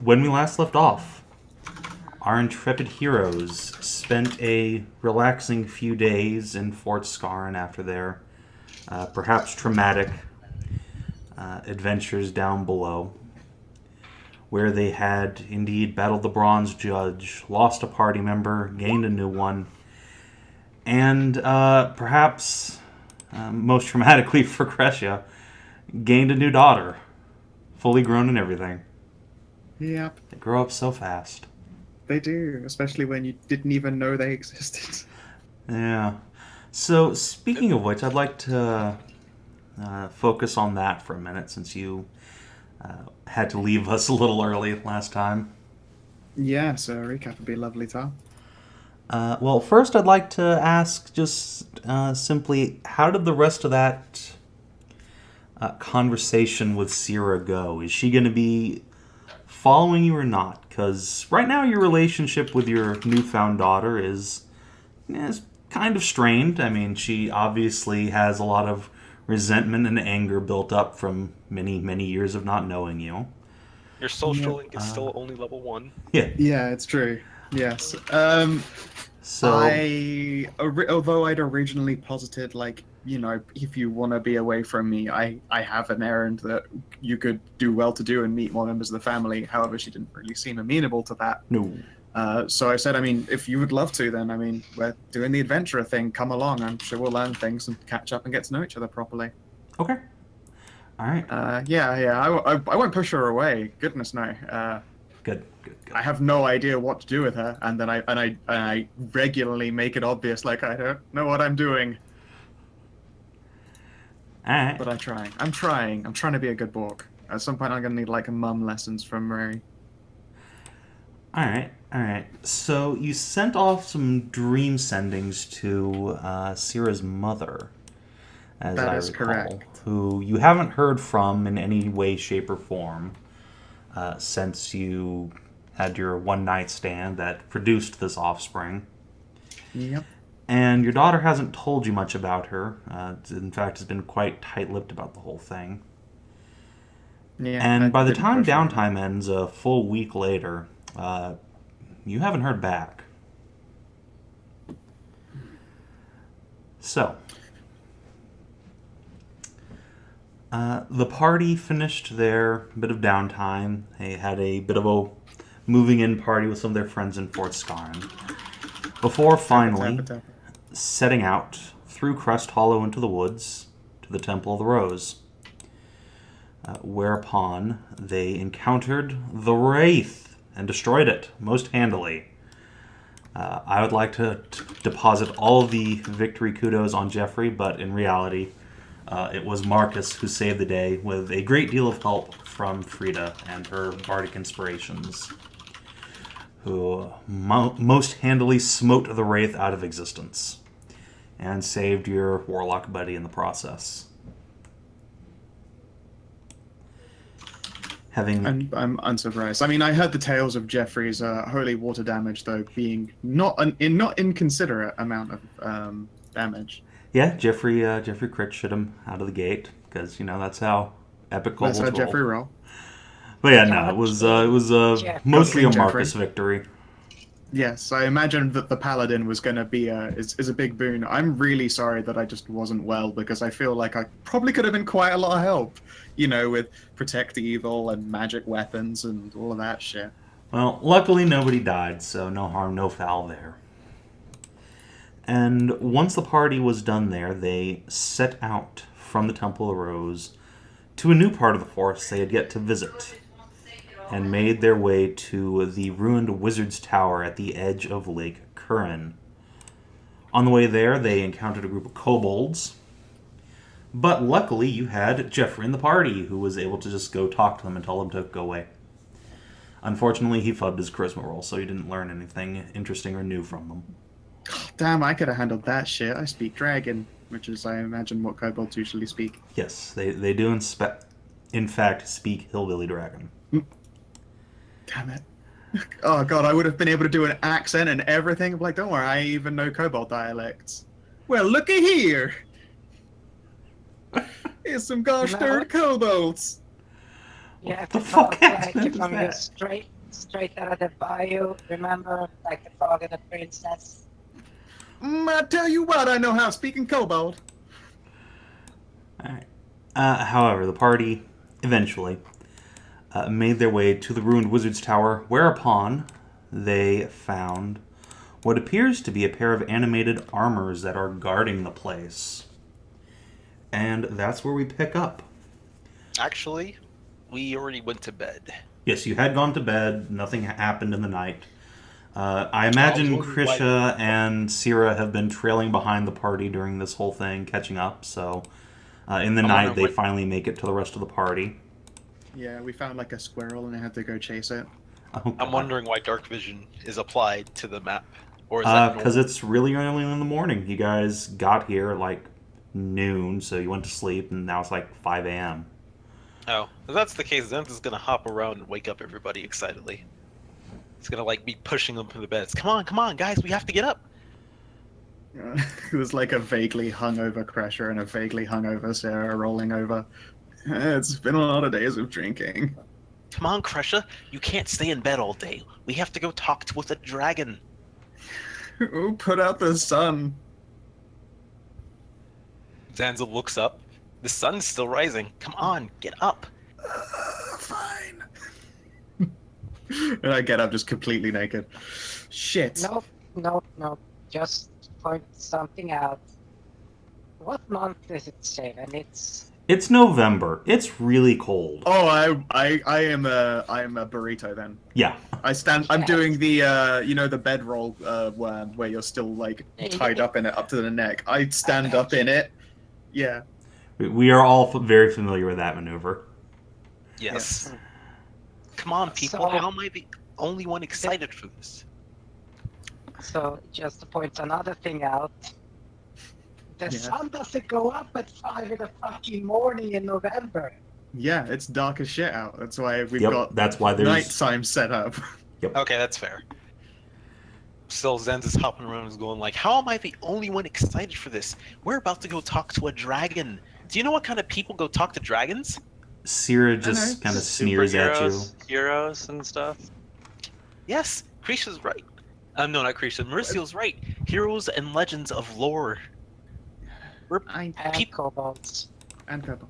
When we last left off, our intrepid heroes spent a relaxing few days in Fort Scarn after their perhaps traumatic adventures down below, where they had indeed battled the Bronze Judge, lost a party member, gained a new one, and perhaps most traumatically for Kreshia, gained a new daughter, fully grown and everything. Yep, They grow up so fast. they do, especially when you didn't even know they existed. Yeah. So, speaking of which, I'd like to focus on that for a minute since you had to leave us a little early last time. Yeah, so a recap would be lovely, Tom. Well, first, I'd like to ask just simply how did the rest of that conversation with Sierra go? Is she going to be following you or not? Because right now, your relationship with your newfound daughter is kind of strained. I mean, she obviously has a lot of resentment and anger built up from many, many years of not knowing you. Your Yep. social link is still only level 1. Yeah. Yeah, it's true. Yes. So, Although I'd originally posited, like, if you want to be away from me, I have an errand that you could do well to do and meet more members of the family. However, she didn't really seem amenable to that. no. So I said, if you would love to, then, we're doing the adventurer thing. Come along. I'm sure we'll learn things and catch up and get to know each other properly. Okay. All right. Yeah. I won't push her away. Goodness no. Good. I have no idea what to do with her, and then I regularly make it obvious, like I don't know what I'm doing. All right. But I'm trying. I'm trying to be a good Borg. At some point, I'm gonna need like mum lessons from Mary. All right. So you sent off some dream sendings to Sierra's mother, as That I is recall, correct. who you haven't heard from in any way, shape, or form since you had your one night stand that produced this offspring. Yep. And your daughter hasn't told you much about her. In fact, has been quite tight-lipped about the whole thing. Yeah. I And by the didn't time push her. downtime ends, a full week later, you haven't heard back. So, the party finished their bit of downtime. They had a bit of a moving in party with some of their friends in Fort Scarn. Before finally Tappa. setting out through Crest Hollow into the woods to the Temple of the Rose. Whereupon they encountered the Wraith and destroyed it most handily. I would like to deposit all the victory kudos on Jeffrey, but in reality, it was Marcus who saved the day with a great deal of help from Frida and her bardic inspirations, who most handily smote the Wraith out of existence and saved your Warlock buddy in the process. I'm unsurprised. I heard the tales of Jeffrey's holy water damage, though, being not an inconsiderate amount of damage. Yeah, Jeffrey crit shit him out of the gate because that's how epic That's kobolds how roll. Jeffrey roll. But yeah, no, it was mostly a Jeffrey. Marcus victory. Yes, I imagined that the Paladin was going to be is a big boon. I'm really sorry that I just wasn't well, because I feel like I probably could have been quite a lot of help, with Protect Evil and magic weapons and all of that shit. Well, luckily nobody died, so no harm, no foul there. And once the party was done there, they set out from the Temple of the Rose to a new part of the forest they had yet to visit, and made their way to the ruined Wizard's Tower at the edge of Lake Curran. On the way there, they encountered a group of kobolds, but luckily you had Jeffrey in the party, who was able to just go talk to them and tell them to go away. Unfortunately, he fubbed his charisma roll, so he didn't learn anything interesting or new from them. Damn, I could have handled that shit. I speak dragon, which is, I imagine, what kobolds usually speak. Yes, they do in fact speak Hillbilly Dragon. Damn it. Oh god, I would have been able to do an accent and everything. I'm like, don't worry, I even know kobold dialects. Well, looky here. Here's some gosh darn kobolds. You have the to fuck talk like accent is from your that? straight out of the bayou. Remember, like the frog and the princess. I tell you what, I know how to speak in kobold. Alright. However, the party eventually made their way to the ruined wizard's tower, whereupon they found what appears to be a pair of animated armors that are guarding the place. And that's where we pick up. Actually, we already went to bed. Yes, you had gone to bed. Nothing happened in the night. I I imagine was wondering why- Kreshia and Sierra have been trailing behind the party during this whole thing, catching up. So, in the I'm night, wondering they what- finally make it to the rest of the party. Yeah, we found like a squirrel and I had to go chase it. Oh, I'm God. wondering why dark vision is applied to the map. Or is that Because normal? it's really early in the morning. You guys got here at like noon, so you went to sleep, and now it's like 5 a.m. Oh, if that's the case, Zanza's gonna hop around and wake up everybody excitedly. It's gonna like be pushing them from the beds. Come on, guys, we have to get up. It was like a vaguely hungover Crusher and a vaguely hungover Sarah rolling over. It's been a lot of days of drinking. Come on, Kreshia, you can't stay in bed all day. We have to go talk with a dragon. Ooh, put out the sun. Zanza looks up. The sun's still rising. Come on, get up. Fine. And I get up just completely naked. Shit. Nope. Just point something out. What month is it, Savin? It's November. It's really cold. Oh, I am a burrito then. Yeah. I'm doing the the bedroll where you're still like tied up in it up to the neck. I stand up in it. Yeah. We are all very familiar with that maneuver. Yes. Come on, people. So- How am I the only one excited for this? So, just to point another thing out, the Yeah. sun doesn't go up at 5 in the fucking morning in November. Yeah, it's dark as shit out. That's why we've Yep, got that's why there's... nighttime set up. Okay, that's fair. Still, Zanza's hopping around and going like, how am I the only one excited for this? We're about to go talk to a dragon. Do you know what kind of people go talk to dragons? Sierra just kind of sneers at you. Heroes and stuff. Yes, Kreshia's right. No, not Kreshia. Merisiel's right. Heroes and legends of lore. We're And Keep- kobolds. kobolds.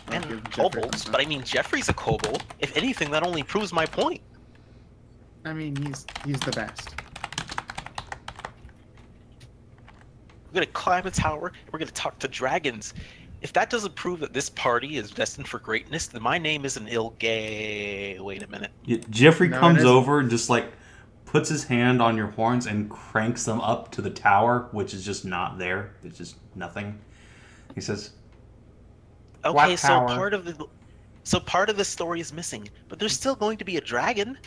I'll and give Jeffrey kobolds, that. but I mean Jeffrey's a kobold. If anything, that only proves my point. I mean, he's the best. We're gonna climb a tower. We're gonna talk to dragons. If that doesn't prove that this party is destined for greatness, then my name isn't Ilgade. Wait a minute. Jeffrey No, it comes isn't. over and just like puts his hand on your horns and cranks them up to the tower, which is just not there. It's just nothing. He says, Okay, What so tower? part of the story is missing, but there's still going to be a dragon.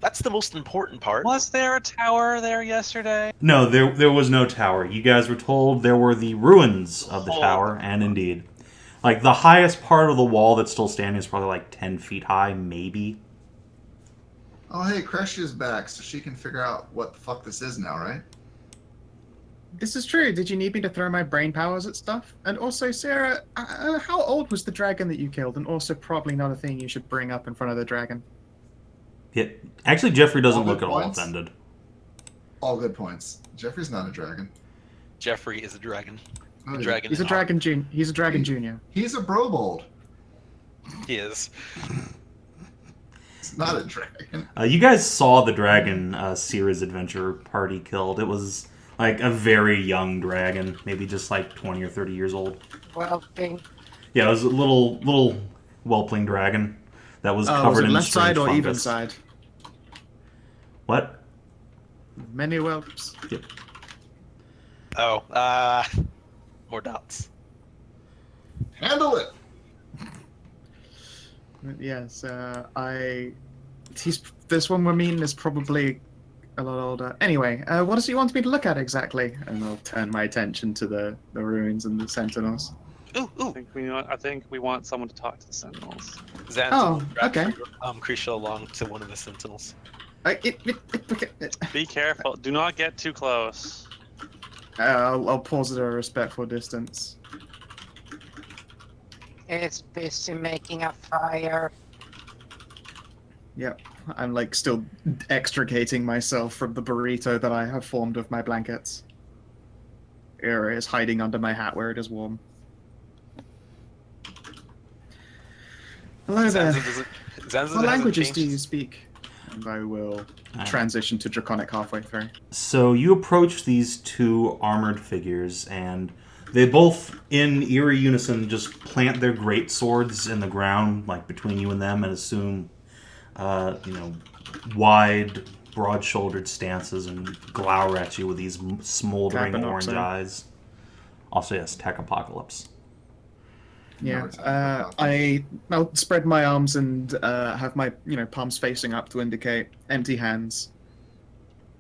That's the most important part. Was there a tower there yesterday? no, there was no tower. You guys were told there were the ruins of the Oh. tower, and indeed. Like, the highest part of the wall that's still standing is probably like 10 feet high, maybe. Oh, hey, Kreshia's back, so she can figure out what the fuck this is now, right? This is true. Did you need me to throw my brain powers at stuff? And also, Sarah, how old was the dragon that you killed? And also, probably not a thing you should bring up in front of the dragon. Yeah. Actually, Jeffrey doesn't All look good at all points. offended. All good points. Jeffrey's not a dragon. Jeffrey is a dragon. Oh, A dragon. He's a is dragon junior. He's a dragon junior. He's a brobold. He is. It's not a dragon. You guys saw the dragon Sierra's adventure party killed. It was like a very young dragon, maybe just like 20 or 30 years old. Well, thing. Yeah, it was a little whelpling dragon that was Was covered it in left strange side or fungus. even side? What? Many whelps. Oh, more dots. Handle it! Yes, this one we're meeting is probably a lot older. Anyway, what does he want me to look at exactly? And I'll turn my attention to the ruins and the Sentinels. Ooh. I think we want someone to talk to the Sentinels. Zanza Oh, will drag okay. Kreshia along to one of the Sentinels. Be careful. Do not get too close. I'll pause at a respectful distance. It's busy making a fire. Yep. I'm like still extricating myself from the burrito that I have formed of my blankets. Here it is hiding under my hat where it is warm. Hello there. Zanza What hasn't languages changed do you his- speak? And I will Alright. transition to Draconic halfway through. So you approach these two armored figures, and they both, in eerie unison, just plant their great swords in the ground, like between you and them, and assume, wide, broad-shouldered stances and glower at you with these smoldering Fenoxo. orange eyes. Also, yes, Tech Apocalypse. Yeah, Never talked about I'll spread my arms and have my palms facing up to indicate empty hands.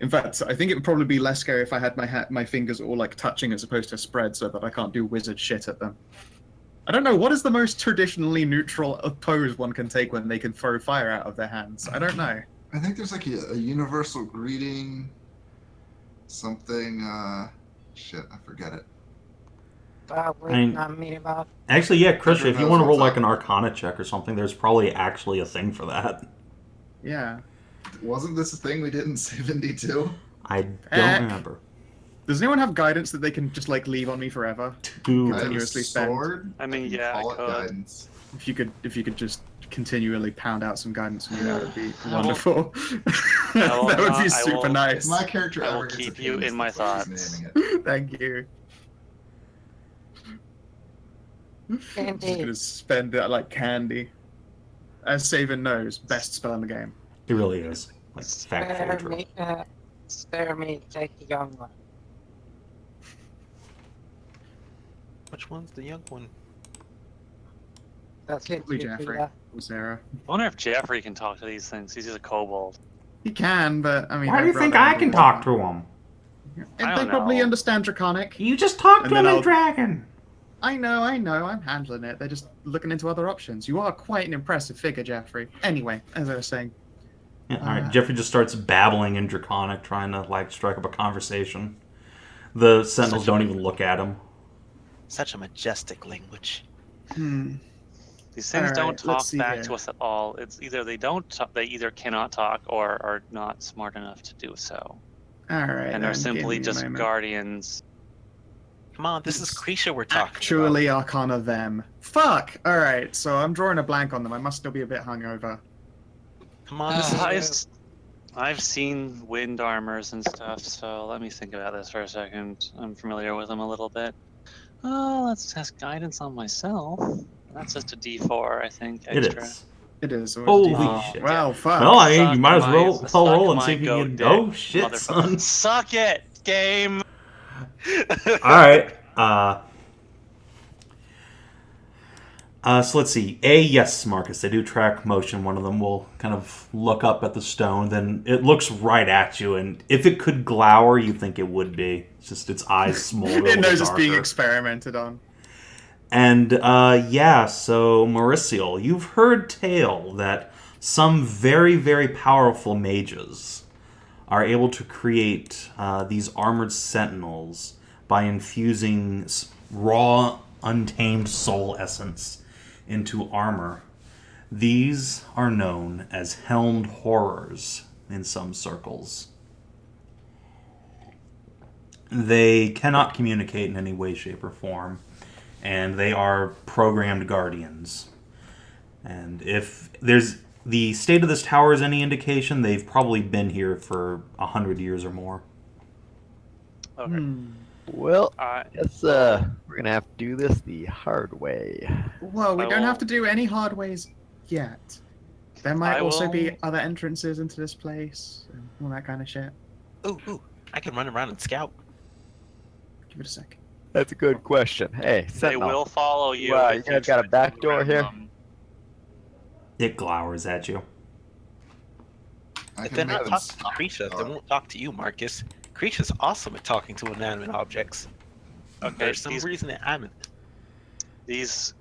In fact, I think it would probably be less scary if I had my fingers all like touching as opposed to spread, so that I can't do wizard shit at them. I don't know what is the most traditionally neutral pose one can take when they can throw fire out of their hands. I don't know. I think there's like a universal greeting, something. Shit, I forget it. We I mean- not mean about. Actually, yeah, Kreshia, if you knows want to roll what's like up. an Arcana check or something, there's probably actually a thing for that. Yeah. Wasn't this a thing we did in Sav&D too? I don't Heck. remember. Does anyone have guidance that they can just like leave on me forever? Two. I have a Continuously spend. sword. I mean, can yeah, I call it could. guidance. If you could just continually pound out some guidance for me, that would be I will- wonderful. I will that would not- be I super will- If nice. my character I will ever gets keep a you penis, in my that's what thoughts. he's naming it. Thank you. Just Indeed. gonna spend it like candy. As Savin knows, best spell in the game. It really is. Like, factually Spare true. me, spare me, take the young one. Which one's the young one? That's it. Probably you Jaffrey Frida. or Sarah. I wonder if Jeffrey can talk to these things. He's just a kobold. He can, but I mean. Why do you I'd think rather I have can a talk woman. to him? And I they don't probably know. understand Draconic. You just talked And to then him in I'll- Dragon. I know, I'm handling it. They're just looking into other options. You are quite an impressive figure, Jaffrey. Anyway, as I was saying, Yeah, all right. Jeffrey just starts babbling in Draconic, trying to like strike up a conversation. The Sentinels don't even look at him. Such a majestic language. These things Alright, don't let's talk see back here. to us at all. It's either they don't, they either cannot talk or are not smart enough to do so, all right, and then are give simply me a just moment. guardians. Come on, this is Kreshia we're talking Actually, Arcana them. Fuck. All right, so I'm drawing a blank on them. I must still be a bit hungover. about. Come on, this is I've seen wind armors and stuff, so let me think about this for a second. I'm familiar with them a little bit. Oh, let's test guidance on myself. That's just a D4, I think, It extra. is. It is. so it's Holy D4. shit. Wow, fuck. Well, I mean, you Suck might as my- well suck roll and my see if you goat can. dick, Oh shit, motherfucker. son! Suck it, game. All right. So let's see. Yes, Marcus. They do track motion. One of them will kind of look up at the stone, then it looks right at you, and if it could glower, you think it would be. It's just its eyes smolder. a It little knows it's being darker. experimented on. And yeah, so Merisiel, you've heard tale that some very, very powerful mages are able to create these armored sentinels by infusing raw, untamed soul essence into armor. These are known as helmed horrors in some circles. They cannot communicate in any way, shape, or form, and they are programmed guardians. And if there's the state of this tower is any indication, they've probably been here for 100 years or more. Okay. Well, I guess we're gonna have to do this the hard way. Well, we I don't will- have to do any hard ways yet. There might I also will- be other entrances into this place and all that kind of shit. Ooh, I can run around and scout. Give it a sec. That's a good question. Hey, They Sentinel. will follow you. Wow, if you guys got a try to back door ram here? them. It glowers at you. I If can they're make not them talking to stop. Kreshia, they won't talk to you, Marcus. Krishia's awesome at talking to inanimate objects. Okay, There's some these reason that I'm these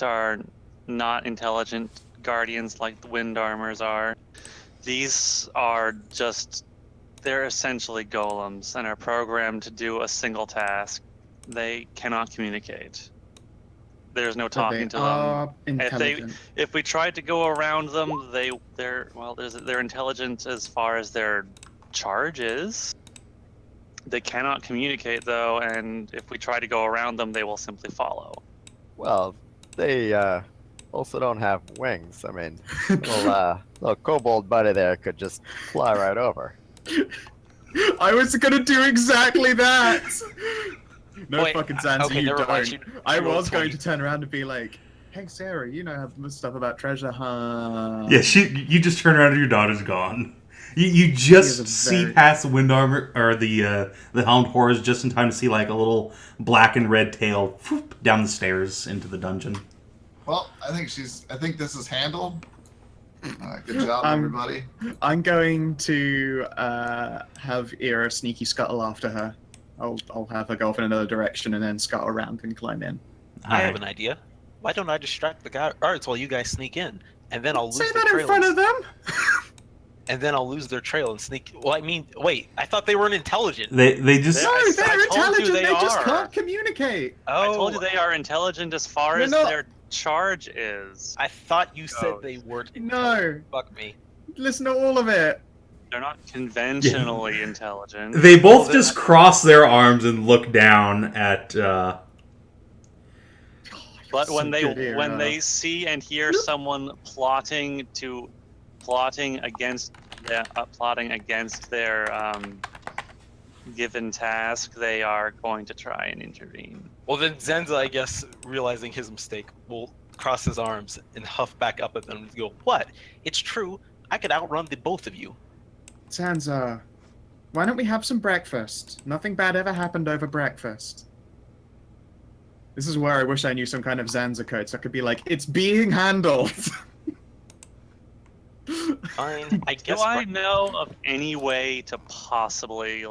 are not intelligent guardians like the wind armors are. These are just they're essentially golems and are programmed to do a single task. They cannot communicate. There's no But talking they to them. are intelligent. If we tried to go around them, they're intelligent as far as their charge is. They cannot communicate though, and if we try to go around them, they will simply follow. Well, they also don't have wings. I mean, little kobold buddy there could just fly right over. I was gonna do exactly that. No Wait, fucking Zanza, okay, you never mind, don't. you I rolled was going 20. to turn around and be like, "Hey Sarah, you know stuff about treasure, huh?" Yeah, you just turn around and your daughter's gone. You is just a see very- past the wind armor or the helmed horrors just in time to see like a little black and red tail whoop, down the stairs into the dungeon. Well, I think this is handled. Good job, everybody. I'm going to have Ira sneaky scuttle after her. I'll have her go off in another direction and then scuttle around and climb in. I have Alright. an idea. Why don't I distract the guards while you guys sneak in, and then I'll lose Say their that trail. in front of them. And then I'll lose their trail and sneak. Well, I mean, wait. I thought they weren't intelligent. They just No, I they're told you intelligent. they They just are. can't communicate. I Oh, told you they are intelligent as far They're as not. their charge is. I thought you said Oh. they weren't. No, intelligent. Fuck me. listen to all of it. They're not conventionally intelligent. they both Well, just then- cross their arms and look down at But So when good, Ira. they see and hear someone plotting against their given task, they are going to try and intervene. Well, then Zanza, I guess, realizing his mistake, will cross his arms and huff back up at them and go, "What? It's true. I could outrun the both of you." Zanza, why don't we have some breakfast? Nothing bad ever happened over breakfast. This is where I wish I knew some kind of Zanza code so I could be like, it's being handled. Fine. I Do guess. I know of any way to possibly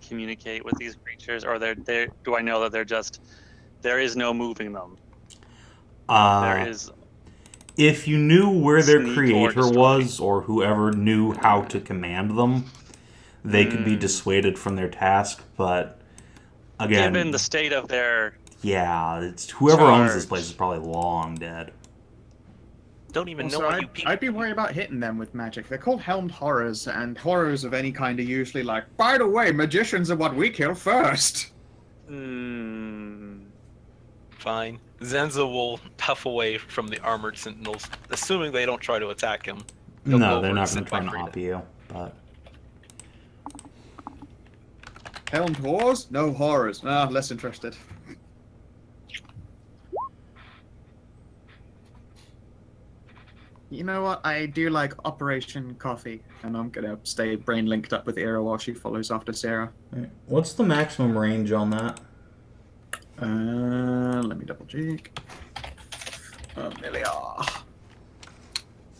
communicate with these creatures, or do I know that there is no moving them? There is. if you knew where their Sneak or creator destroy. was or whoever knew how to command them, they could be dissuaded from their task, but again, Given the state of their yeah, it's whoever owns this charge. place is probably long dead. Don't even Also, know why you people. I'd be worried about hitting them with magic. They're called helmed horrors, and horrors of any kind are usually like, by the way, magicians are what we kill first. Fine. Zanza will puff away from the armored sentinels, assuming they don't try to attack him. He'll go No, over they're and not sit going to by try and Frida. op you, but Helmed horrors? No horrors. Ah, less interested. You know what? I do like Operation Coffee, and I'm gonna stay brain linked up with Ira while she follows after Sarah. what's the maximum range on that? Let me double check.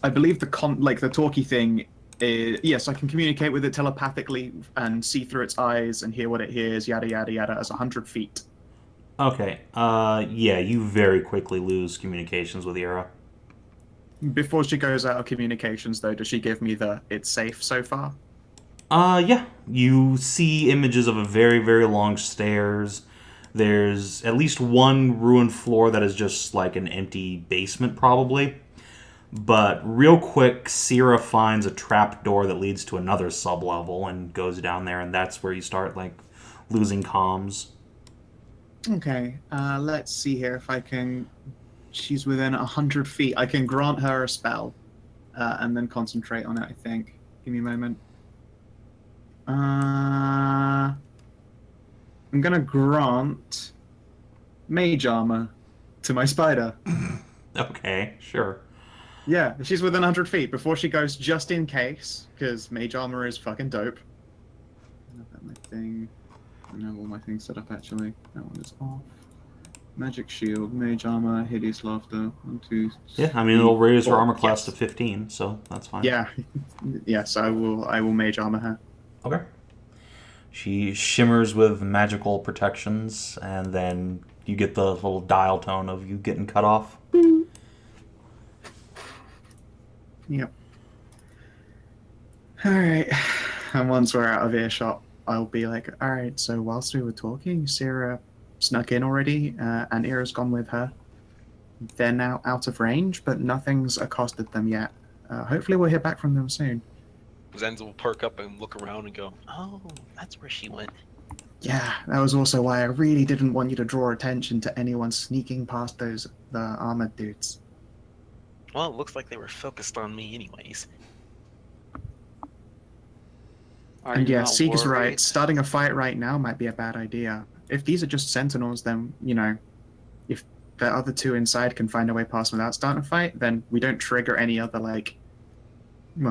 I believe the talkie thing is, yes, I can communicate with it telepathically and see through its eyes and hear what it hears, yada yada yada, as 100 feet. Okay, yeah, you very quickly lose communications with Ira. Before she goes out of communications, though, does she give me the "it's safe so far"? Yeah, you see images of a very, very long stairs. There's at least one ruined floor that is just like an empty basement, probably. But real quick, Sierra finds a trap door that leads to another sub-level and goes down there, and that's where you start, losing comms. Okay, let's see here if I can. She's within 100 feet. I can grant her a spell, and then concentrate on it. I think. Give me a moment. I'm gonna grant mage armor to my spider. Okay, sure. Yeah, she's within 100 feet before she goes, just in case, because mage armor is fucking dope. I've got my thing. I have all my things set up actually. That one is off. Magic shield, mage armor, hideous laughter. 1, 2. Yeah, I mean, it'll raise her 4. armor class Yes. to 15, so that's fine. Yeah, yes, I will mage armor her. Okay. She shimmers with magical protections, and then you get the little dial tone of you getting cut off. Yep. Alright. And once we're out of earshot, I'll be like, alright, so whilst we were talking, Sarah snuck in already, and Ira's gone with her. they're now out of range, but nothing's accosted them yet. Hopefully we'll hear back from them soon. Zanza will perk up and look around and go, "Oh, that's where she went." Yeah, that was also why I really didn't want you to draw attention to anyone sneaking past the armored dudes. Well, it looks like they were focused on me anyways. Are And you yeah, not Sieg is right. worried? Starting a fight right now might be a bad idea. If these are just Sentinels, then, if the other two inside can find a way past without starting a fight, then we don't trigger any other,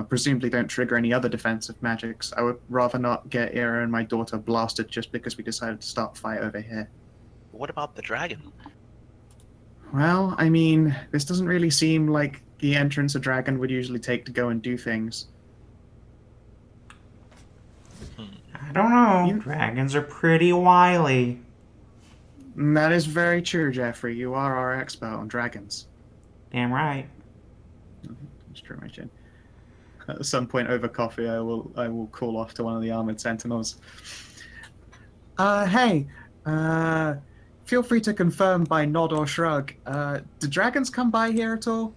presumably don't trigger any other defensive magics. I would rather not get Era and my daughter blasted just because we decided to start a fight over here. What about the dragon? Well, I mean, this doesn't really seem like the entrance a dragon would usually take to go and do things. I don't know. You- Dragons are pretty wily. That is very true, Jeffrey. You are our expert on dragons. Damn right. Just drew my chin. At some point over coffee, I will call off to one of the armored sentinels. Hey, feel free to confirm by nod or shrug. Do dragons come by here at all?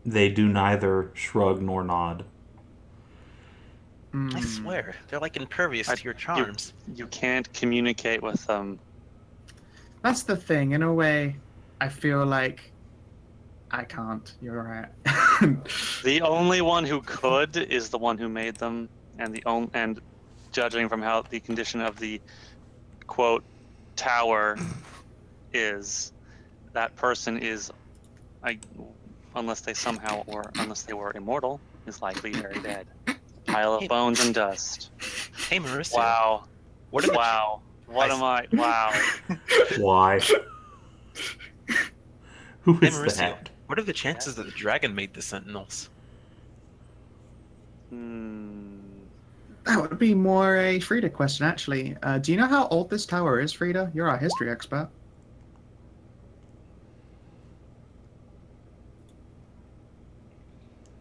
They do neither shrug nor nod. I swear, they're like impervious to your charms. You can't communicate with them. That's the thing. In a way, I feel like I can't. You're right. The only one who could is the one who made them, and judging from how the condition of the quote tower is, that person is, unless they were immortal, is likely very dead. Pile of bones and dust. Hey, Merisiel. Wow. What are the Wow. What am I? Wow. Why? Who Hey, is Merisiel. that? What are the chances that the dragon made the Sentinels? That would be more a Frida question, actually. Do you know how old this tower is, Frida? You're our history expert.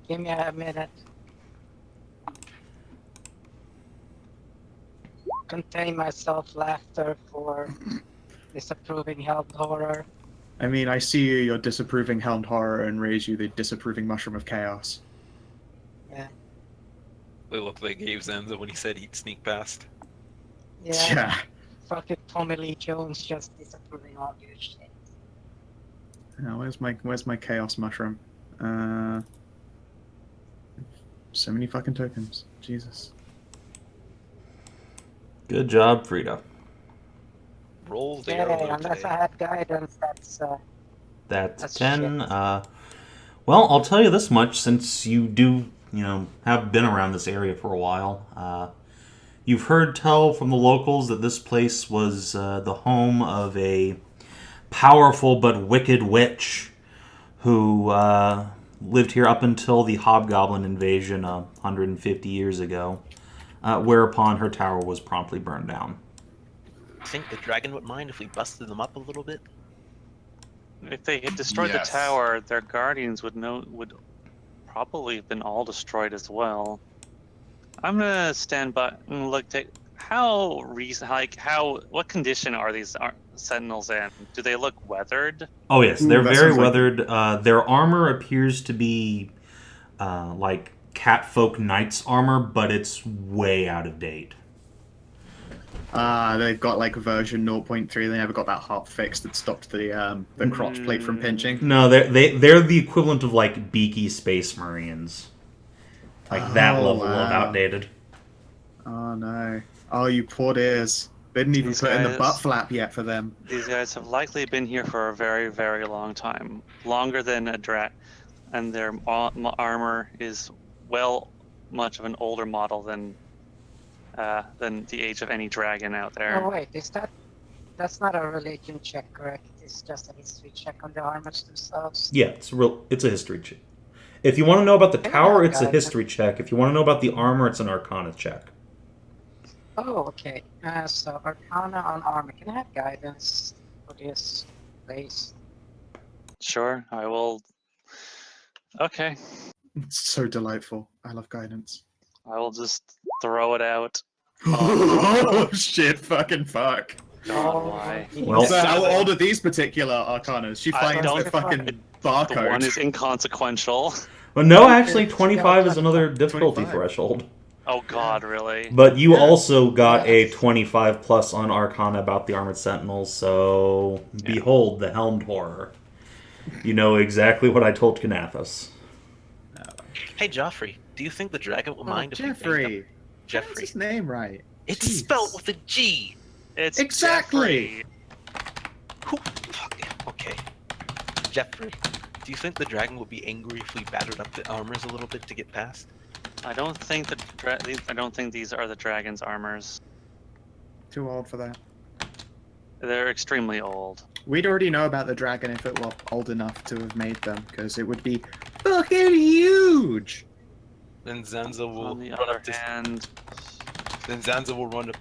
Give me a minute. Contain myself laughter for disapproving held horror. I mean, I see you, your disapproving helmed horror, and raise you the disapproving mushroom of chaos. Yeah. The look they gave Zanza when he said he'd sneak past. Yeah. Fucking Tommy Lee Jones just disapproving all your shit. Now, where's my chaos mushroom? So many fucking tokens. Jesus. Good job, Frida. Roll the Yeah, arrow unless today. I had guidance, That's That's 10. shit. Well, I'll tell you this much, since you do, have been around this area for a while. You've heard tell from the locals that this place was the home of a powerful but wicked witch who lived here up until the Hobgoblin invasion 150 years ago, whereupon her tower was promptly burned down. Think the dragon would mind if we busted them up a little bit? If they had destroyed Yes. the tower, their guardians would probably have been all destroyed as well. I'm gonna stand by and look. What condition are these sentinels in? Do they look weathered? Oh yes, Ooh, they're that very sounds like- weathered. Their armor appears to be like catfolk knights armor, but it's way out of date. They've got like version 0.3. They never got that hot fix that stopped the crotch plate from pinching. No, they're the equivalent of like beaky space marines, like that Oh, level of wow. outdated. Oh no. Oh, you poor dears. They didn't even These put in the guys- butt flap yet for them. These guys have likely been here for a very, very long time, longer than a and their armor is much of an older model than the age of any dragon out there. Oh wait, that's not a religion check, correct? It's just a history check on the armors themselves. Yeah, it's a history check. If you want to know about the tower, it's a guys. history check. If you want to know about the armor, it's an arcana check. Oh, okay. So Arcana on armor. Can I have guidance for this place? Sure, I will. Okay, It's so delightful. I love guidance. I will just throw it out. Oh shit, fucking fuck. God, why? Well- So how old are these particular arcanas? She I finds don't- the fucking The barcode. one is inconsequential. Well, no, actually, It's 25 is about another difficulty 25. threshold. Oh God, really? But you Yeah. also got a Yes. 25 plus on Arcana about the Armored Sentinels, so behold the Helmed Horror. You know exactly what I told Kinathis. Hey, Joffrey, do you think the dragon will mind if we banged Jeffrey. up That's Jeffrey? his name right. It's Jeez. spelled with a G. It's Exactly. Jeffrey. Who? Fuck. Okay. Jeffrey, do you think the dragon would be angry if we battered up the armors a little bit to get past? I don't think I don't think these are the dragon's armors. Too old for that. They're extremely old. We'd already know about the dragon if it were old enough to have made them, because it would be fucking huge. Then Zanza will On the run other up to hand,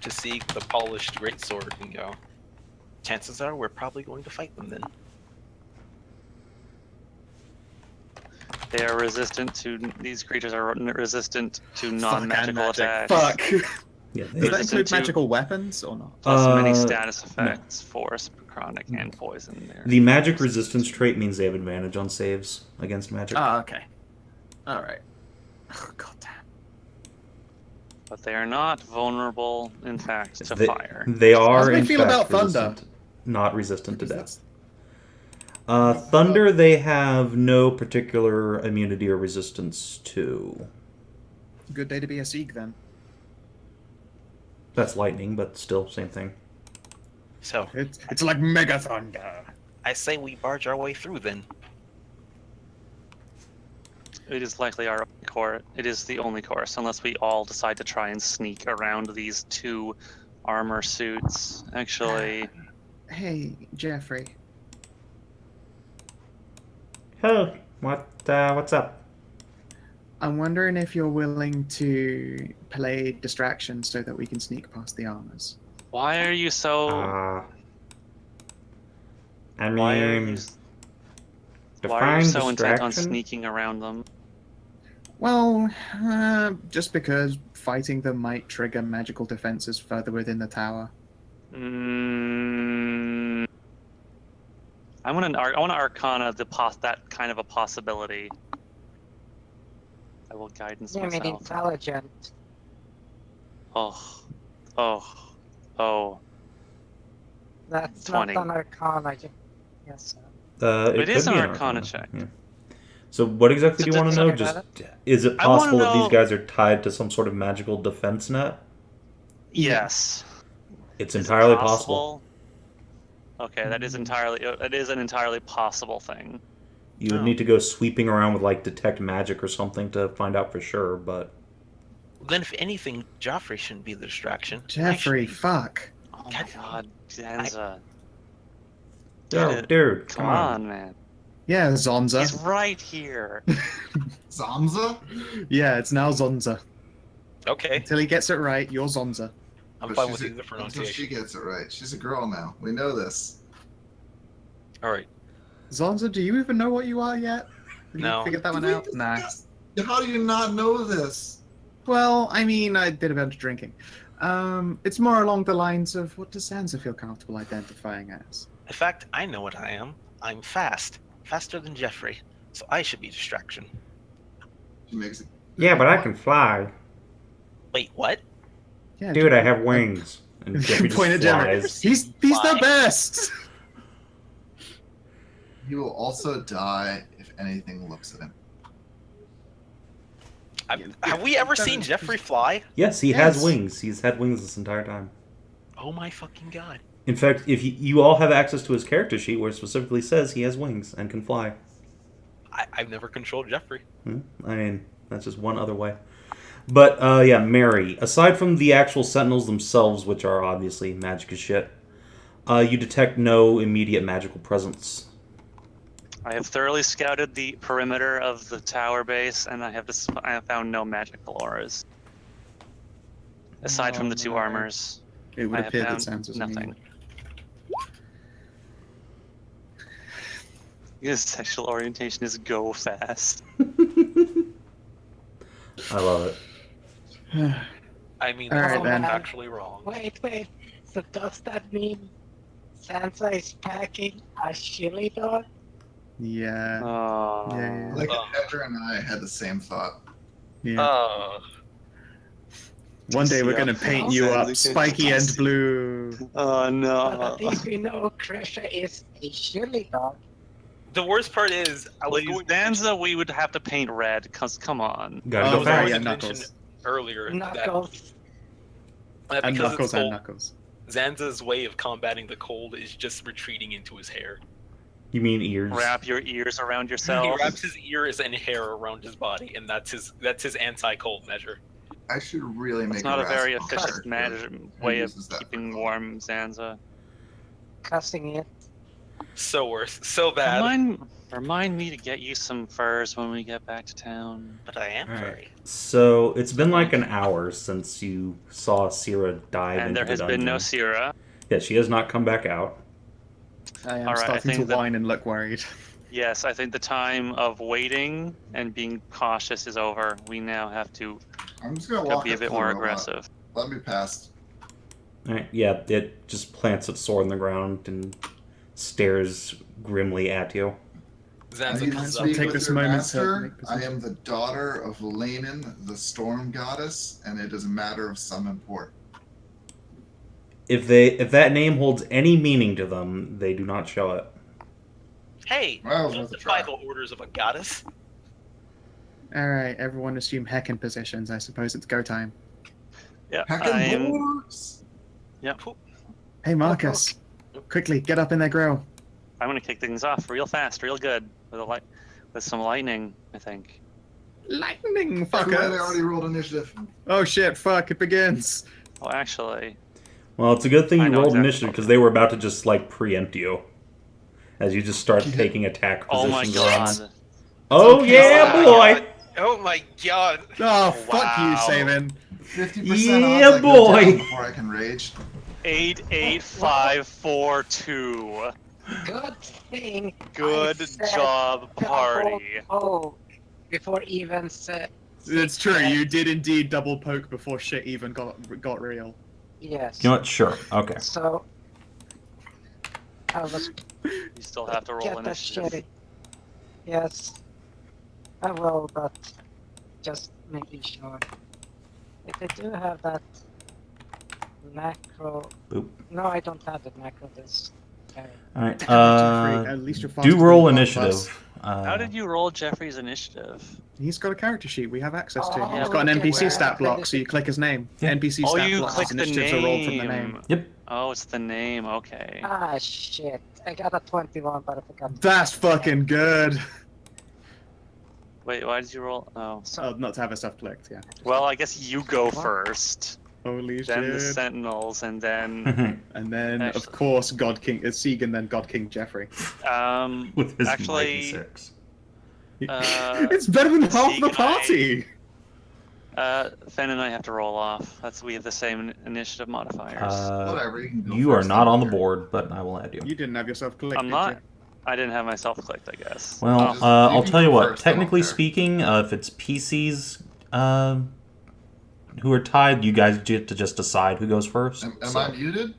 Sieg with a polished greatsword and go. Chances are we're probably going to fight them then. they are resistant to these creatures are resistant to non-magical Fuck, and attacks. magic. Fuck. Yeah, Does they, that Resistant include to- magical weapons or not? Plus many Uh, status effects, force, chronic, and poison. There. the magic resistance trait means they have advantage on saves against magic. Ah, okay. Alright. Oh, god damn. But they are not vulnerable, in fact, to they, fire. they are, How do we in feel fact, about thunder? resistant, not resistant to Because death. Thunder, they have no particular immunity or resistance to. that's a good day to be a Sieg then. That's lightning, but still, same thing. So, It's like Mega Thunder. I say we barge our way through then. It is likely our only course. It is the only course, unless we all decide to try and sneak around these two armor suits. Actually, Hey, Jeffrey. Oh, what's up? I'm wondering if you're willing to play distraction so that we can sneak past the armors. why are you so? I Why are you? mean, Why are you define so intent on distraction? sneaking around them? Well, just because fighting them might trigger magical defenses further within the tower. Mm, I want to Arcana that kind of a possibility. I will guidance You mean myself. intelligent? Oh. That's 20. not an arcana. Yes. It is could an be Arcana check. Yeah. So, what exactly So do you want to just- know? Just is it I wanna possible that these know- guys are tied to some sort of magical defense net? Yes. It's Is it entirely possible. Okay, that is entirely. It is an entirely possible thing. You would Oh. need to go sweeping around with like detect magic or something to find out for sure. But Then, if anything, Joffrey shouldn't be the distraction. Jeffrey, Actually, fuck. Oh my God. God, Zanza! oh, dude, Come on, man. Yeah, Zonza. He's right here. Zamza? Yeah, it's now Zonza. Okay, Until he gets it right, you're Zonza. I'm But fine with she's either Until she pronunciation. gets it right. She's a girl now. We know this. All right. Zonza, do you even know what you are yet? Have No. you figured that one Do we out? Nah. discuss- How do you not know this? Well, I mean, I did a bunch of drinking. It's more along the lines of what does Zanza feel comfortable identifying as? In fact, I know what I am. I'm fast. Faster than Jeffrey. So I should be distraction. She makes it. yeah, but I can fly, Wait, what? Yeah, dude. I have wings. And Jeffrey Point at just Jeffrey. flies. He's Fly. the best. He will also die if anything looks at him. Have we ever seen Jeffrey fly? Yes, he has Yes. wings. He's had wings this entire time. Oh my fucking god. In fact, if you all have access to his character sheet, where it specifically says he has wings and can fly. I've never controlled Jeffrey. I mean, that's just one other way. But, yeah, Mary. Aside from the actual Sentinels themselves, which are obviously magic as shit, you detect no immediate magical presence. I have thoroughly scouted the perimeter of the tower base, and I have found no magical auras. Aside from the two no. armors, It would I have appear that found Zanza's nothing. immune. His sexual orientation is go fast. I love it. I mean, All that's right, not then. actually wrong. Wait. So does that mean Sansa is packing a chili dog? Yeah. Oh. Yeah. Like Hedrah and I had the same thought. Yeah. Oh. One day we're Yeah. gonna paint you up spiky and blue. Oh But no. at least we know Kreshia is a chili dog. The worst part is, I was Please, going to mention, Zanza, we would have to paint red, cause come on. Gotta I go was sorry, going fast. to yeah, mention Knuckles. earlier Knuckles. that And because Knuckles it's and cold, Knuckles. Zanza's way of combating the cold is just retreating into his hair. You mean ears? Wrap your ears around He yourself. wraps his ears and hair around his body, and that's his anti-cold measure. I should really make It's not a very Rascal efficient character way who of uses that for keeping cold. warm, Zanza. Cussing it. So worse, so bad. Remind me to get you some furs when we get back to town. But I am Alright. furry. So it's been like an hour since you saw Sierra dive And into there the has dungeon. been no Sierra. Yeah, she has not come back out. I am Alright, I starting to think that- whine and look worried. Yes, I think the time of waiting and being cautious is over. We now have to I'm just gonna walk be a up bit to the more robot. aggressive. Let me pass. Alright, yeah, it just plants its sword in the ground and stares grimly at you. I Zanza need to comes up. I'll speak take with this your moment to master. make I position. am the daughter of Lanin, the storm goddess, and it is a matter of some import. If that name holds any meaning to them, they do not show it. Hey, Well, don't worth a defy try. the orders of a goddess. Alright, everyone assume heckin' positions. I suppose it's go time. Yeah, Heckin' I'm. boards! Yep. Hey, Marcus. Quickly, get up in their grill. I'm gonna kick things off real fast, real good, with some lightning. I think. Lightning, Too late, I already fuckers! rolled initiative. Oh shit, fuck, it begins. Oh, actually, Well, it's a good thing I you know rolled exactly initiative what because they were about to just like preempt you as you just start taking attack oh my positions. around. god. Oh okay. yeah, Oh my boy! God. Oh my god! Oh, fuck you, Wow. Savin. 50% Yeah, odds I go boy. down before I can rage. 88542. Good thing. Good I said job, double party. poke before even said. It's true, you did indeed double poke before shit even got real. Yes. You know what? Sure. Okay. So I was You still have to roll get that initiative. shitty. Yes, I will, but just making sure. If I do have that macro. Boop. No, I don't have the macro this. All right. Jeffrey, at least you're faster Do than roll one of us. initiative. How did you roll Jeffrey's initiative? He's got a character sheet we have access to. Oh, He's got an okay, NPC where? stat block, so you click his name. Yeah. NPC Oh, stat you blocks, click his the initiatives are rolled from the name. name. Yep. Oh, it's the name. Okay. Ah, shit. I got a 21, but I forgot. That's fucking good. Wait, why did you roll? Oh. So, Oh, not to have a stuff clicked, yeah. Well, I guess you go What? first, Holy then the shit. Sentinels, and then And then, of Actually- course, God King Sieg and then God King Jeffrey. With his actually, mighty six. It's better than half Sieg the and party! Fen and I have to roll off. We have the same initiative modifiers. Whatever, you can go You are first, I not don't on the care. board, but I will add you. You didn't have yourself clicked, I'm did not. you? I didn't have myself clicked, I guess. Well, Just- I'll you tell you go what. first, I don't Technically care. speaking, if it's PCs who are tied, you guys get to just decide who goes first. Am so- I muted?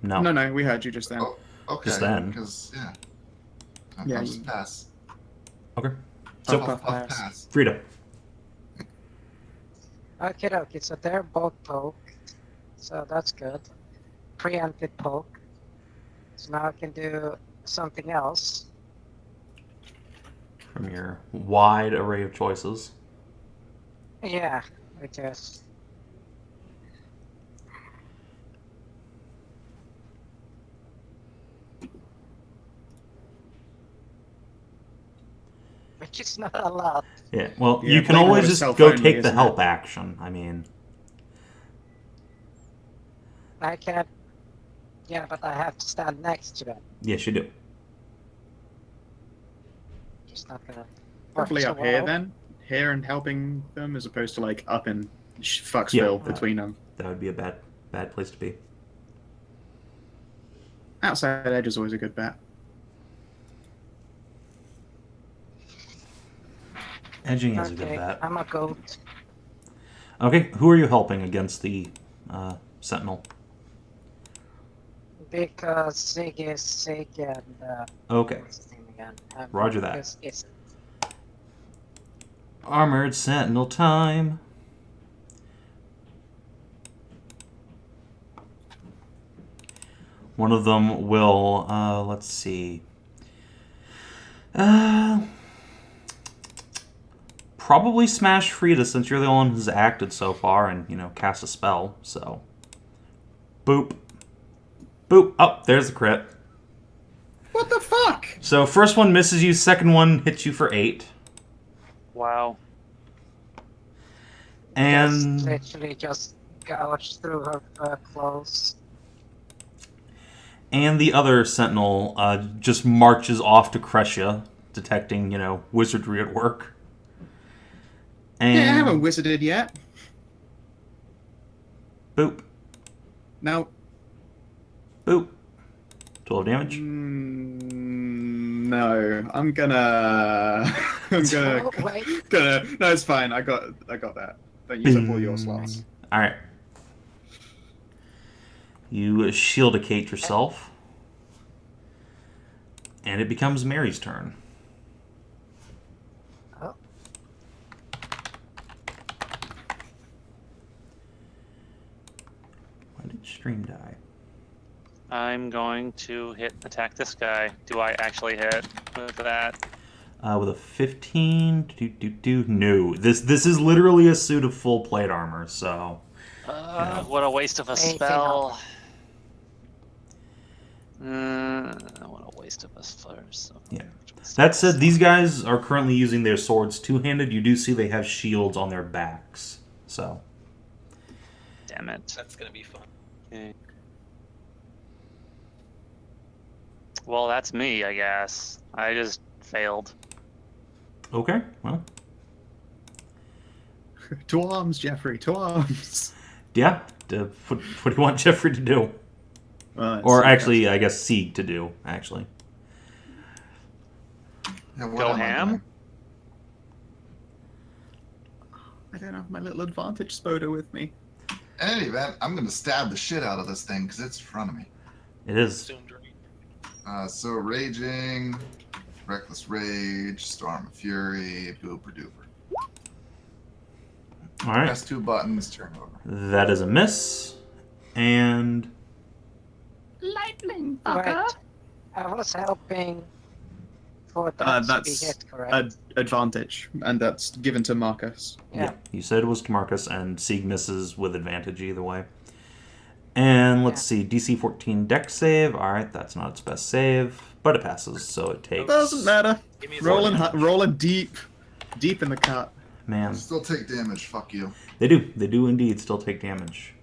No. No, we heard you just then. Oh, okay. Just then. Because, yeah. Yeah, I'll just you- pass. Okay. So, Puff, Puff, puff, pass. pass. Frida. okay, so they're both poked. So that's good. Preempted poke. So now I can do something else. From your wide array of choices. Yeah, I guess. Which is not a lot. Yeah. Well, Yeah, you can playing always with just self go only, take the isn't help it? action. I mean, I can. Yeah, but I have to stand next to them. yes, you do. Just not gonna. work Probably so up here well. then. Here and helping them as opposed to like up in Fucksville Yeah. between them. That would be a bad place to be. Outside edge is always a good bet. Edging is a good Okay, bet. I'm a goat. Okay, who are you helping against the Sentinel? Because Sieg is Sieg and Okay. what's his name again? Roger that. Marcus is Armored Sentinel time. One of them will, let's see. Probably smash Frida since you're the only one who's acted so far and, cast a spell, so. Boop. Boop. Oh, there's the crit. What the fuck? So first one misses you, second one hits you for 8. Wow. And literally just gouged through her clothes. And the other Sentinel just marches off to Kreshia, detecting, wizardry at work. And Yeah, I haven't wizarded yet. Boop. Now. Boop. 12 damage. No, I'm gonna. Oh, wait. No, it's fine. I got that. Don't use up all your slots. Alright. You shieldicate yourself. And it becomes Mary's turn. Oh. Why did stream die? I'm going to attack this guy. Do I actually hit with that? With a 15, no. This is literally a suit of full plate armor, so. What a waste of a spell. What a waste of a spell. Yeah. That said, these guys are currently using their swords two-handed. You do see they have shields on their backs, so. Damn it. That's gonna be fun. Okay. Well, that's me, I guess. I just failed. Okay, well. To arms, Jeffrey. To arms. Yeah. What do you want Jeffrey to do? Or actually, I guess Sieg to do, actually. Yeah, what Go am I ham? doing? I don't have my little advantage spoder with me. In any event, I'm going to stab the shit out of this thing because it's in front of me. It is. Assumed right. So Raging, Reckless Rage, Storm of Fury, Booper Duper. Alright. Press 2 buttons, turn over. That is a miss. And Lightning, Right. I was helping for that to be that's hit, correct? advantage, and that's given to Marcus. yeah, you said it was to Marcus, and Sieg misses with advantage either way. And let's see, DC 14 Dex save. Alright, that's not its best save, but it passes, so it takes. Doesn't matter. Give me a Rolling deep in the cut. Man, Still take damage, fuck you. they do indeed still take damage.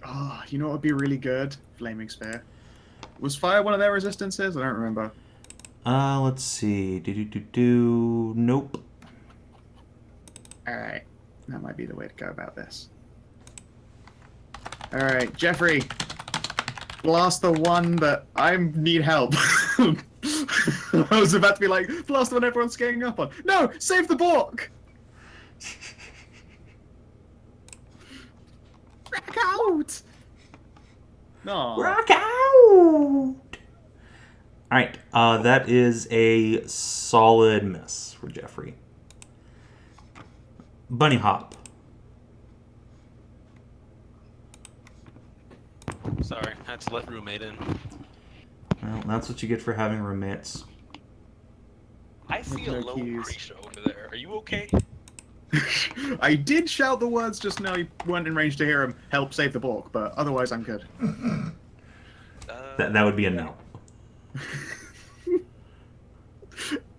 Oh, you know what would be really good? Flaming Sphere. Was fire one of their resistances? I don't remember. Let's see. Nope. Alright. That might be the way to go about this. Alright, Jeffrey. Blast the one that I need help. I was about to be like, blast the one everyone's getting up on. No! Save the Bork! Rack out! No. Rock out! Alright, that is a solid miss for Jeffrey. Bunny hop. Sorry, I had to let roommate in. Well, that's what you get for having roommates. I see a no low keys. Kreshia over there. Are you okay? I did shout the words just now. You weren't in range to hear him. Help save the Bork, but otherwise I'm good. That would be a no.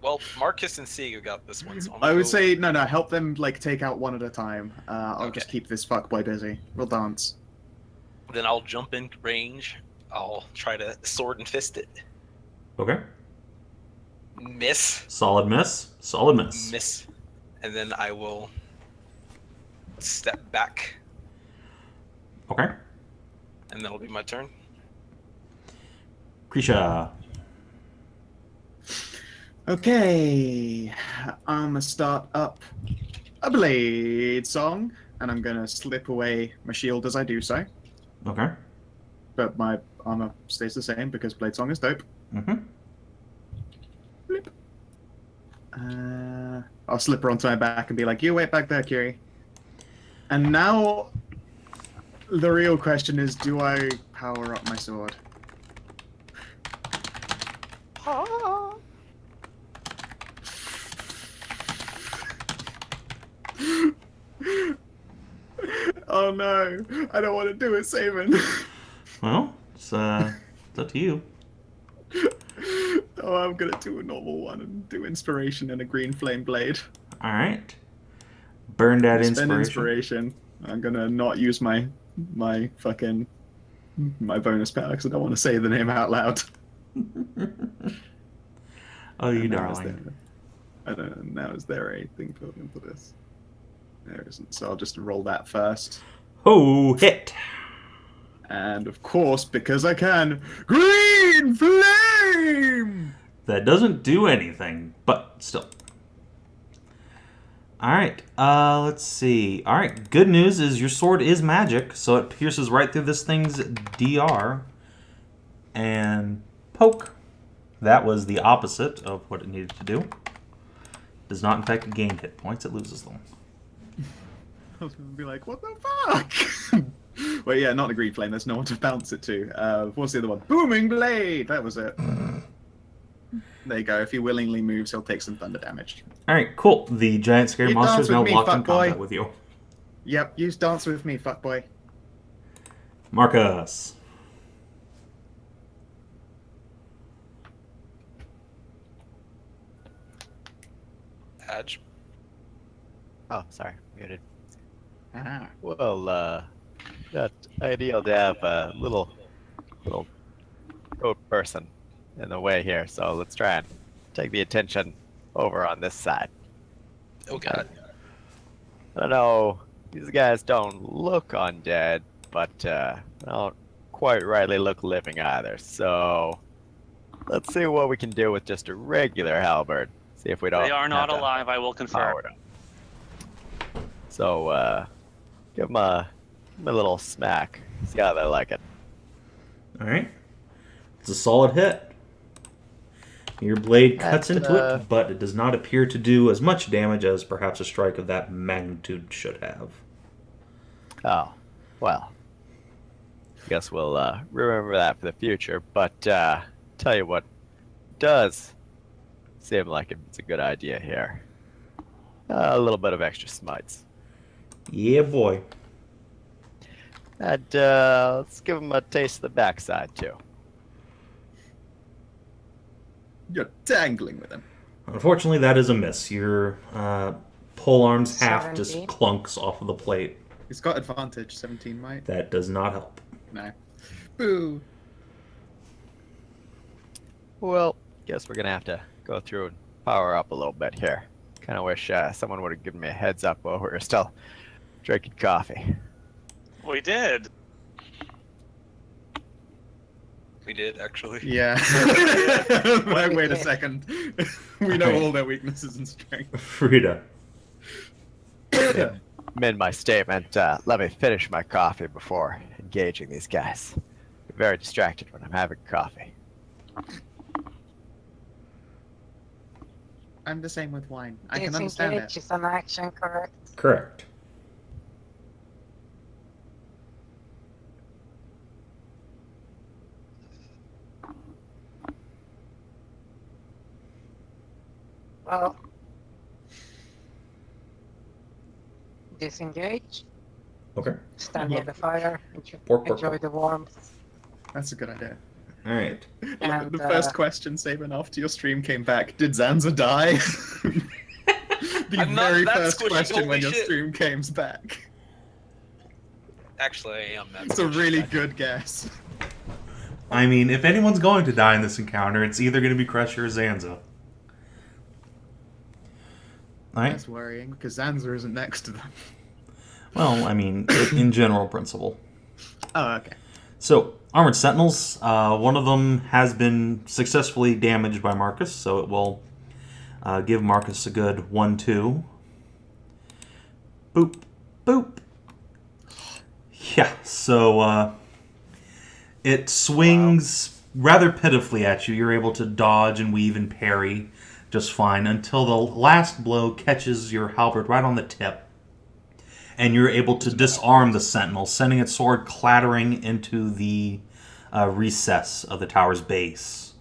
Well, Marcus and Sieg have got this one. So I'm I gonna would go- say no. Help them take out one at a time. I'll Okay. just keep this fuckboy busy. We'll dance. Then I'll jump in range. I'll try to sword and fist it. Okay. Miss. Solid miss. Solid miss. Miss. And then I will step back, Okay. and that'll be my turn. Kreshia. Okay, I'm gonna start up a blade song, and I'm gonna slip away my shield as I do so. Okay. but my armor stays the same because Blade Song is dope. Mm-hmm. Blip. I'll slip her onto my back and be like, "You wait back there, Kiri." And now, the real question is, do I power up my sword? Oh no, I don't want to do it, Savin. Well, it's up to you. Oh, I'm gonna do a normal one and do inspiration and a green flame blade. All right. Burn that Spend inspiration. inspiration. I'm gonna not use my fucking bonus power because I don't want to say the name out loud. Oh, you And now darling. I don't know. Now is there anything built into this? There isn't. So I'll just roll that first. Oh, hit. And of course, because I can, green flame. That doesn't do anything, but still. All right. Let's see. All right. Good news is your sword is magic, so it pierces right through this thing's DR. And poke. That was the opposite of what it needed to do. Does not, in fact, gain hit points. It loses them. I was going to be like, what the fuck? Well, yeah, not a green flame. There's no one to bounce it to. What's the other one? Booming blade. That was it. There you go. If he willingly moves, he'll take some thunder damage. All right, cool. The giant scary You monster dance is now with me, locked in fuck boy. combat with you. Yep, use dance with me, fuckboy. Marcus. Adj. Oh, sorry, muted. Ah. Well, not ideal to have a little goat person in the way here, so let's try and take the attention over on this side. Oh god. I don't know, these guys don't look undead, but don't quite rightly look living either, so let's see what we can do with just a regular halberd. See if we don't. They are not have to alive, I will confirm. power it up. So, give them a little smack. See how they like it. All right. It's a solid hit. Your blade cuts into it, but it does not appear to do as much damage as perhaps a strike of that magnitude should have. Oh, well. Guess we'll remember that for the future. But tell you what does seem like it's a good idea here. A little bit of extra smites. Yeah, boy. And let's give him a taste of the backside, too. You're dangling with him. Unfortunately, that is a miss. Your pole arm's half just 17. clunks off of the plate. He's got advantage, 17, right? That does not help. No. Boo. Well, guess we're going to have to go through and power up a little bit here. Kind of wish someone would have given me a heads up while we were still drinking coffee. We did. We did, actually. Yeah. Wait a second. We know all their weaknesses and strengths. Frida. Amend my statement. Let me finish my coffee before engaging these guys. I'm very distracted when I'm having coffee. I'm the same with wine. I can understand Disengage it. is an action, correct? Correct. Well, disengage, Okay. stand by the fire, Pork, pork, enjoy pork. the warmth. That's a good idea. All right. And, The first question, Sabin, after your stream came back, did Zanza die? The I'm not very that first squishy, question holy when your shit. stream came back. Actually, I am. It's a really good guess. I mean, if anyone's going to die in this encounter, it's either going to be Kreshia or Zanza. All right. That's worrying, because Zanza isn't next to them. Well, I mean, in general principle. Oh, okay. So, Armored Sentinels, one of them has been successfully damaged by Marcus, so it will give Marcus a good 1-2. Boop, boop. Yeah, so It swings rather pitifully at you. You're able to dodge and weave and parry just fine until the last blow catches your halberd right on the tip. And you're able to disarm the sentinel, sending its sword clattering into the recess of the tower's base.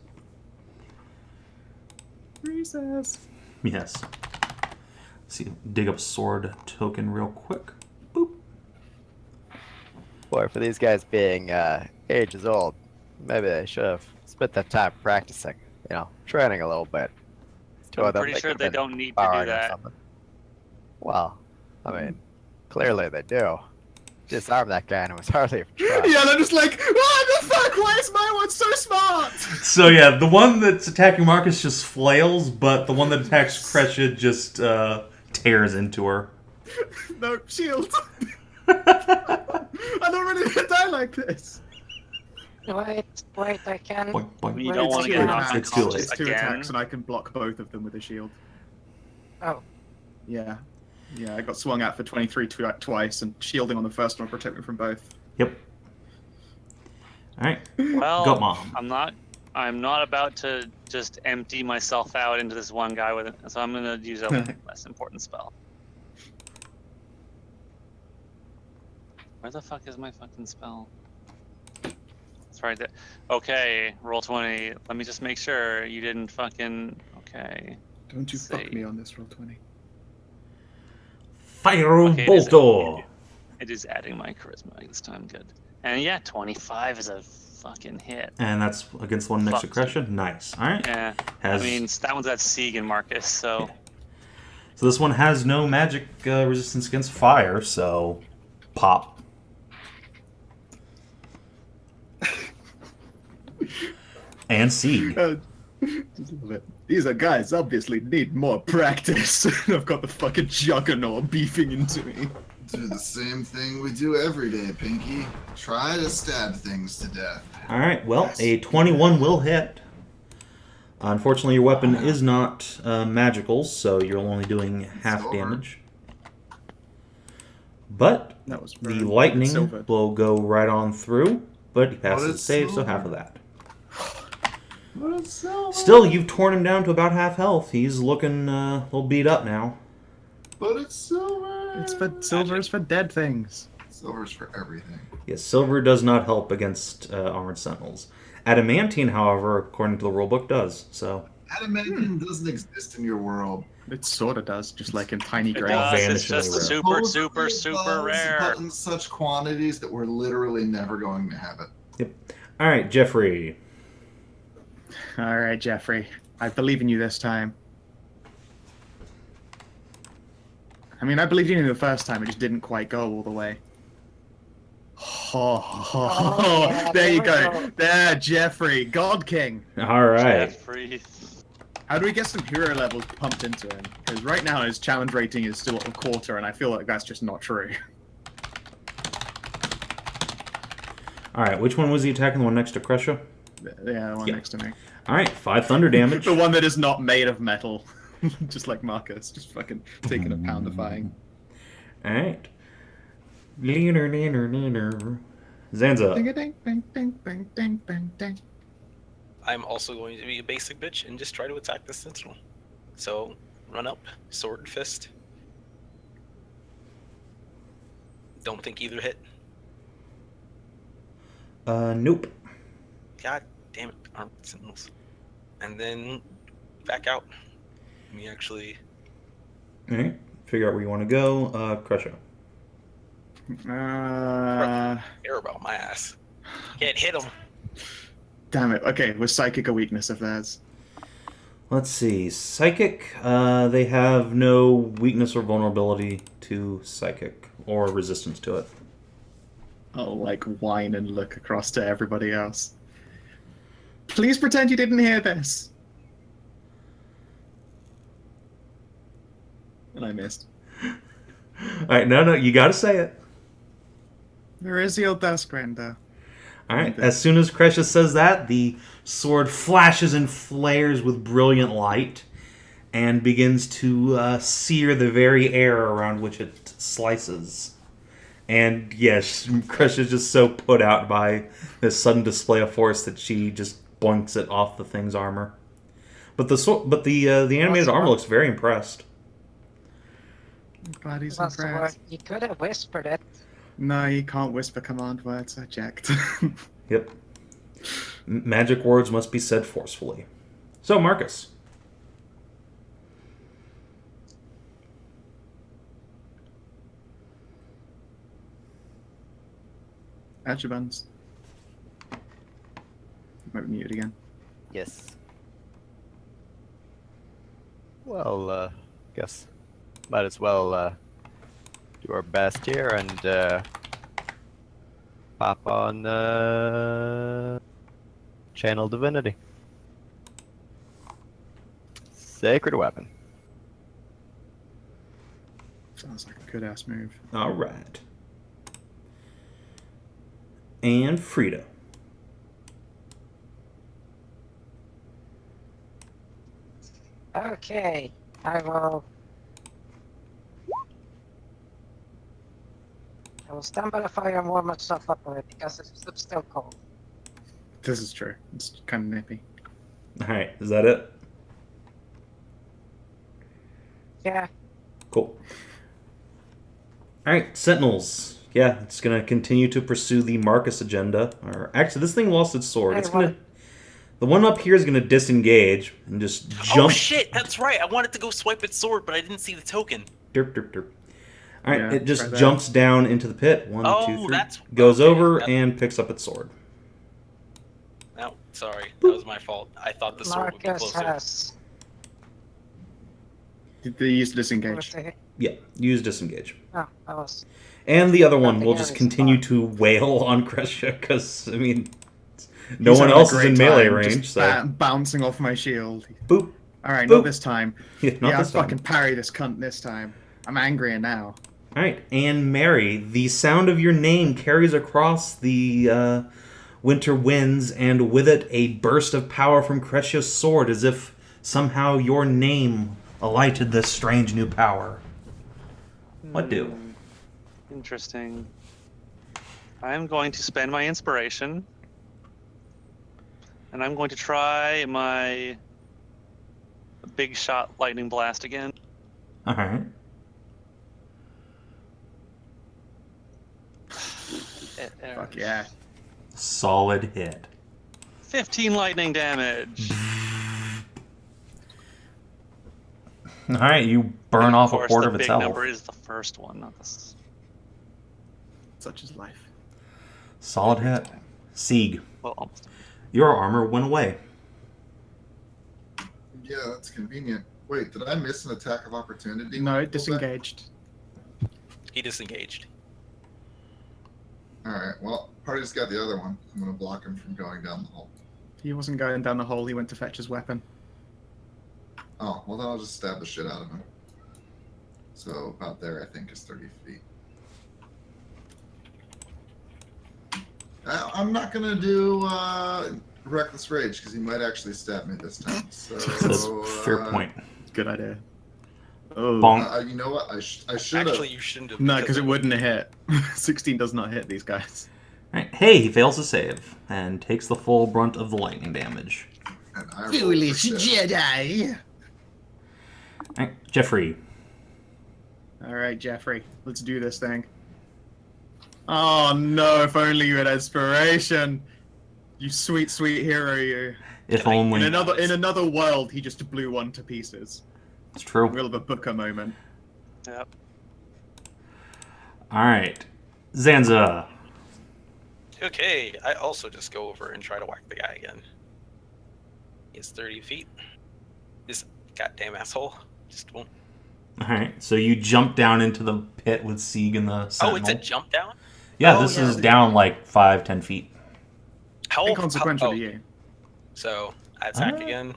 Recess. Yes. See, dig up a sword token real quick. Boop. Boy, for these guys being ages old, maybe they should have spent that time practicing, training a little bit. I'm pretty sure they don't need to do sparring or that. something. Well, I mean, clearly they do. Disarm that guy and it was hardly a try. Yeah, they're just like, what the fuck? Why is my one so smart? So yeah, the one that's attacking Marcus just flails, but the one that attacks Kreshia just tears into her. No, shield. I don't really die like this. Wait, I can... Boink, boink. You don't want to It's get two knocked attacks. It's too late. unconscious It's two again. attacks, and I can block both of them with a shield. Oh, Yeah. Yeah, I got swung at for 23 twice, and shielding on the first one will protect me from both. Yep. Alright. Well, Go, Mom. I'm not about to just empty myself out into this one guy with it, so I'm gonna use a less important spell. Where the fuck is my fucking spell? It's right there. Okay, roll 20. Let me just make sure you didn't fucking. Okay. Don't you fuck Save. me on this roll 20. Firebolt! Okay, it is adding my charisma this time. Good. And yeah, 25 is a fucking hit. And that's against the one next to Fuck. Kreshia? Nice. Alright. Yeah. Has... I mean, that one's at Sieg and Marcus, so. So this one has no magic resistance against fire, so pop. And Sieg. Just love it. These are guys obviously need more practice. I've got the fucking juggernaut beefing into me. Do the same thing we do every day, Pinky. Try to stab things to death. Alright, well, a 21 will hit. Unfortunately, your weapon is not magical, so you're only doing half Silver. damage. But That was the very lightning silvered. will go right on through, but he passes the it's save, so silver. half of that. But it's silver. Still, you've torn him down to about half health. He's looking a little beat up now. But it's silver. It's for silver is for dead things. Silver's for everything. Yes, silver does not help against armored sentinels. Adamantine, however, according to the rulebook, does. So Adamantine doesn't exist in your world. It sorta does, just like in tiny It grains. does, vanishingly it's just rare. super, Supposedly super, it super does, rare. But in such quantities that we're literally never going to have it. all right, Jeffrey. All right, Jeffrey. I believe in you this time. I mean, I believed in you the first time. It just didn't quite go all the way. yeah, there you there go. we go. There, Jeffrey, God King. All right. Jeffrey. How do we get some hero levels pumped into him? Because right now his challenge rating is still at a quarter, and I feel like that's just not true. All right, which one was he attacking? The one next to Kreshia? Yeah, the one Yeah. next to me. All right, 5 thunder damage. The one that is not made of metal. Just like Marcus, just fucking taking a poundifying. All right. Zanza. Ding a ding, bing, ding, bing, ding, bing, ding. I'm also going to be a basic bitch and just try to attack the sentinel. So, run up, sword and fist. Don't think either hit. Nope. God damn it, armed sentinels. And then back out. We actually. All right, figure out where you want to go. Kreshia. Care about my ass. Can't hit him. Damn it. Okay, was psychic a weakness of theirs? Let's see. Psychic, they have no weakness or vulnerability to psychic or resistance to it. I'll like whine and look across to everybody else. Please pretend you didn't hear this. And I missed. All right, no, you got to say it. Merisiel Duskrender. All right, as soon as Kreshia says that, the sword flashes and flares with brilliant light and begins to sear the very air around which it slices. And yes, Kreshia's just so put out by this sudden display of force that she just boinks it off the thing's armor. But the animated armor looks very impressed. I'm glad he's That's the word. impressed. You could have whispered it. No, you can't whisper command words. I checked. Yep. Magic words must be said forcefully. So, Marcus. Adjuvants. Might be muted again. Yes. Well, guess might as well do our best here and pop on Channel Divinity. Sacred Weapon. Sounds like a good ass move. All right. And Frida. Okay, I will stand by the fire and warm myself up a bit because it's still cold. This is true. It's kind of nippy. All right. Is that it? Yeah. Cool. All right, Sentinels. Yeah, it's gonna continue to pursue the Marcus agenda. Or actually, this thing lost its sword. Hey, It's gonna. The one up here is gonna disengage and just jump. Oh shit, that's right. I wanted to go swipe its sword, but I didn't see the token. Derp, derp, derp. All right, Yeah, it just try that. jumps down into the pit. One, Oh, two, three. that's- Goes okay, over that- and picks up its sword. No, sorry. That was my fault. I thought the sword would be Marcus closer. has. Did they use What disengage? was the hit? Yeah, use disengage. Oh, that was. And the other one Nothing will here just is continue fine. to wail on Kreshia because I mean, no He's one having a else is great in melee time, range. just So bouncing off my shield. boop. All right, Boop. not this time. Yeah, not Yeah, I this time. fucking parry this cunt this time. I'm angrier now. All right, and Mary, the sound of your name carries across the winter winds, and with it a burst of power from Kreshia's sword, as if somehow your name alighted this strange new power. What do? Interesting. I'm going to spend my inspiration, and I'm going to try my big shot lightning blast again. All right. Fuck yeah. Solid hit. 15 lightning damage. All right, you burn off a quarter of the its big health. number is the first one, not this. Such is life. Solid hit. Sieg, Well, almost. your armor went away. Yeah, that's convenient. Wait, did I miss an attack of opportunity? No, when I it pulled that? disengaged. He disengaged. Alright, well, Party's got the other one. I'm gonna block him from going down the hole. He wasn't going down the hole, he went to fetch his weapon. Oh, well then I'll just stab the shit out of him. So about there, I think, is 30 feet. I'm not gonna do Reckless Rage, because he might actually stab me this time. So, That's fair point. Good idea. Oh. Bonk. You know what? I should have. Actually, you shouldn't have. No, because it wouldn't have hit. 16 does not hit these guys. All right. Hey, he fails to save and takes the full brunt of the lightning damage. And I rolled for shit. Jedi! All right, Jeffrey. Alright, Jeffrey, let's do this thing. Oh no, if only you had inspiration! You sweet, sweet hero, you. If I- only. In another world, he just blew one to pieces. It's true. Real of a Booker moment. Yep. All right, Zanza. Okay, I also just go over and try to whack the guy again. He's 30 feet. This goddamn asshole just won't. All right, so you jump down into the pit with Sieg and the Oh, Sentinel. it's a jump down? Yeah, Oh, this yeah. is down like 5-10 feet. How Inconsequential how- to you. So, I attack Ah. again.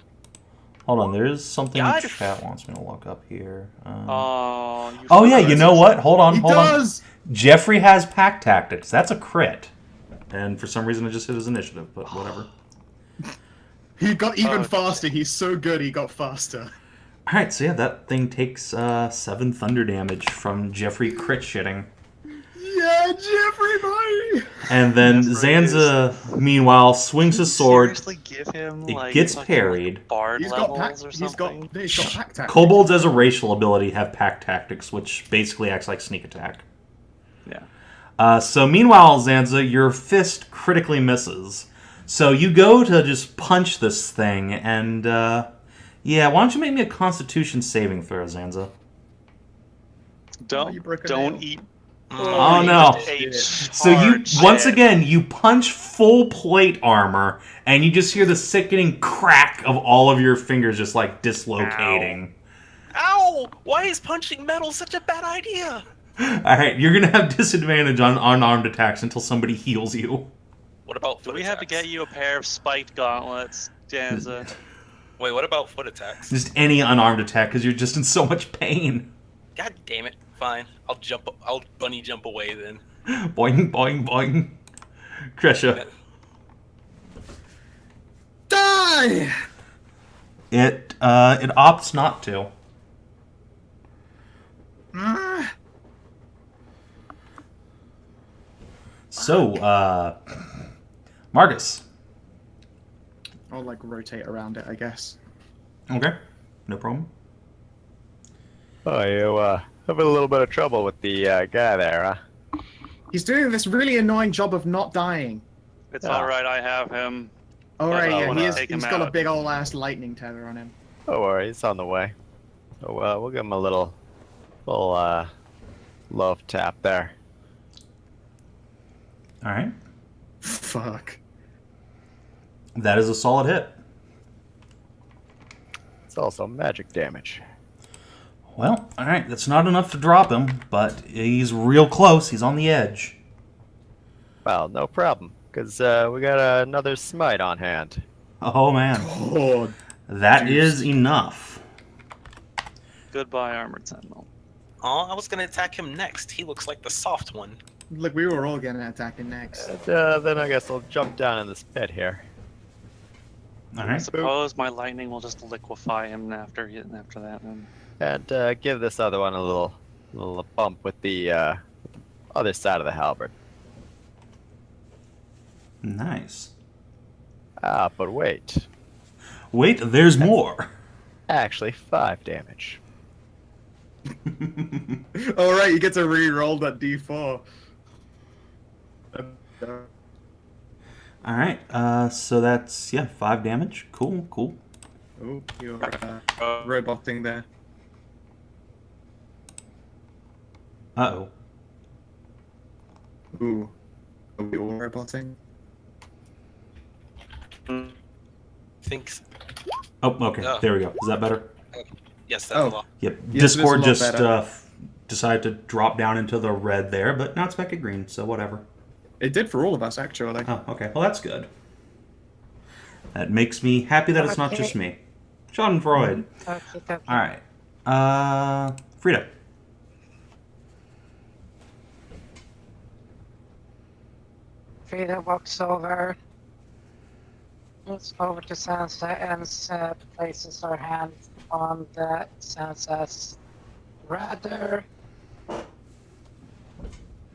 Hold on, there is something God. chat wants me to look up here. Oh, you Oh yeah, forgot you this. know what? Hold on, He hold on. does! Jeffrey has pack tactics. That's a crit. And for some reason, it just hit his initiative, but whatever. He got even Oh, faster. He's so good, he got faster. All right, so yeah, that thing takes 7 thunder damage from Jeffrey crit shitting. edge, everybody! And then Yes, Zanza, meanwhile, swings his sword. Seriously, give him It like gets fucking, parried. Like, bard He's got levels or something. he's got pack tactics. Kobolds as a racial ability have pack tactics, which basically acts like sneak attack. Yeah. So meanwhile, Zanza, your fist critically misses. So you go to just punch this thing, and yeah, why don't you make me a Constitution saving throw, Zanza? you broke a Don't nail. eat. Oh, no. H So you once again you punch full plate armor, and you just hear the sickening crack of all of your fingers just like dislocating. Ow! Why is punching metal such a bad idea? All right, you're gonna have disadvantage on unarmed attacks until somebody heals you. What about Do foot we have to attacks? get you a pair of spiked gauntlets, Zanza? Wait, what about foot attacks? Just any unarmed attack, because you're just in so much pain. God damn it! Fine, I'll bunny jump away then. Boing, boing, boing. Kreshia. Die! It opts not to. So, Marcus. I'll like rotate around it, I guess. Okay, no problem. Oh, you having a little bit of trouble with the guy there, huh? He's doing this really annoying job of not dying. It's Yeah. alright, I have him. Oh, right, I yeah, wanna take him he's got a out. big old ass lightning tether on him. Don't worry, it's on the way. So we'll give him a little love tap there. All right, Fuck. that is a solid hit. It's also magic damage. Well, all right, that's not enough to drop him, but he's real close. He's on the edge. Well, no problem, because we got another smite on hand. Oh man, Oh, that Juice. is enough. Goodbye, Armored Sentinel. Oh, I was gonna attack him next. He looks like the soft one. look, we were all getting attacking next. And, then I guess I'll jump down in this pit here. All I right, suppose my lightning will just liquefy him after that. Then. And give this other one a little bump with the other side of the halberd. nice. Ah, but wait. Wait, there's more. Actually, 5 damage. All right, you get to re-roll that d4. All right, so that's 5 damage. Cool, cool. Oh, you're roboting there. Uh-oh. Ooh, are we all roboting? Thinks. Oh, okay. Oh. There we go. Is that better? Yes, that's Oh. a lot. Yep. Yes, it is a Discord lot just better. decided to drop down into the red there, but now it's back at green, so whatever. It did for all of us, actually. Oh, okay. Well, that's good. That makes me happy that it's not just me. Schadenfreude. Okay. All right. Frida. Frida walks over. Moves over to Sansa and places her hand on the Sansa's rather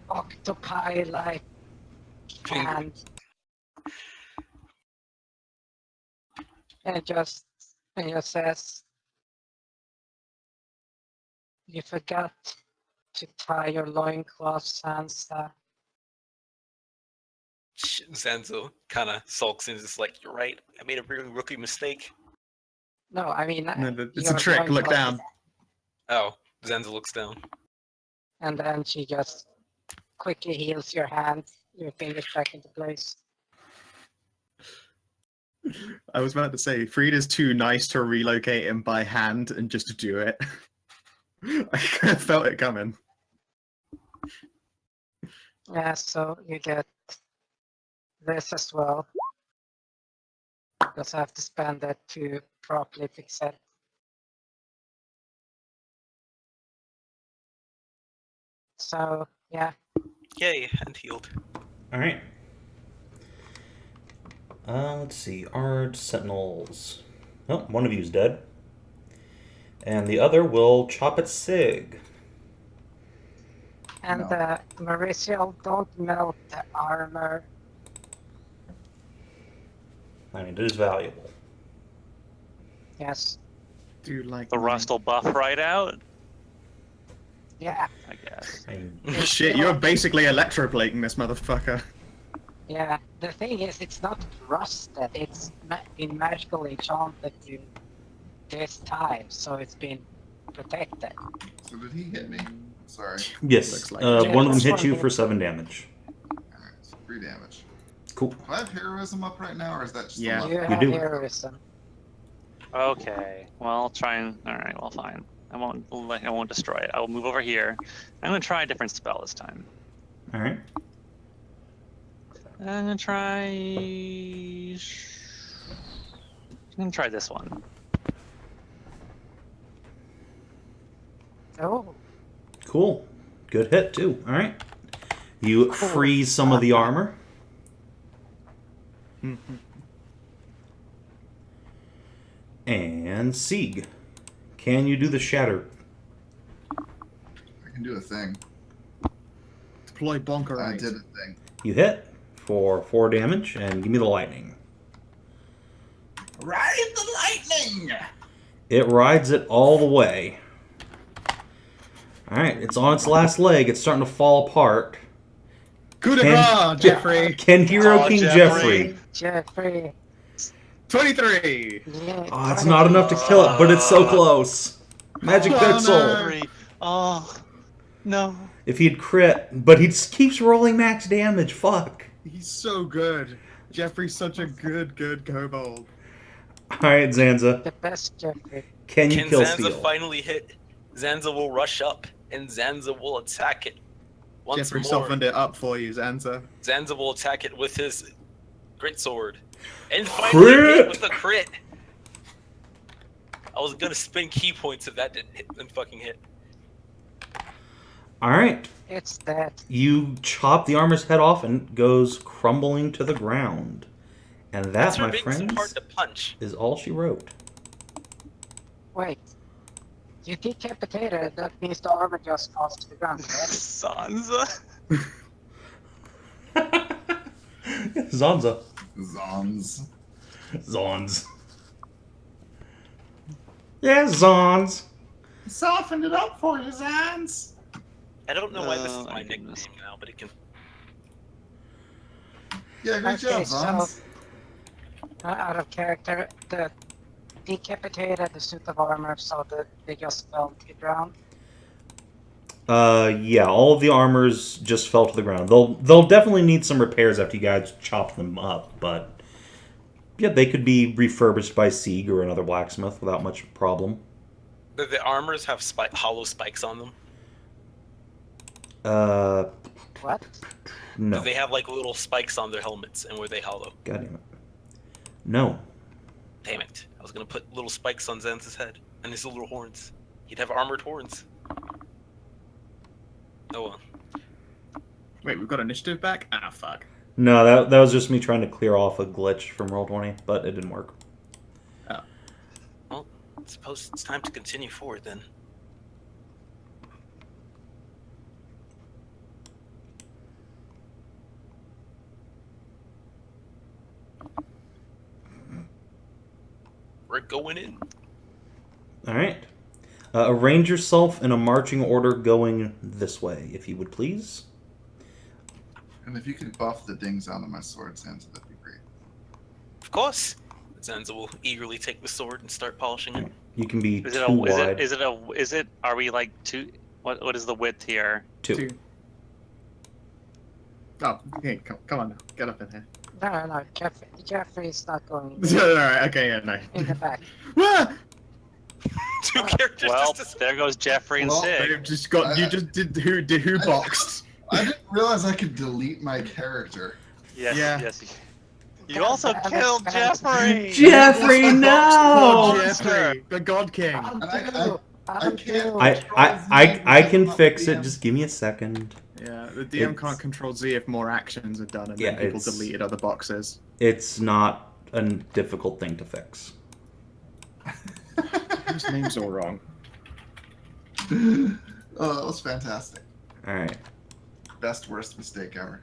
octopi-like hand. And just says, "You forgot to tie your loincloth, Sansa." Zanzo kind of sulks and is just like, "You're right. I made a really rookie mistake." No, I mean, No, it's a your trick. Look loincloth down. is- Oh, Zanzo looks down. And then she just quickly heals your hand, your fingers back into place. I was about to say, Frida's too nice to relocate him by hand and just to do it. I kind of felt it coming. Yeah, so you get this as well. Just have to spend that to properly fix it. So, yeah. Yay, hand healed. All right. Let's see. Ard Sentinels. Oh, one of you's dead. And the other will chop at Sieg. And No. Merisiel, don't melt the armor. I mean, it is valuable. Yes. Do you like The money? rust will buff right out, Yeah. I guess. I mean, Shit, you're basically electroplating this motherfucker. Yeah. The thing is, it's not rusted. It's been magically enchanted to this time, so it's been protected. So did he hit me? Sorry. yes, Looks like it. one of them Yeah, hit you this for one 7 damage. Alright, so 3 damage. Cool. Do I have heroism up right now, or is that just Yeah. a You level? have do. heroism. Okay, well, I'll try and... Alright, well, fine. I won't destroy it. I will move over here. I'm going to try a different spell this time. All right. I'm going to try... I'm going to try this one. Oh. Cool. Good hit, too. All right. You Cool. freeze some of the armor. And Sieg, can you do the shatter? I can do a thing. Deploy bonker I rays. did a thing. You hit for 4 damage, and give me the lightning. Ride the lightning! It rides it all the way. All right, it's on its last leg. It's starting to fall apart. Coup de Can- grace, Jeffrey! Can Hero Oh, King Jeffrey. Jeffrey? Jeffrey. 23! Yeah, Oh, it's not enough to kill it, but it's so close. Magic Oh, Pixel. no. Jeffrey. Oh, no. If he'd crit, but he just keeps rolling max damage. Fuck. He's so good. Jeffrey's such a good kobold. All right, Zanza. the best Jeffrey. Can you Can kill Zanza Steel? finally hit? Zanza will rush up, and Zanza will attack it. Once Jeffrey more, softened it up for you, Zanza. Zanza will attack it with his great sword. And finally Crit! hit with a crit! I was gonna spend key points if that didn't fucking hit. All right. It's dead. You chop the armor's head off and it goes crumbling to the ground. And that, That's my for being so hard friends, to punch. is all she wrote. Wait. You decapitated, that means the armor just falls to the ground, right? Sansa. Zanza. Zons. Zons. Yeah, Zons. Softened it up for you, Zons. I don't know why this Oh, is my my nickname goodness. now, but it can. Yeah, great Okay, job, Zons. Out of character, the decapitated the suit of armor so that they just fell to the ground. Yeah, all of the armors just fell to the ground. They'll definitely need some repairs after you guys chop them up, but yeah, they could be refurbished by Sieg or another blacksmith without much problem. The armors have hollow spikes on them. What? No. They have like little spikes on their helmets, and were they hollow? God damn it. No. Damn it! I was gonna put little spikes on Zanza's head and his little horns. He'd have armored horns. Oh well. Wait, we've got initiative back? Ah, fuck. No, that was just me trying to clear off a glitch from Roll20, but it didn't work. Well, I suppose it's time to continue forward then. We're going in. All right. Arrange yourself in a marching order going this way, if you would please. And if you could buff the dings out of my sword, Zanza, that'd be great. Of course. Zanza will eagerly take the sword and start polishing it. You can be Is too it a? wide. Is it? Are we like two? What is the width here? Two. Oh, okay, come on now. Get up in here. No, Jeffrey's not going Alright, okay, yeah, no. in the back. Ah! Two characters Well, just there goes Jeffrey and Well, Sig. They've just got, you just did who boxed. I didn't realize I could delete my character. Yes, Yeah. yes. You also killed Jeffrey. Jeffrey, Poor no! Jeffrey, the God King. I can't. I can fix it. Just give me a second. Yeah, the DM It's- can't control Z if more actions are done and Yeah, then people it's- deleted other boxes. It's not a difficult thing to fix. Whose name's all wrong? Oh, that was fantastic. All right. Best worst mistake ever.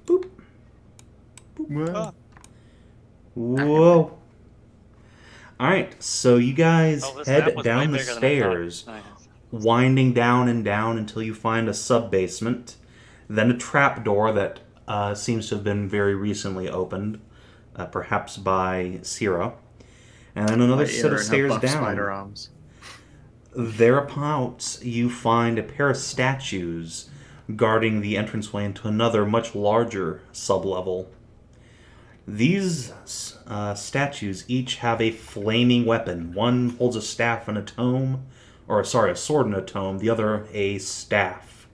Boop. Whoa. Whoa. Alright, so you guys Oh, this head map was way down the bigger than I thought. stairs, Nice. winding down and down until you find a sub-basement, then a trapdoor that seems to have been very recently opened, perhaps by Syrah, and then another set of stairs down. Spider arms. Thereabouts, you find a pair of statues guarding the entranceway into another, much larger sub-level. These statues each have a flaming weapon. One holds a staff and a tome, a sword and a tome. The other a staff,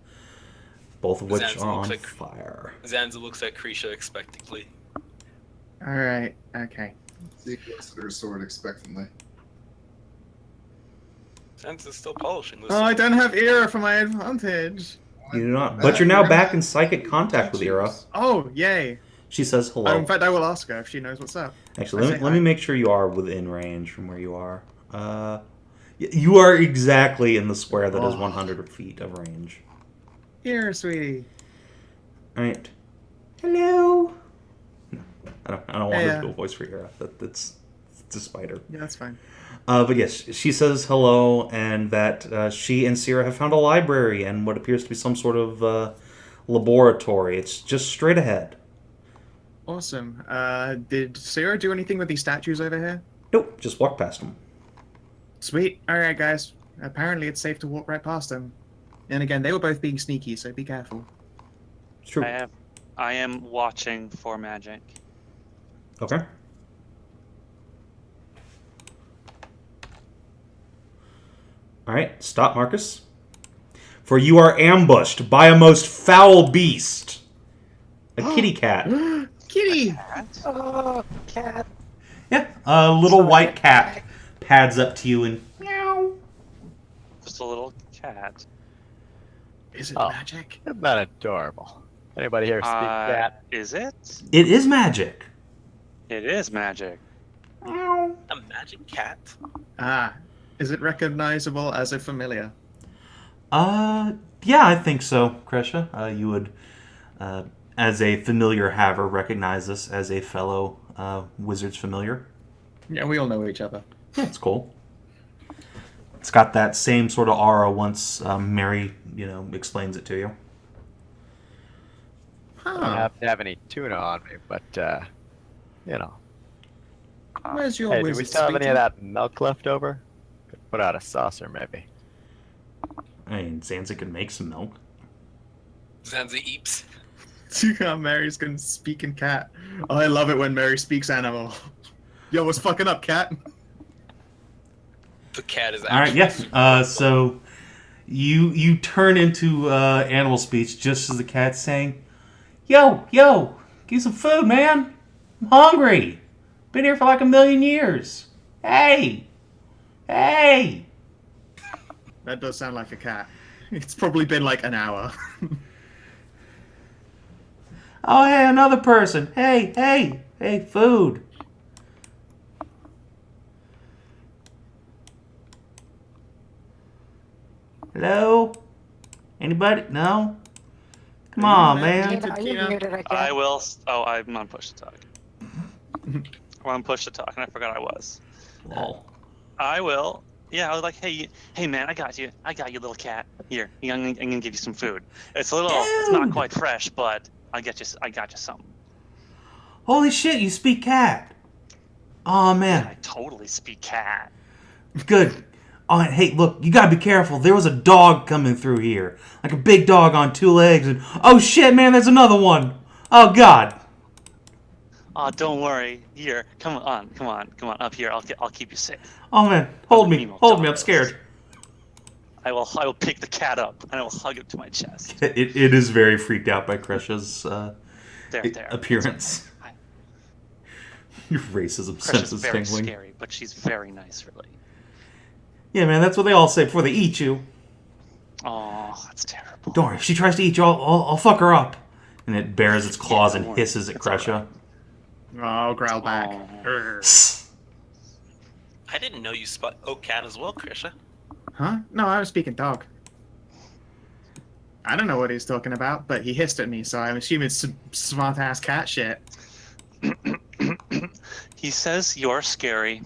both of which Zanza are looks on like- fire. Zanza looks at Kreshia expectantly. Alright, okay. Sieg looks at her sword expectantly. Zanza's still polishing this. Oh, I don't have Era for my advantage. You do not, but you're now back in psychic contact with Ira. Oh, yay. She says hello. In fact, I will ask her if she knows what's up. Actually, I let say me hi. make sure you are within range from where you are. You are exactly in the square that is 100 feet of range. Here, sweetie. All right. Hello. No, I don't want her to Hey, do a voice for Ira. It's a spider. Yeah, that's fine. But yes, she says hello, and that she and Syrah have found a library and what appears to be some sort of laboratory. It's just straight ahead. Awesome. Did Sarah do anything with these statues over here? Nope, just walk past them. Sweet. Alright, guys. Apparently it's safe to walk right past them. And again, they were both being sneaky, so be careful. It's true. I am watching for magic. Okay. All right, stop, Marcus. For you are ambushed by a most foul beast. A kitty cat. Kitty! Oh, cat. Yeah, a little white cat pads up to you and meow. Just a little cat. Is it Oh. magic? Isn't that adorable? Anybody here speak cat? Is it? It is magic. It is magic. Meow. A magic cat? Ah. Is it recognizable as a familiar? Yeah, I think so, Kreshia. You would, as a familiar haver, recognize this as a fellow wizard's familiar. Yeah, we all know each other. That's cool. It's got that same sort of aura once Mary, explains it to you. I don't Huh. happen to have any tuna on me, but, Where's your Hey, do wizard? we still have any sweetie? of that milk left over? Could put out a saucer, maybe. I mean, Zanza could make some milk. Zanza eeps. Mary's gonna speak in cat. Oh, I love it when Mary speaks animal. Yo, what's fucking up, cat? The cat is All right, actually. yes. So you turn into animal speech just as the cat's saying, "Yo, get some food, man. I'm hungry. Been here for like 1,000,000 years. Hey." That does sound like a cat. It's probably been like an hour. Oh, hey, another person. Hey, food. Hello? Anybody? No? Come on, man. Are you muted again? I will. Oh, I'm on push to talk. I'm on push to talk, and I forgot I was. Lol. I will. Yeah, I was like, hey, man, I got you, little cat. Here, I'm gonna give you some food. It's a little, it's not Dude! quite fresh, but I got you something. Holy shit, you speak cat. Oh, I man. totally speak cat. Good. Oh, hey, look, you gotta be careful. There was a dog coming through here. Like a big dog on 2 legs, and oh shit, man, there's another one. Oh, God. Oh, don't worry. Here, come on, up here. I'll keep you safe. Oh, man, hold me. Emo Hold me, I'm doggos. scared. I will pick the cat up and I will hug it to my chest. It is very freaked out by Kreshia's There. appearance. Your racism Kresh's sense is very tingling. scary, but she's very nice, really. Yeah, man, that's what they all say before they eat you. Oh, that's terrible. Don't worry, if she tries to eat you, I'll fuck her up. And it bares its claws don't and worry. hisses at It's all Kreshia. Oh, I'll growl back. Oh. Urgh. I didn't know you spot oak cat as well, Kreshia. Huh? No, I was speaking dog. I don't know what he's talking about, but he hissed at me, so I'm assuming it's some smart-ass cat shit. He says you're scary.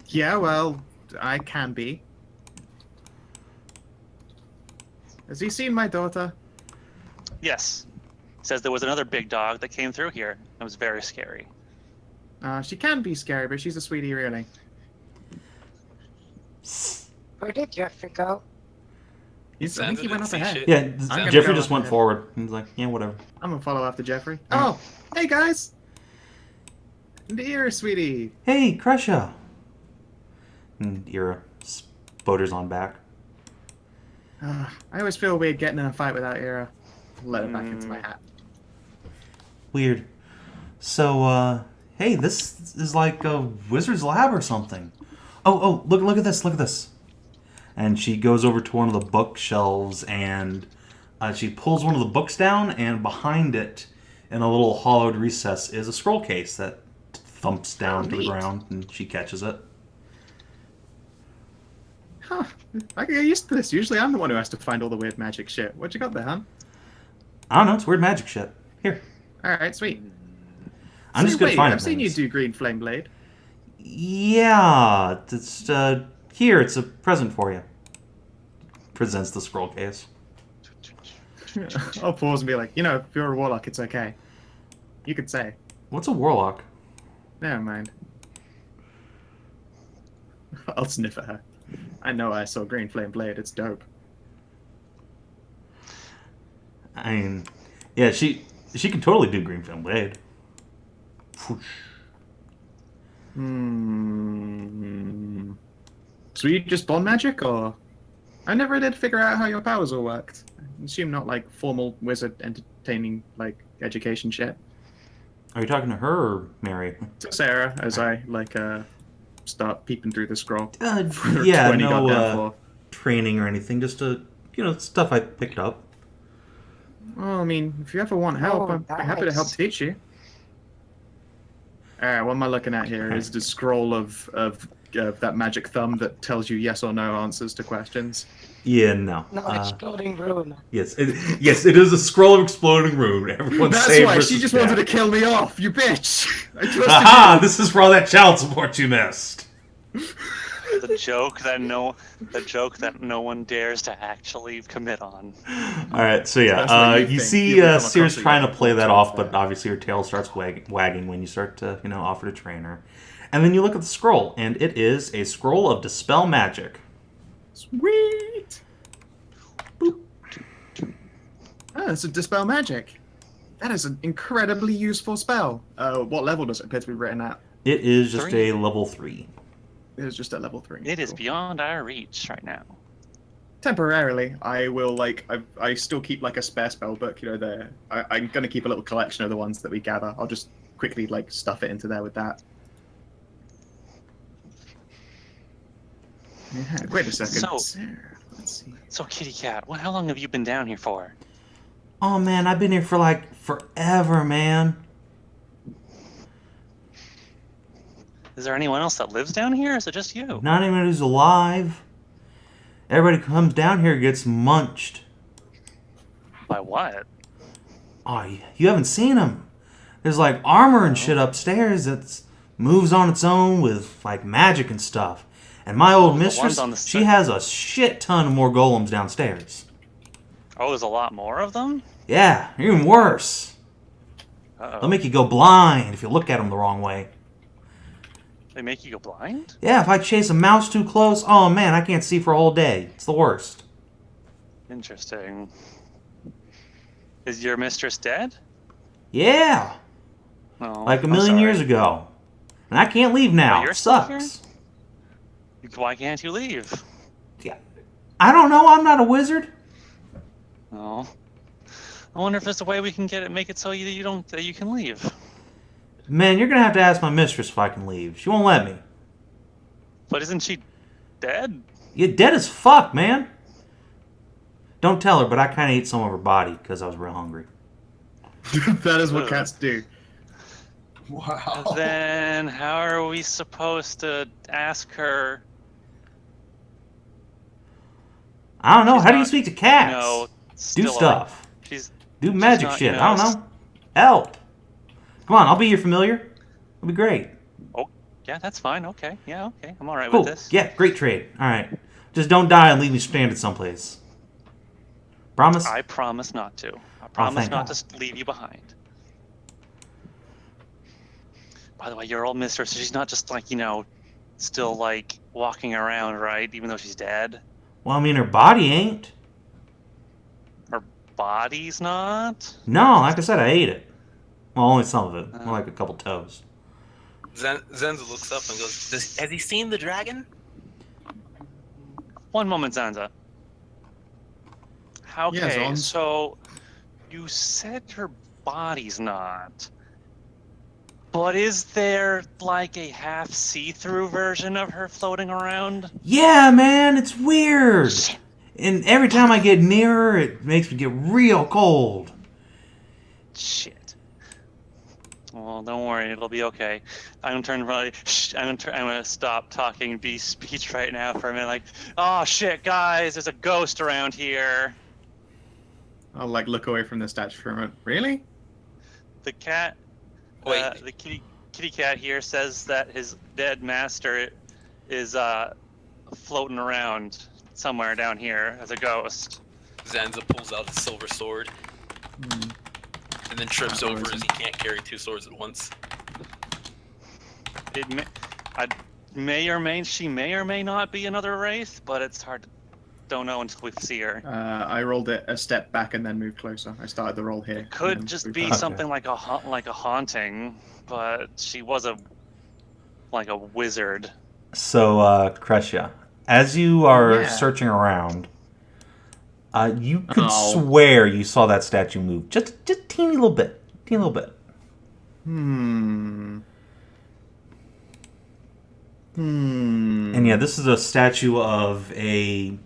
Yeah, well, I can be. Has he seen my daughter? Yes. He says there was another big dog that came through here. It was very scary. She can be scary, but she's a sweetie, really. Where did Jeffrey go? I think he went up see ahead. shit. Yeah, I'm gonna Jeffrey go just up went ahead. forward. He's like, yeah, whatever. I'm gonna follow after Jeffrey. Oh, hey guys! Dear sweetie. Hey, Kreshia. And Ira sputters on back. I always feel weird getting in a fight without Ira. Let her back into my hat. Weird. So, hey, this is like a wizard's lab or something. Oh, look at this, look at this. And she goes over to one of the bookshelves and she pulls one of the books down, and behind it, in a little hollowed recess, is a scroll case that thumps down to the neat. ground, and she catches it. Huh. I can get used to this. Usually I'm the one who has to find all the weird magic shit. What you got there, huh? I don't know, it's weird magic shit. Here. Alright, sweet. I'm just good at finding I've seen you things. do Green Flame Blade. Yeah, it's, here, it's a present for you. Presents the scroll case. I'll pause and be like, you know, if you're a warlock, it's okay. You could say. What's a warlock? Never mind. I'll sniff at her. I know I saw Green Flame Blade. It's dope. I mean, yeah, she can totally do Green Flame Blade. Whoosh. So you just bond magic, or? I never did figure out how your powers all worked. I assume not like formal wizard entertaining like education shit. Are you talking to her or Mary? To Sarah, as I start peeping through the scroll. Yeah, 20 goddamn no floor. training or anything, just stuff I picked up. Well, I mean, if you ever want help, Oh, I'm happy to help nice. teach you. Alright, what am I looking at here? Is the scroll of that magic thumb that tells you yes or no answers to questions. Yeah, no. No, exploding rune. Yes, it is a scroll of exploding rune. Everyone's That's saved why versus she just death. wanted to kill me off, you bitch! I trusted Aha! you. This is for all that child support you missed. The joke that no one dares to actually commit on. All right, so yeah, That's what you you think. see You'll become Sears accustomed trying to to play that it. off, but obviously her tail starts wagging when you start to, offer to train her. And then you look at the scroll, and it is a scroll of Dispel Magic. Sweet! Boop. Oh, it's a Dispel Magic. That is an incredibly useful spell. What level does it appear to be written at? It is just 3. a level 3. It is just at level 3. It is Cool. beyond our reach right now. Temporarily, I will I still keep like a spare spell book, there. I'm gonna keep a little collection of the ones that we gather. I'll just quickly stuff it into there with that. Yeah, wait a second. So- Sarah, let's see. So, Kitty Cat, how long have you been down here for? Oh man, I've been here for forever, man. Is there anyone else that lives down here, or is it just you? Not anyone who's alive. Everybody who comes down here gets munched. By what? Oh, you haven't seen them. There's armor and shit upstairs that moves on its own with magic and stuff. And my old The mistress, ones on the she has a shit ton more golems downstairs. Oh, there's a lot more of them? Yeah, even worse. Uh-oh. They'll make you go blind if you look at them the wrong way. They make you go blind? Yeah, if I chase a mouse too close, oh man, I can't see for a whole day. It's the worst. Interesting. Is your mistress dead? Yeah, Oh, like a I'm million sorry. years ago. And I can't leave now. Wait, you're It still sucks. Why can't you leave? I don't know, I'm not a wizard. Oh. I wonder if there's a way we can make it so that you can leave. Man, you're gonna have to ask my mistress if I can leave. She won't let me. But isn't she dead? You're dead as fuck, man. Don't tell her, but I kind of ate some of her body because I was real hungry. That is what Ugh. cats do. Wow. Then how are we supposed to ask her? I don't know. She's How do you not, speak to cats? You know, Do still stuff. Do she's magic not, shit. I don't know. Help. Come on, I'll be your familiar. It'll be great. Oh, yeah, that's fine. Okay. Yeah, okay. I'm all right Cool. with this. Yeah, great trade. All right. Just don't die and leave me stranded someplace. Promise? I promise not to. I promise thank not God. to leave you behind. By the way, your old mistress, she's not just like, still like walking around, right? Even though she's dead. Well, I mean, her body ain't. Her body's not? No, like I said, I ate it. Well, only some of it. More like a couple toes. Zanza looks up and goes, has he seen the dragon? One moment, Zanza. Okay, so you said her body's not. But is there like a half see-through version of her floating around? Yeah, man, it's weird. And every time I get nearer, it makes me get real cold. Shit. Well, don't worry, it'll be okay. I'm gonna stop talking beast speech right now for a minute. Like, oh shit, guys, there's a ghost around here. I'll like look away from the statue for a moment. Really? The cat, Wait. the kitty cat here says that his dead master is floating around somewhere down here as a ghost. Zanza pulls out his silver sword and then trips over as he can't carry two swords at once. She may or may not be another wraith, but it's hard to don't know until we see her. I rolled it a step back and then moved closer. I started the roll here. It could just be something like a haunting, but she was a wizard. So, Kreshia, as you are searching around, you could swear you saw that statue move. Just teeny little bit. Teeny little bit. And yeah, this is a statue of a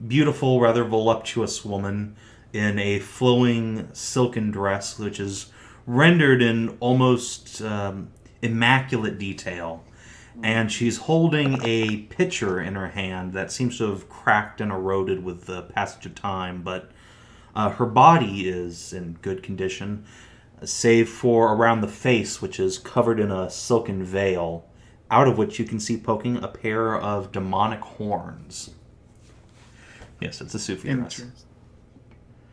beautiful, rather voluptuous woman in a flowing silken dress, which is rendered in almost immaculate detail. And she's holding a pitcher in her hand that seems to have cracked and eroded with the passage of time, but her body is in good condition, save for around the face, which is covered in a silken veil, out of which you can see poking a pair of demonic horns. Yes, it's a Sufi dress.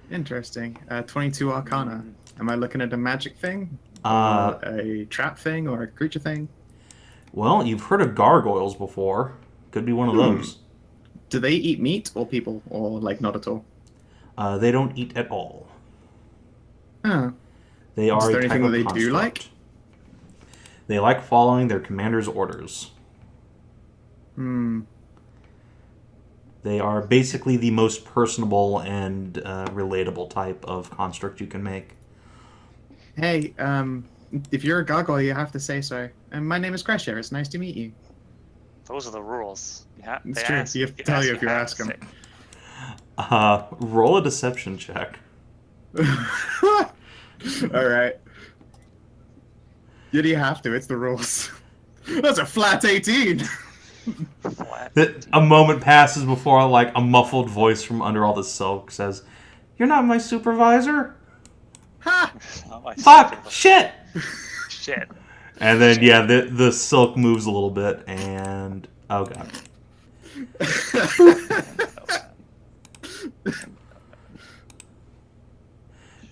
Interesting. 22 Arcana. Am I looking at a magic thing? Or a trap thing? Or a creature thing? Well, you've heard of gargoyles before. Could be one of those. Do they eat meat or people? Or, like, not at all? They don't eat at all. Oh. They are Is there a type anything of that they construct. do like? They like following their commander's orders. They are basically the most personable and relatable type of construct you can make. Hey, if you're a gargoyle, you have to say so. And my name is Kreshia. It's nice to meet you. Those are the rules. Yeah, It's true. You have to tell you if you ask them. Roll a deception check. All right. You do have to. It's the rules. That's a flat 18. A moment passes before, like, a muffled voice from under all the silk says, "You're not my supervisor." Ha! Fuck! Shit! Shit. And then, yeah, the silk moves a little bit, and... Oh, God.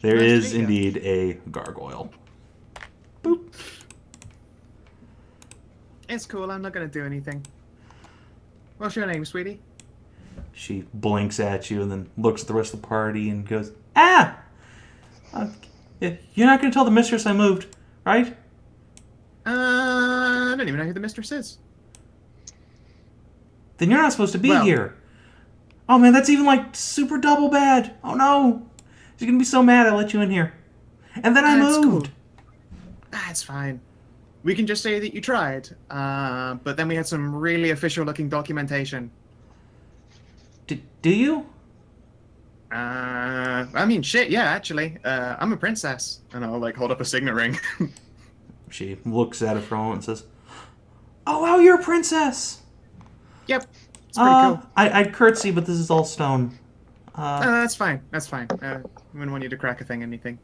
There is indeed a gargoyle. Boop. It's cool. I'm not going to do anything. What's your name, sweetie? She blinks at you and then looks at the rest of the party and goes, "Ah! You're not going to tell the mistress I moved, right?" I don't even know who the mistress is. Then you're not supposed to be here. Oh, man, that's even, like, super double bad. Oh, no. She's going to be so mad I let you in here. And then I moved. Cool. That's fine. We can just say that you tried, but then we had some really official-looking documentation. Do you? I mean, shit, yeah, actually. I'm a princess. And I'll, like, hold up a signet ring. She looks at it for a moment and says, "Oh, wow, you're a princess!" Yep. It's pretty cool. I'd curtsy, but this is all stone. That's fine. That's fine. I wouldn't want you to crack anything.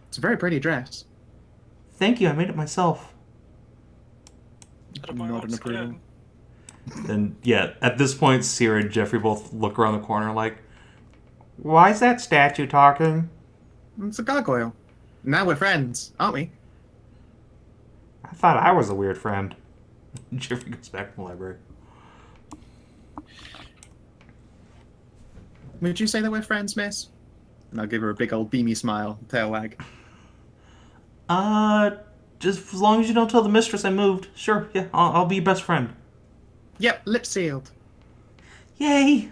It's a very pretty dress. Thank you, I made it myself. Not an approval. And yeah, at this point, Sierra and Jeffrey both look around the corner like, why is that statue talking? It's a gargoyle. Now we're friends, aren't we? I thought I was a weird friend. Jeffrey goes back to the library. Would you say that we're friends, miss? And I'll give her a big old beamy smile, tail wag. Just as long as you don't tell the mistress I moved. Sure, yeah, I'll be your best friend. Yep, lip sealed. Yay!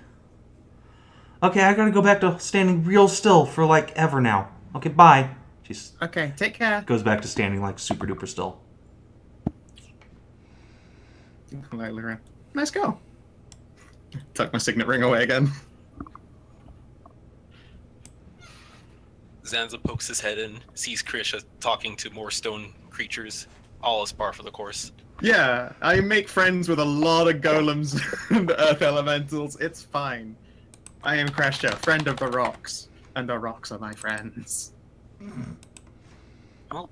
Okay, I gotta go back to standing real still for like ever now. Okay, bye. She's Okay, take care. goes back to standing like super duper still. Nice go. Tuck my signet ring away again. Zanza pokes his head in, sees Kreshia talking to more stone creatures, all as par for the course. Yeah, I make friends with a lot of golems and earth elementals. It's fine. I am Kreshia, friend of the rocks, and the rocks are my friends. Well,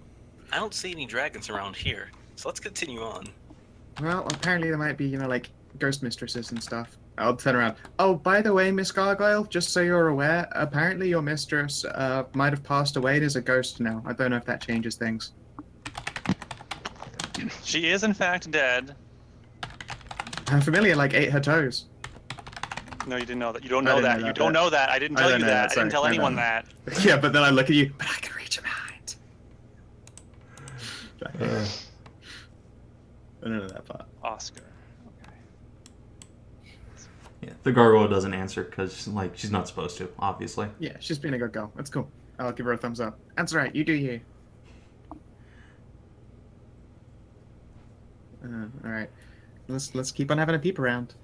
I don't see any dragons around here, so let's continue on. Well, apparently there might be, like, ghost mistresses and stuff. I'll turn around. Oh, by the way, Miss Gargoyle, just so you're aware, apparently your mistress might have passed away and is a ghost now. I don't know if that changes things. She is in fact dead. Her familiar, like, ate her toes. No, you didn't know that. You don't know that. You don't know that. I didn't tell you that. I didn't tell anyone that. Yeah, but then I look at you, but I can reach your mind. I don't know that part. Oscar. Yeah, the gargoyle doesn't answer because like she's not supposed to, obviously. Yeah, she's being a good girl. That's cool. I'll give her a thumbs up. That's right. You do you. All right. Let's keep on having a peep around.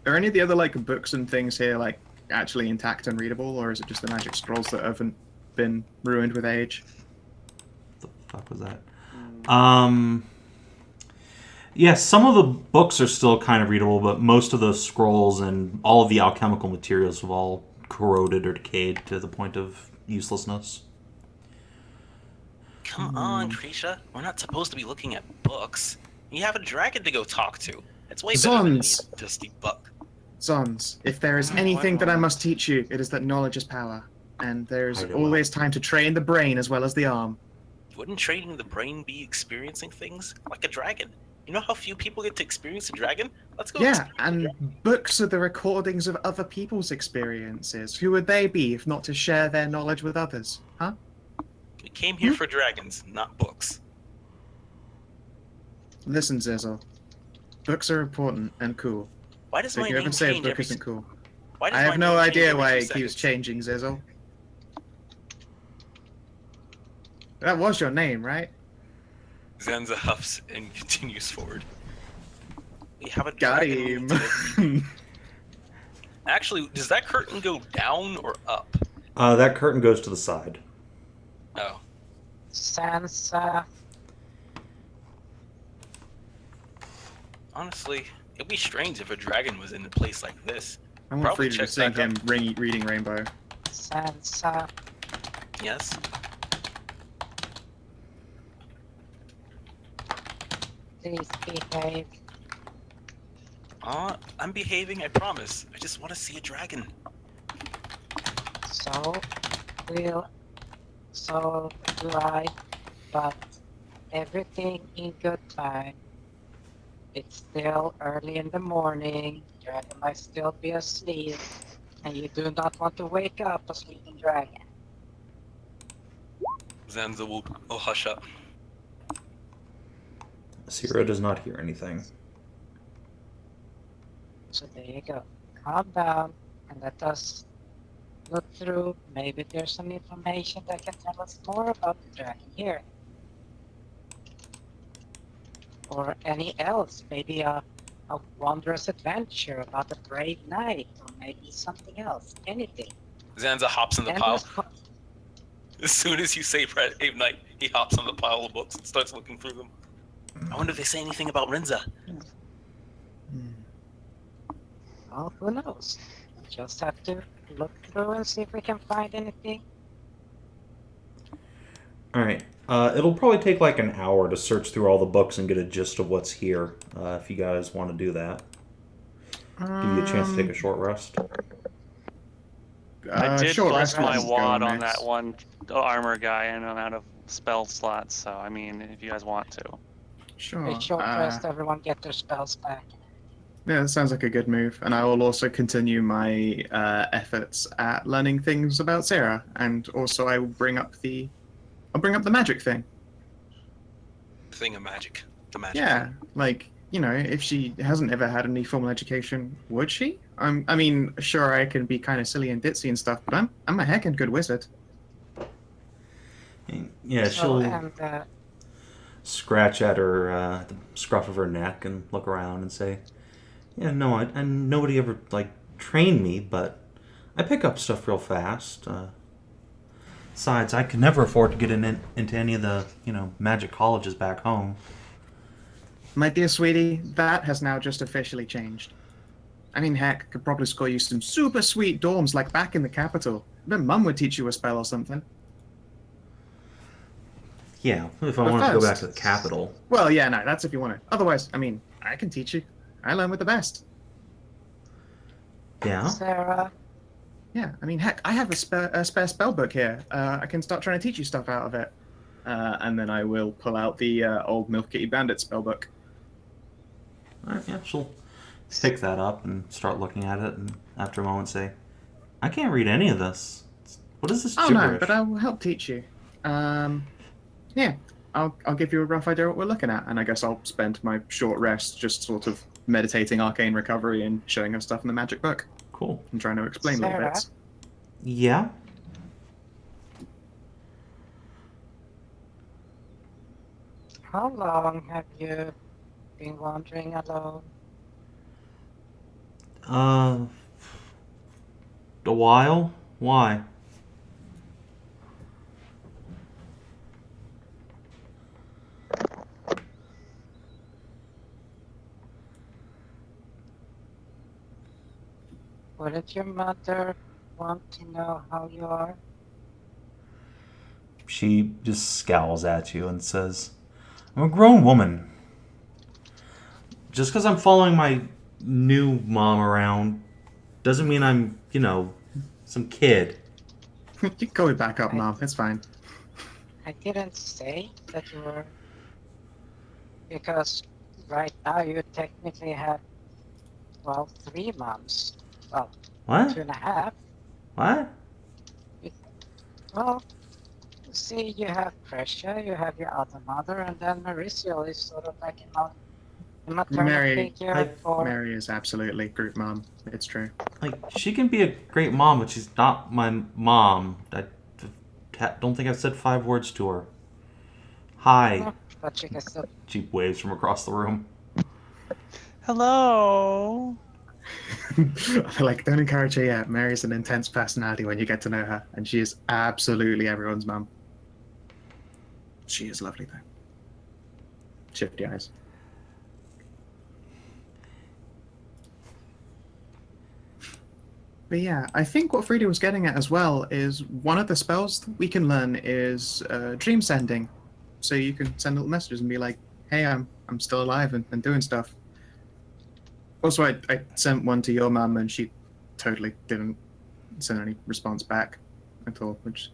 Are any of the other like books and things here like actually intact and readable, or is it just the magic scrolls that haven't been ruined with age? What the fuck was that? Yeah, some of the books are still kind of readable, but most of the scrolls and all of the alchemical materials have all corroded or decayed to the point of uselessness. Come on, Kreshia. We're not supposed to be looking at books. You have a dragon to go talk to. It's way better than Zons. a dusty book. Zons, if there is anything that I must teach you, it is that knowledge is power. And there's I don't know. always time to train the brain as well as the arm. Wouldn't training the brain be experiencing things like a dragon? You know how few people get to experience a dragon? Let's go. Yeah, experience a and dragon. books are the recordings of other people's experiences. Who would they be if not to share their knowledge with others? Huh? We came here for dragons, not books. Listen, Zizzle. Books are important and cool. Why does So my if you name ever say a change book every? isn't cool. Why does I my have no name change idea every why 2 it keeps seconds? changing, Zizzle. That was your name, right? Zanza huffs and continues forward. We have a Got dragon. him. Actually, does that curtain go down or up? That curtain goes to the side. Oh. Sansa. Honestly, it'd be strange if a dragon was in a place like this. I want Probably Frida to check sing back up. him Reading Rainbow. Sansa. Yes? Please behave. I'm behaving, I promise. I just want to see a dragon. So do I, but everything in good time. It's still early in the morning, dragon might still be asleep, and you do not want to wake up a sleeping dragon. Zanza will hush up. Sierra does not hear anything. So there you go. Calm down and let us look through. Maybe there's some information that can tell us more about the dragon here. Or any else. Maybe a wondrous adventure about a brave knight. Or maybe something else. Anything. Zanza hops in the pile. As soon as you say brave knight, he hops on the pile of books and starts looking through them. I wonder if they say anything about Rinza. Well, who knows? We just have to look through and see if we can find anything. Alright. It'll probably take like an hour to search through all the books and get a gist of what's here, if you guys want to do that. Give you a chance to take a short rest. I did short bust rest my ones go wad on next. that one armor guy, and I'm out of spell slots. So I mean, if you guys want to. Sure. A short rest, everyone get their spells back. Yeah, that sounds like a good move. And I will also continue my efforts at learning things about Sarah, and also I will bring up the magic thing. Thing of magic. The magic. Yeah, like, you know, if she hasn't ever had any formal education, would she? I mean, sure, I can be kind of silly and ditzy and stuff, but I'm a heckin' good wizard. Yeah, So, she'll and scratch at her, the scruff of her neck and look around and say, yeah, no, I nobody ever, like, trained me, but I pick up stuff real fast. Besides, I could never afford to get into any of the, magic colleges back home. My dear sweetie, that has now just officially changed. I mean, heck, could probably score you some super sweet dorms like back in the capital. Then Mum would teach you a spell or something. Yeah, if I But wanted to go back first- to the capital. Well, yeah, no, that's if you want it. Otherwise, I mean, I can teach you. I learn with the best. Yeah? Sarah, Yeah, I mean, heck, I have a spare spell book here. I can start trying to teach you stuff out of it. And then I will pull out the old Milk Kitty Bandit spell book. Alright, yeah, she'll pick that up and start looking at it, and after a moment say, I can't read any of this. What is this Oh gibberish? no, but I will help teach you. Yeah, I'll give you a rough idea what we're looking at, and I guess I'll spend my short rest just sort of meditating arcane recovery and showing her stuff in the magic book Cool. and trying to explain little Sarah? bits. Yeah? how long have you been wandering alone? A while? Why? Wouldn't your mother want to know how you are? She just scowls at you and says, I'm a grown woman. Just because I'm following my new mom around doesn't mean I'm, some kid. You can call me back up, Mom. It's fine. I didn't say that you were, because right now you technically have, well, 3 moms. Well, What? 2.5. What? Well, see, you have Kreshia, you have your other mother, and then Merisiel is sort of like a maternal Mary- figure for... Mary is absolutely group mom. It's true. Like, she can be a great mom, but she's not my mom. I don't think I've said 5 words to her. Hi. But she can still... She waves from across the room. Hello. Like, don't encourage her yet. Mary's an intense personality when you get to know her, and she is absolutely everyone's mum. She is lovely, though. Shifty eyes. But yeah, I think what Frida was getting at as well is one of the spells that we can learn is dream sending. So you can send little messages and be like, hey, I'm still alive and doing stuff. Also, I sent one to your mum and she totally didn't send any response back at all, which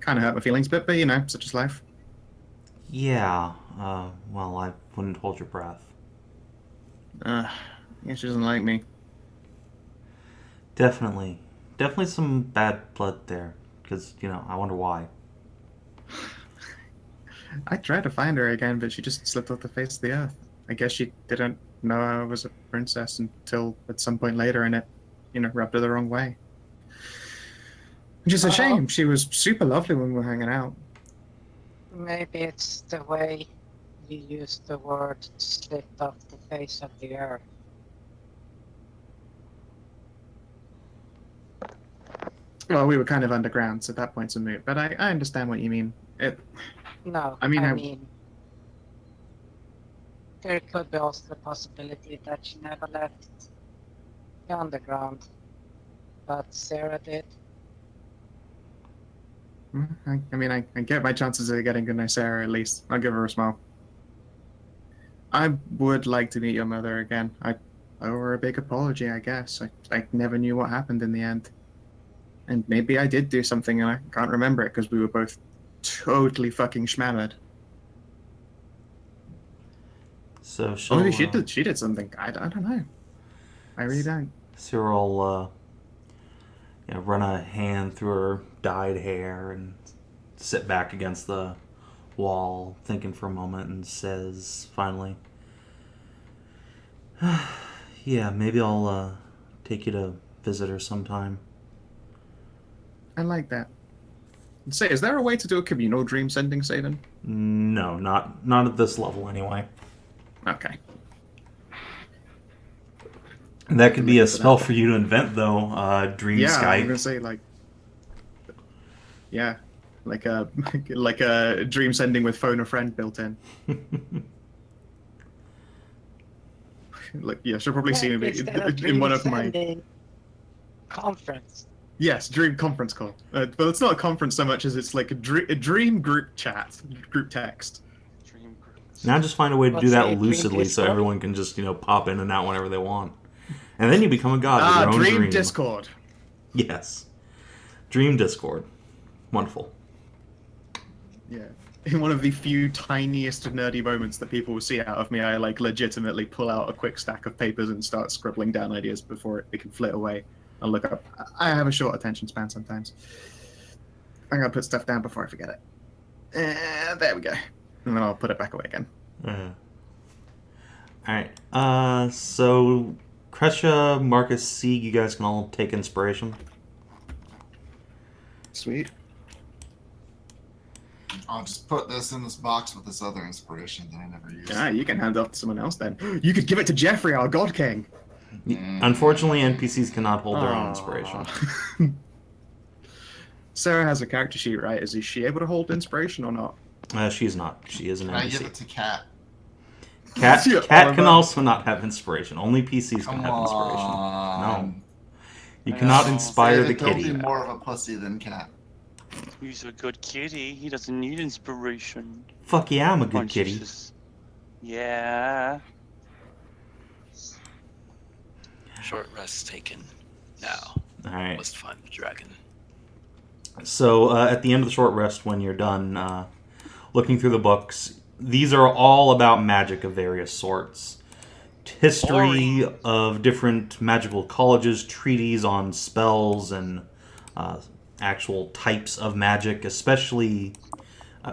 kind of hurt my feelings, but such is life. Yeah, well, I wouldn't hold your breath. Yeah, she doesn't like me. Definitely some bad blood there. Because, I wonder why. I tried to find her again, but she just slipped off the face of the earth. I guess she didn't know I was a princess until at some point later, and it, rubbed her the wrong way. Which is a shame. She was super lovely when we were hanging out. Maybe it's the way you use the word slipped off the face of the earth. Well, we were kind of underground, so that point's a moot. But I understand what you mean. No, I mean, there could be also the possibility that she never left the underground. But Sarah did. I mean, I get my chances of getting to know Sarah at least. I'll give her a smile. I would like to meet your mother again. I owe her a big apology, I guess. I never knew what happened in the end. And maybe I did do something and I can't remember it because we were both totally fucking schmammered. So Or maybe she did something. I don't know. I really don't. Cyril run a hand through her dyed hair and sit back against the wall, thinking for a moment, and says finally, "Yeah, maybe I'll take you to visit her sometime." I like that. Say, is there a way to do a communal dream sending, Savin? No, not at this level anyway. Okay. That could be a spell for you to invent, though. Dream Yeah, Skype. I'm gonna say like a dream sending with phone a friend built in. Like, yeah, she'll probably see me Instead of in one of my sending conference. yes dream conference call. But it's not a conference so much as it's like a dream group chat, group text. Dream groups. Now just find a way to do Let's that say dream lucidly so Discord. everyone can just, pop in and out whenever they want. And then you become a god with your own Dream dream. Discord. Yes. Dream Discord. Wonderful. Yeah. In one of the few tiniest nerdy moments that people will see out of me, I like legitimately pull out a quick stack of papers and start scribbling down ideas before it can flit away. I'll look up. I have a short attention span sometimes. I'm gonna put stuff down before I forget it. And there we go. And then I'll put it back away again. Alright. So Kreshia, Marcus, Sieg, you guys can all take inspiration. Sweet. I'll just put this in this box with this other inspiration that I never used. Yeah, you can hand it off to someone else then. You could give it to Jeffrey, our God King. Unfortunately, NPCs cannot hold their own inspiration. Sarah has a character sheet, right? Is she able to hold inspiration or not? She's not. She is an Can I give NPC. it to Cat? Cat Yeah, can also not have inspiration. Only PCs can have inspiration. No. You cannot inspire the Don't kitty. be more of a pussy than Cat. He's a good kitty. He doesn't need inspiration. Fuck yeah, I'm a good Aren't you kitty. just- Yeah. Short rest taken. Now, Alright. let's find the dragon. So, at the end of the short rest, when you're done looking through the books, these are all about magic of various sorts. History of different magical colleges, treaties on spells and actual types of magic, especially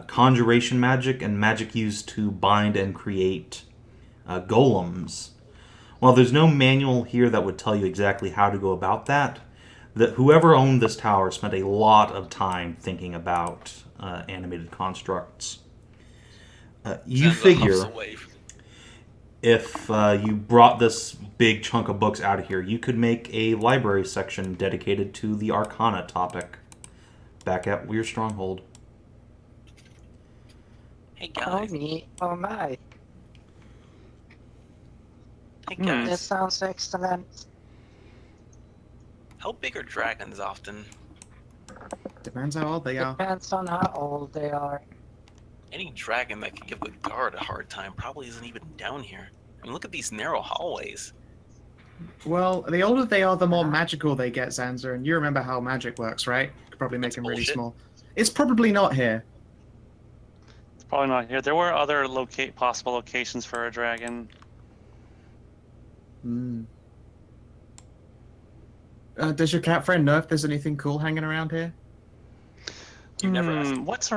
conjuration magic and magic used to bind and create golems. While there's no manual here that would tell you exactly how to go about that, whoever owned this tower spent a lot of time thinking about animated constructs. You Zanza figure huffs away from- if you brought this big chunk of books out of here, you could make a library section dedicated to the Arcana topic back at Weir Stronghold. Hey Oh guys. me, oh my. Hey This guys. sounds excellent. How big are dragons often? Depends how old they are. Depends on how old they are. Any dragon that could give the guard a hard time probably isn't even down here. I mean, look at these narrow hallways. Well, the older they are, the more magical they get, Zanza. And you remember how magic works, right? Could probably make That's them really bullshit. small. It's probably not here. It's probably not here. There were other possible locations for a dragon. Hmm. Does your cat friend know if there's anything cool hanging around here? You never asked. What's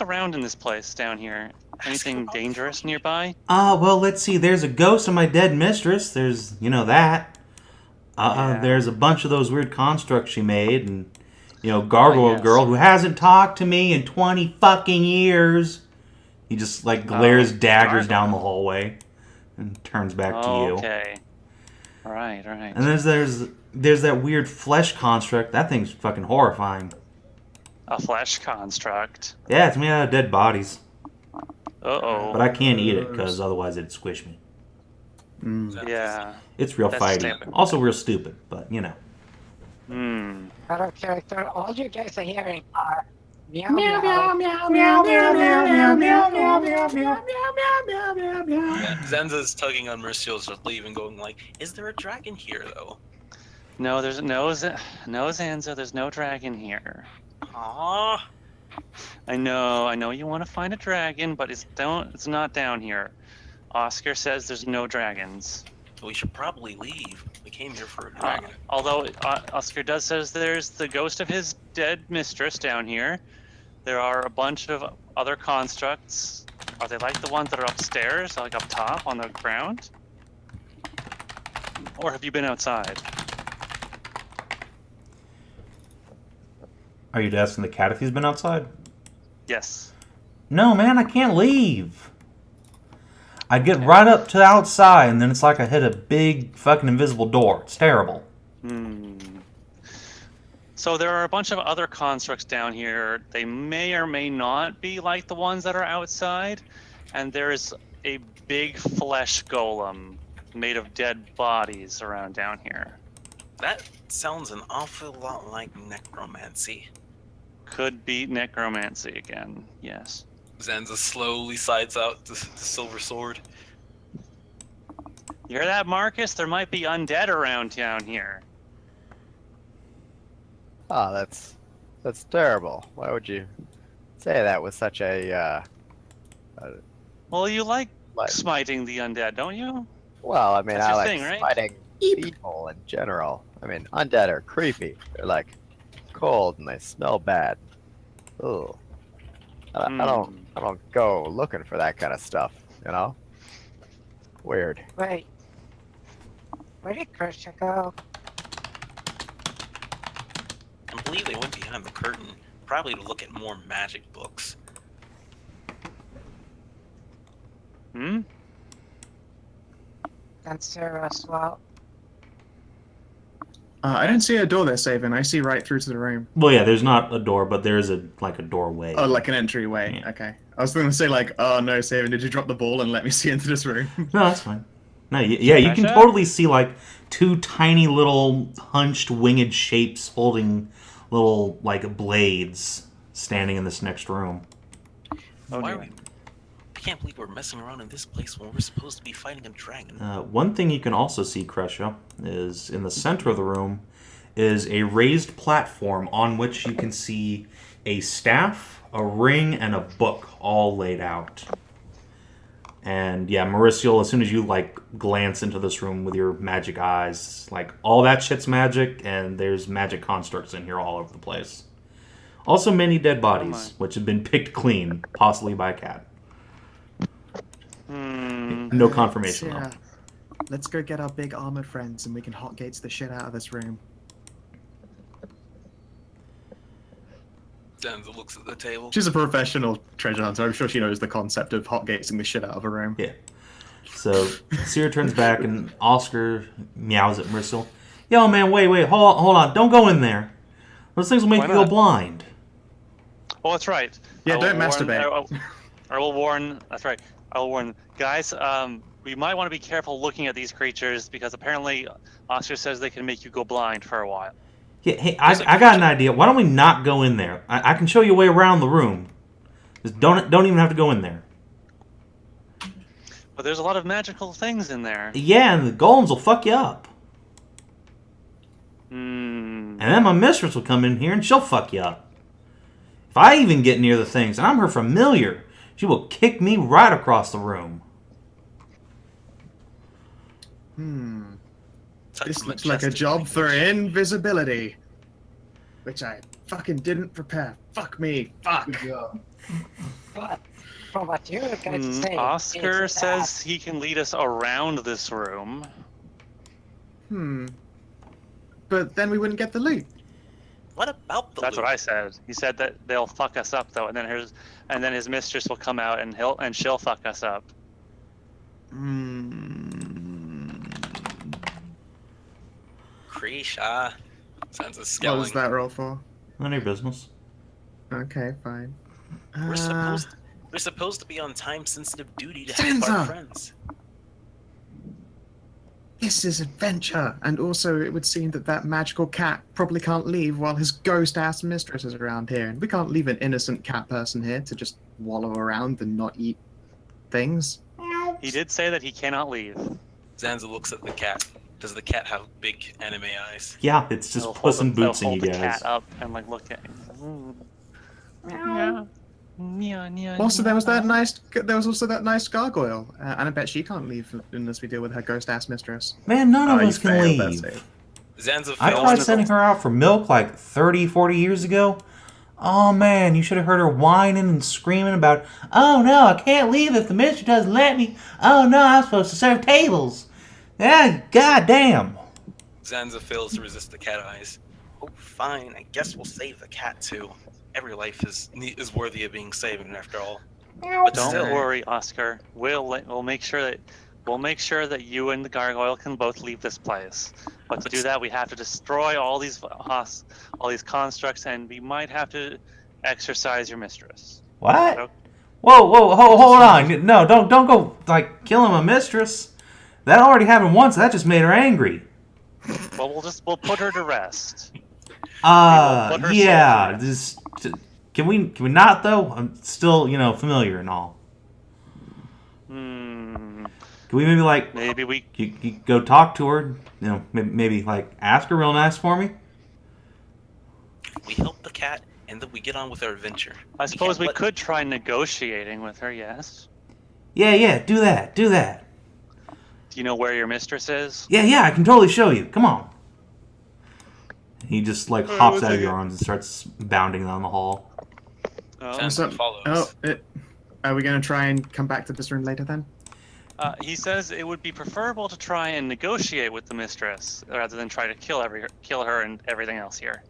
around in this place down here? Anything dangerous nearby? Well, let's see. There's a ghost of my dead mistress. There's, that. Yeah. There's a bunch of those weird constructs she made, and, Gargoyle yes. Girl, who hasn't talked to me in 20 fucking years. He just, glares daggers down the hallway and turns back to you. Okay. Right. And there's that weird flesh construct. That thing's fucking horrifying. A flesh construct. Yeah, it's made out of dead bodies. Uh-oh. But I can't eat it because otherwise it'd squish me. Yeah. It's real That's fighty. standard. Also real stupid, but you know. Hmm. Out of character, all you guys are hearing are meow meow meow meow meow meow meow meow meow meow meow meow. Zanza's tugging on Merisiel's leave and going like, "Is there a dragon here, though?" No, there's no Zanza. There's no dragon here. Aww. I know you want to find a dragon, but it's not down here. Oscar says there's no dragons. We should probably leave. We came here for a dragon. Although Oscar does says there's the ghost of his dead mistress down here. There are a bunch of other constructs. Are they like the ones that are upstairs, like up top on the ground? Or have you been outside? Are you asking the cat if he's been outside? Yes. No, man, I can't leave. I get right up to the outside, and then it's like I hit a big fucking invisible door. It's terrible. So there are a bunch of other constructs down here. They may or may not be like the ones that are outside. And there's a big flesh golem made of dead bodies around down here. That sounds an awful lot like necromancy. Could be necromancy again, yes. Zanza slowly sides out the silver sword. You hear that, Marcus? There might be undead around down here. Oh, that's terrible. Why would you say that with such a Well, you like like? smiting the undead, don't you? Well, I mean, That's I your like thing, right? fighting evil in general. I mean, undead are creepy. They're like cold and they smell bad. Ugh. I don't go looking for that kind of stuff. You know. Weird. Wait. Where did Kreshia go? I believe they went behind the curtain, probably to look at more magic books. Hmm? And Sarah as well. I didn't see a door there, Savin. I see right through to the room. Well, yeah, there's not a door, but there is a doorway. Oh, like an entryway. Yeah. Okay. I was going to say, like, oh no, Savin, did you drop the ball and let me see into this room? No, that's fine. No, yeah, you can totally see like two tiny little hunched winged shapes holding little like blades standing in this next room. Why are we... I can't believe we're messing around in this place when we're supposed to be fighting a dragon. One thing you can also see, Kreshia, is in the center of the room is a raised platform on which you can see a staff, a ring, and a book all laid out. And yeah, Merisiel, as soon as you like glance into this room with your magic eyes, like all that shit's magic, and there's magic constructs in here all over the place. Also, many dead bodies, which have been picked clean, possibly by a cat. No confirmation though. Yeah. Let's go get our big armored friends, and we can hot gates the shit out of this room. Zanza looks at the table. She's a professional treasure hunter. I'm sure she knows the concept of hot gating the shit out of a room. Yeah. So Seer turns back, and Oscar meows at Merisiel. Yo, man, wait, hold on, don't go in there. Those things will make Why you go not? blind. Oh, that's right. Yeah, I will don't warn- masturbate. I will warn. That's right. I will warn guys. We might want to be careful looking at these creatures because apparently Oscar says they can make you go blind for a while. Yeah, hey, I got an idea. Why don't we not go in there? I can show you a way around the room. Just don't even have to go in there. But there's a lot of magical things in there. Yeah, and the golems will fuck you up. Hmm. And then my mistress will come in here and she'll fuck you up. If I even get near the things, and I'm her familiar, she will kick me right across the room. This looks like a job for invisibility. Which I fucking didn't prepare. Fuck me. Fuck. But from what you guys say, Oscar it's says he can lead us around this room. But then we wouldn't get the loot. What about the That's loot? what I said. He said that they'll fuck us up though, and then his mistress will come out and she'll fuck us up. Kreshia. Zanza's What scowling. was that roll for? None of your business. Okay, fine. We're supposed We're supposed to be on time-sensitive duty to help Zanza! our friends. This is adventure, and also it would seem that that magical cat probably can't leave while his ghost-ass mistress is around here, and we can't leave an innocent cat person here to just wallow around and not eat things. He did say that he cannot leave. Zanza looks at the cat. Does the cat have big anime eyes? Yeah, it's just He'll Puss in he'll Boots and you hold the guys. cat up and like look at him. Yeah. Also, there was also that nice gargoyle, and I bet she can't leave unless we deal with her ghost-ass mistress. Man, none of you us can failed that leave. save. Zanza I fails. tried sending her out for milk like 30, 40 years ago. Oh man, you should have heard her whining and screaming about, oh no, I can't leave if the mistress doesn't let me. Oh no, I'm supposed to serve tables. Yeah, goddamn. Zanza fails to resist the cat eyes. Oh, fine. I guess we'll save the cat too. Every life is worthy of being saved, after all. But Don't still, worry, Oscar. We'll make sure that you and the gargoyle can both leave this place. But to do that, we have to destroy all these constructs, and we might have to exorcise your mistress. What? Whoa, hold on. No, don't go, like, killing my mistress. That already happened once. That just made her angry. Well, we'll put her to rest. Yeah. Can we not, though? I'm still, familiar and all. Can we maybe, like... Maybe we... You go talk to her, maybe, like, ask her real nice for me? we help the cat, and then we get on with our adventure. I suppose we could try negotiating with her, yes? Yeah, do that. Do you know where your mistress is? Yeah, I can totally show you. Come on. He just, hops out of your arms and starts bounding down the hall. Zanza follows. Are we going to try and come back to this room later then? He says it would be preferable to try and negotiate with the mistress rather than try to kill her and everything else here.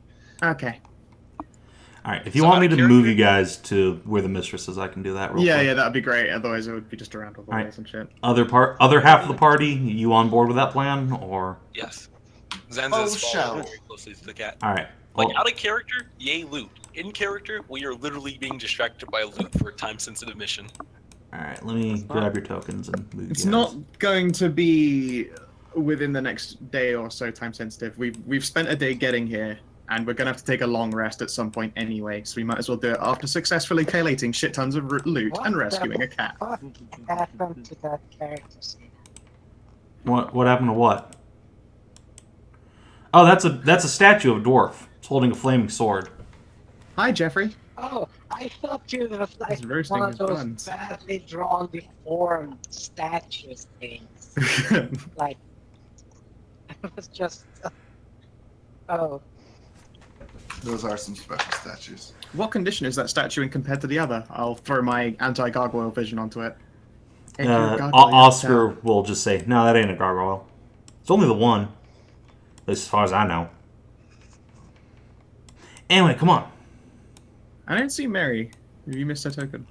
Okay. All right, if you want me to move you guys to where the mistress is, I can do that real quick. Yeah, that'd be great. Otherwise, it would be just around all the ways and shit. Other half of the party, you on board with that plan, or? Yes. Zanza is following very closely to the cat. All right. Out of character, yay loot. In character, we are literally being distracted by loot for a time-sensitive mission. All right, let me grab your tokens and move. It's not going to be within the next day or so time sensitive. We've spent a day getting here, and we're gonna have to take a long rest at some point anyway. So we might as well do it after successfully collating shit tons of loot and rescuing a cat. What happened to that character? What happened to what? Oh, that's a statue of a dwarf. It's holding a flaming sword. Hi, Jeffrey. Oh, I thought you were like He's roasting one of his those buns. badly drawn, deformed statues things. Like, it was just... oh. Those are some special statues. What condition is that statue in compared to the other? I'll throw my anti-gargoyle vision onto it. If you're a gargoyle, Oscar will just say, no, that ain't a gargoyle. It's only the one. At least as far as I know. Anyway, come on. I don't see Mary. You missed her token.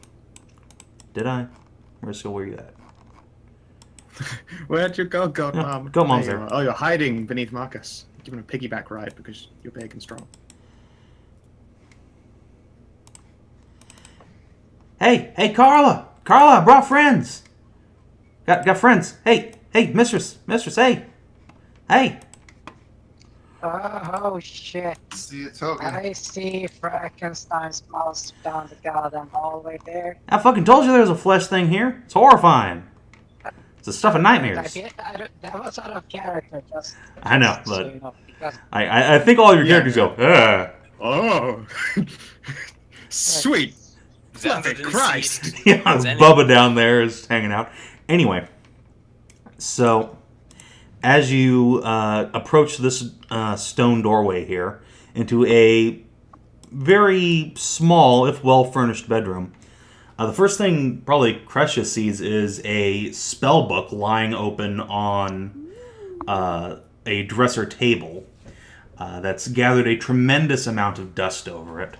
Did I? Merisiel, where you at? Where'd you go, God, Yeah, Mom? go, Mom's There you there. are. Oh, you're hiding beneath Marcus. Give him a piggyback ride because you're big and strong. Hey, Carla! Carla, I brought friends! Got friends. Hey, mistress, hey! Oh shit. See a token. I see Frankenstein's monster down the goddamn hallway there. I fucking told you there was a flesh thing here. It's horrifying. It's the stuff of nightmares. That was out of character, just... I know, so but you know, because I think all your characters go, ugh. Oh! Sweet! Zanza Fluffy didn't Christ! see Yeah, Zanza- Bubba down there is hanging out. Anyway, so as you approach this stone doorway here into a very small, if well-furnished bedroom, the first thing probably Kreshia sees is a spell book lying open on a dresser table that's gathered a tremendous amount of dust over it.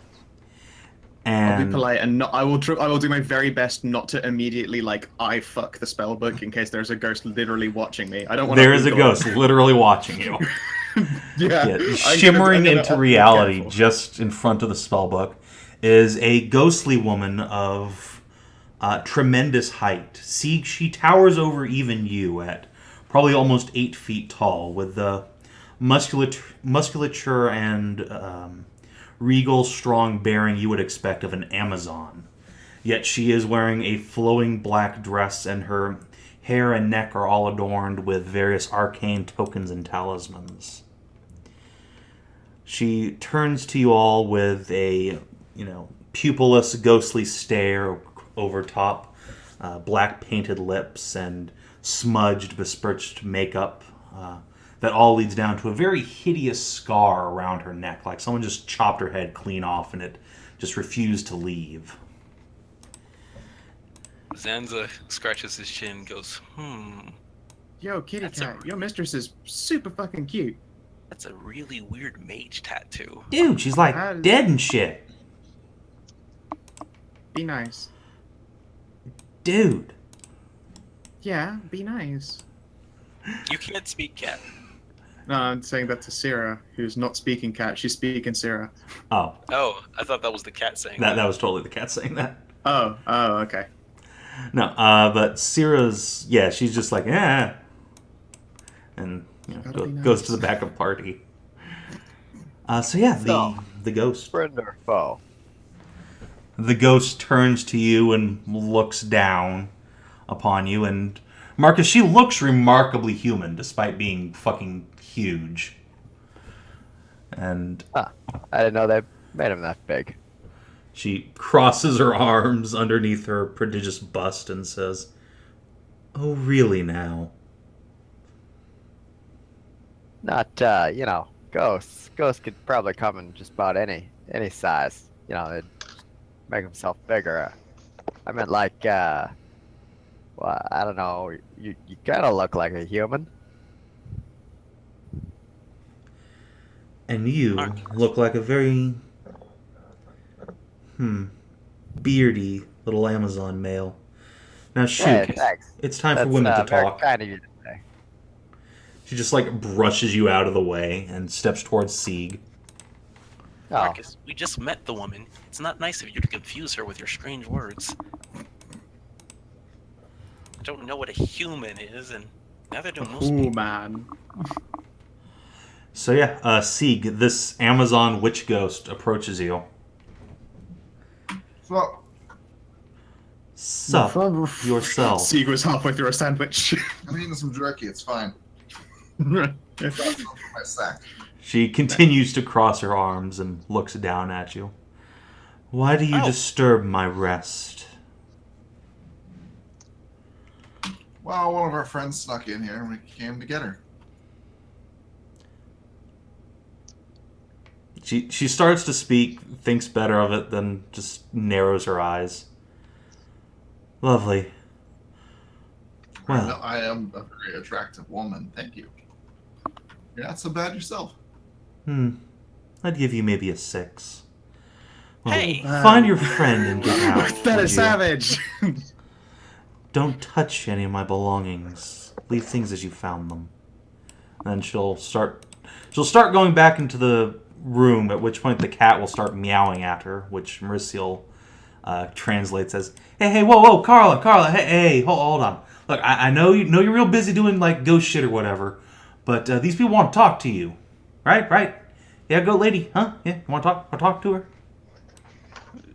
I'll be And polite and I will do my very best not to immediately I fuck the spell book in case there's a ghost literally watching me. I don't want. there is a ghost literally watching you. Yeah, Shimmering into I'll be reality careful. just in front of the spellbook is a ghostly woman of tremendous height. Sieg, she towers over even you at probably almost 8 feet tall, with the musculature and regal, strong bearing you would expect of an Amazon. Yet she is wearing a flowing black dress, and her hair and neck are all adorned with various arcane tokens and talismans. She turns to you all with a, pupilless, ghostly stare over top, black painted lips and smudged, besmirched makeup that all leads down to a very hideous scar around her neck, like someone just chopped her head clean off and it just refused to leave. Zanza scratches his chin and goes, Yo, kitty That's cat, a- your mistress is super fucking cute. that's a really weird mage tattoo. Dude, she's like dead and shit. Be nice. Dude. Yeah, be nice. You can't speak cat. No, I'm saying that to Syrah, who's not speaking cat. She's speaking Syrah. Oh, Oh, I thought that was the cat saying that was totally the cat saying that. Oh, okay. No, but Syrah's, she's just like, and Gotta be goes nice. to the backup party. The ghost. Friend or foe? The ghost turns to you and looks down upon you, and Marcus, she looks remarkably human despite being fucking huge. And I didn't know they made him that big. she crosses her arms underneath her prodigious bust and says, "Oh, really now?" Not, ghosts. Ghosts could probably come in just about any size. They'd make himself bigger. I meant like, I don't know. You kind of look like a human. And you Marcus. look like a very, beardy little Amazon male. Now shoot, Hey, thanks. it's time That's for women to very talk. kind of you to say. She just brushes you out of the way and steps towards Sieg. Oh, Marcus, we just met the woman. It's not nice of you to confuse her with your strange words. I don't know what a human is, and neither do most Ooh, people. man. So Sieg, this Amazon witch ghost approaches you. So, Sup, yourself. Sieg was halfway through a sandwich. I'm eating some jerky. It's fine. Right. Got some from my sack. She continues to cross her arms and looks down at you. Why do you Oh. disturb my rest? Well, one of our friends snuck in here and we came to get her. She starts to speak, thinks better of it, then just narrows her eyes. Lovely. Well, I am a very attractive woman. Thank you. You're not so bad yourself. I'd give you maybe a 6. Well, Hey! find your friend and get out. That would is you? savage. Don't touch any of my belongings. Leave things as you found them. Then she'll start going back into the room, at which point the cat will start meowing at her, which Merisiel translates as, hey, whoa, Carla, hey, hold on. Look, I know you're real busy doing ghost shit or whatever, but these people want to talk to you, right? Yeah, go lady, huh? Yeah, you want to talk to her?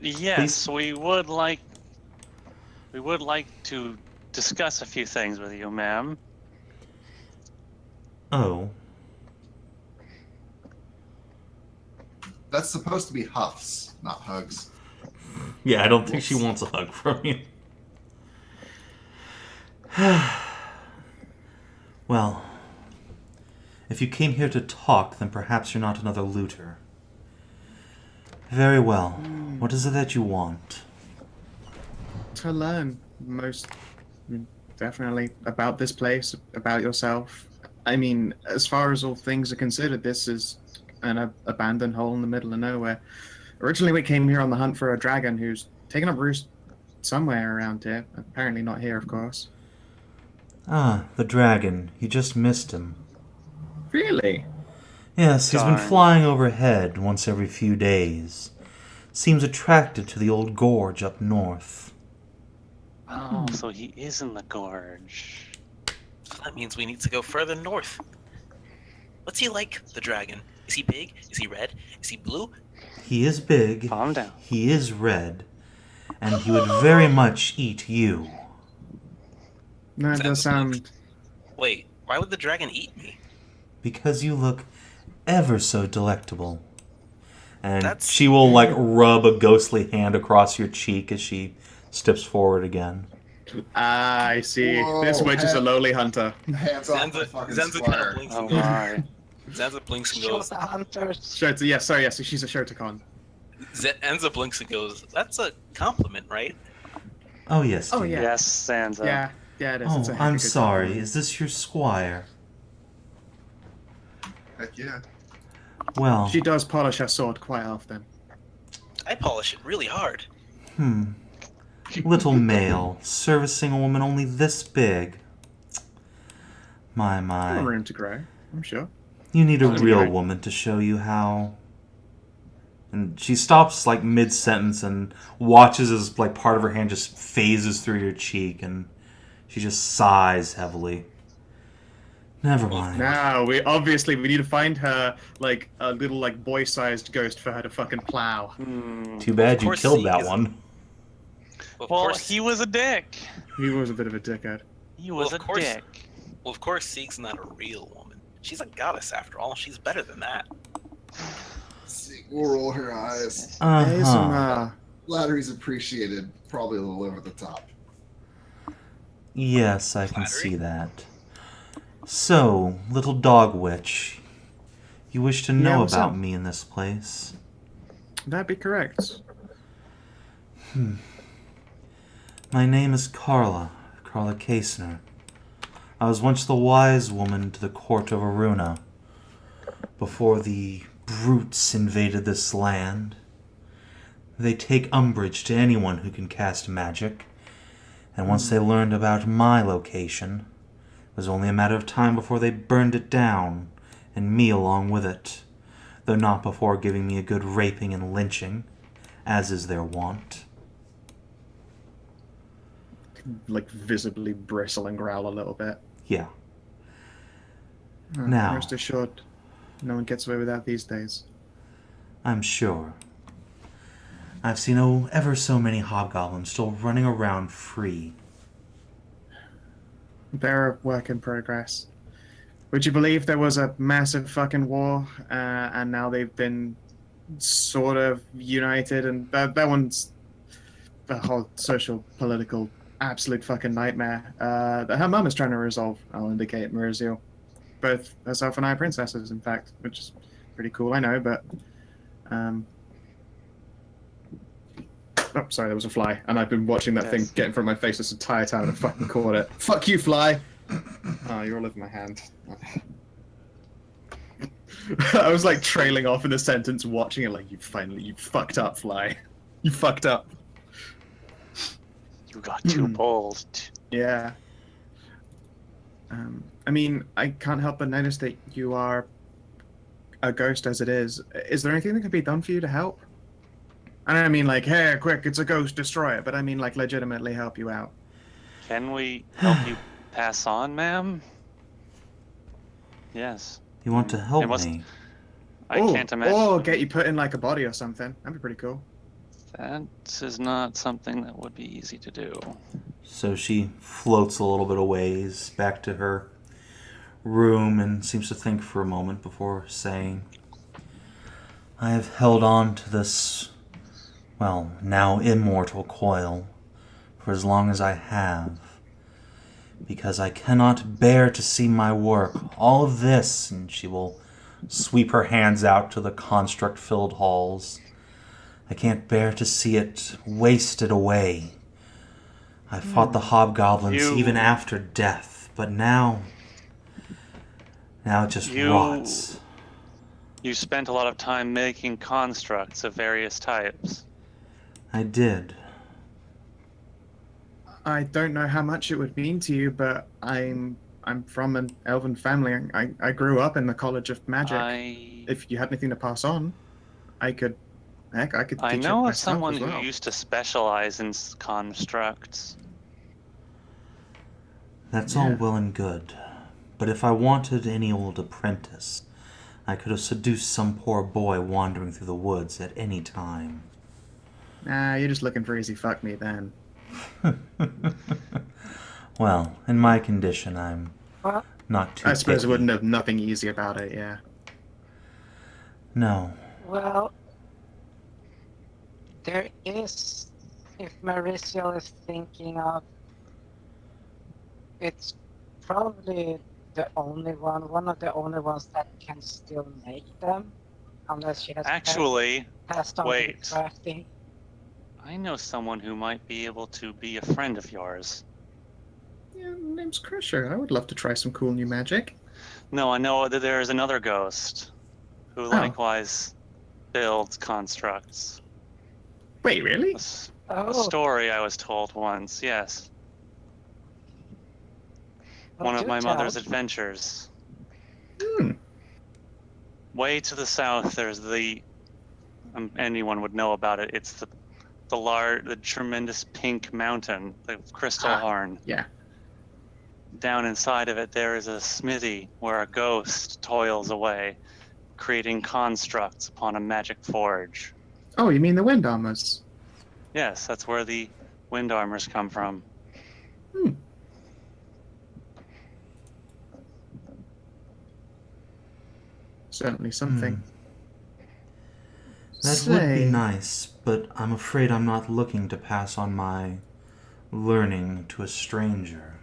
Yes, we would like to discuss a few things with you, ma'am. Oh, That's supposed to be huffs, not hugs. yeah, I don't think she wants a hug from you. Well, if you came here to talk, then perhaps you're not another looter. Very well. What is it that you want? To learn most definitely about this place, about yourself. I mean, as far as all things are considered, this is an abandoned hole in the middle of nowhere. Originally, we came here on the hunt for a dragon who's taken up roost somewhere around here. Apparently not here, of course. Ah, the dragon. You just missed him. Really? Yes, he's been Darn. flying overhead once every few days. Seems attracted to the old gorge up north. Oh, so he is in the gorge. So that means we need to go further north. What's he like, the dragon? Is he big? Is he red? Is he blue? He is big, Calm down. he is red, and he would very much eat you. That does sound. Wait, why would the dragon eat me? Because you look ever so delectable. And That's- she will, like, rub a ghostly hand across your cheek as she steps forward again. Ah, I see. Whoa, This witch is a head. lowly hunter. Hands off my Zanza, fucking Zanza kind squire. of blinks Oh and goes. my. Zanza blinks and Show goes. the hunters. Shota, yes, sorry, yes, she's a Shotacon. Zanza blinks and goes. That's a compliment, right? Oh, yes, Oh, dear. yeah. Yes, Sansa. Yeah, it is. Oh, It's a I'm good sorry. compliment. Is this your squire? Heck yeah. Well, She does polish her sword quite often. I polish it really hard. little male, servicing a woman only this big. My, No my. room to grow, I'm sure. You need a Anyway. real woman to show you how. And she stops, like, mid-sentence and watches as, like, part of her hand just phases through your cheek, and she just sighs heavily. Never mind. Now, we need to find her, like, a little, like, boy-sized ghost for her to fucking plow. Too bad you course killed Sieg that is- one. Of Well, course, he was a dick. He was a bit of a dickhead. He was Well, a of course. dick. Well, of course, Sieg's not a real woman. She's a goddess after all. She's better than that. We'll roll her eyes. Uh-huh. Flattery's appreciated, probably a little over the top. Yes, I can Flattery? see that. So, little dog witch, you wish to know what's about up? me in this place? That'd be correct. My name is Carla Kasner. I was once the wise woman to the court of Aruna. Before the brutes invaded this land, they take umbrage to anyone who can cast magic, and once they learned about my location, it was only a matter of time before they burned it down, and me along with it, though not before giving me a good raping and lynching, as is their wont. Like, visibly bristle and growl a little bit. Yeah. Now. Rest assured, no one gets away with that these days. I'm sure. I've seen ever so many hobgoblins still running around free. They're a work in progress. Would you believe there was a massive fucking war, and now they've been sort of united, and that one's the whole social, political, absolute fucking nightmare that her mum is trying to resolve, I'll indicate, Merisiel. Both herself and I are princesses, in fact, which is pretty cool, I know, but... Oh, sorry, there was a fly, and I've been watching that thing Yes. get in front of my face this entire time and I fucking caught it. Fuck you, fly! Oh, you're all over my hand. I was like trailing off in a sentence, watching it like, you fucked up, fly. You fucked up. You got too bold. Yeah. I mean, I can't help but notice that you are a ghost as it is. Is there anything that can be done for you to help? I don't mean like, hey, quick, it's a ghost, destroy it, but I mean like legitimately help you out. Can we help you pass on, ma'am? Yes. You want to help It must- me? I can't imagine. Or get you put in like a body or something. That'd be pretty cool. That is not something that would be easy to do. So she floats a little bit of ways back to her room and seems to think for a moment before saying, I have held on to this, well, now immortal coil for as long as I have, because I cannot bear to see my work, all of this, and she will sweep her hands out to the construct-filled halls. I can't bear to see it wasted away. I fought the hobgoblins You- even after death, but now it just rots. You spent a lot of time making constructs of various types. I did. I don't know how much it would mean to you, but I'm from an elven family. I grew up in the College of Magic. If you had anything to pass on, I could teach I it know of myself someone as well. who used to specialize in constructs. That's all Yeah. well and good. But if I wanted any old apprentice, I could have seduced some poor boy wandering through the woods at any time. Nah, you're just looking for easy fuck me then. Well, in my condition, I'm Well, not too I suppose picky. it wouldn't have nothing easy about it, yeah. No. well, there is, if Merisiel is thinking of, it's probably one of the only ones that can still make them, unless she has Actually, passed on to wait. the crafting. I know someone who might be able to be a friend of yours. Yeah, name's Kreshia. I would love to try some cool new magic. No, I know that there is another ghost who likewise builds constructs. Wait, really? A story I was told once, yes. One of my mother's adventures. Hmm. Way to the south, there's the... anyone would know about it. It's the tremendous pink mountain, the Crystal Horn. Yeah. Down inside of it, there is a smithy where a ghost toils away, creating constructs upon a magic forge. Oh, you mean the wind armors? Yes, that's where the wind armors come from. Hmm. Certainly something. That would be nice, but I'm afraid I'm not looking to pass on my learning to a stranger.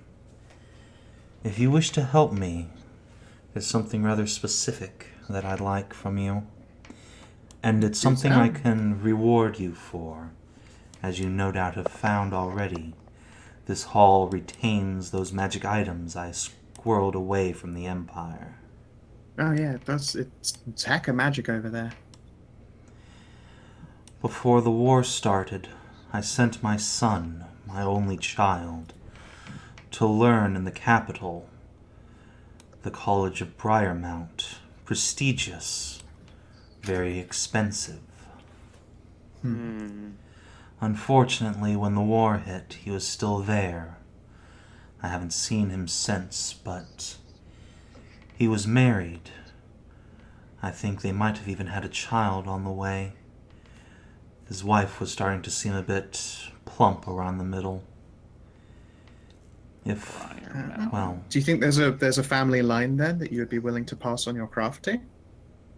If you wish to help me, there's something rather specific that I'd like from you. And it's something I can reward you for, as you no doubt have found already. This hall retains those magic items I squirreled away from the Empire. Oh yeah, it does. It's hacker magic over there. Before the war started, I sent my son, my only child, to learn in the capital, the College of Briarmount. Prestigious, very expensive. Unfortunately, when the war hit, he was still there. I haven't seen him since, but he was married. I think they might have even had a child on the way. His wife was starting to seem a bit plump around the middle. Well... Do you think there's a family line then that you would be willing to pass on your craft to?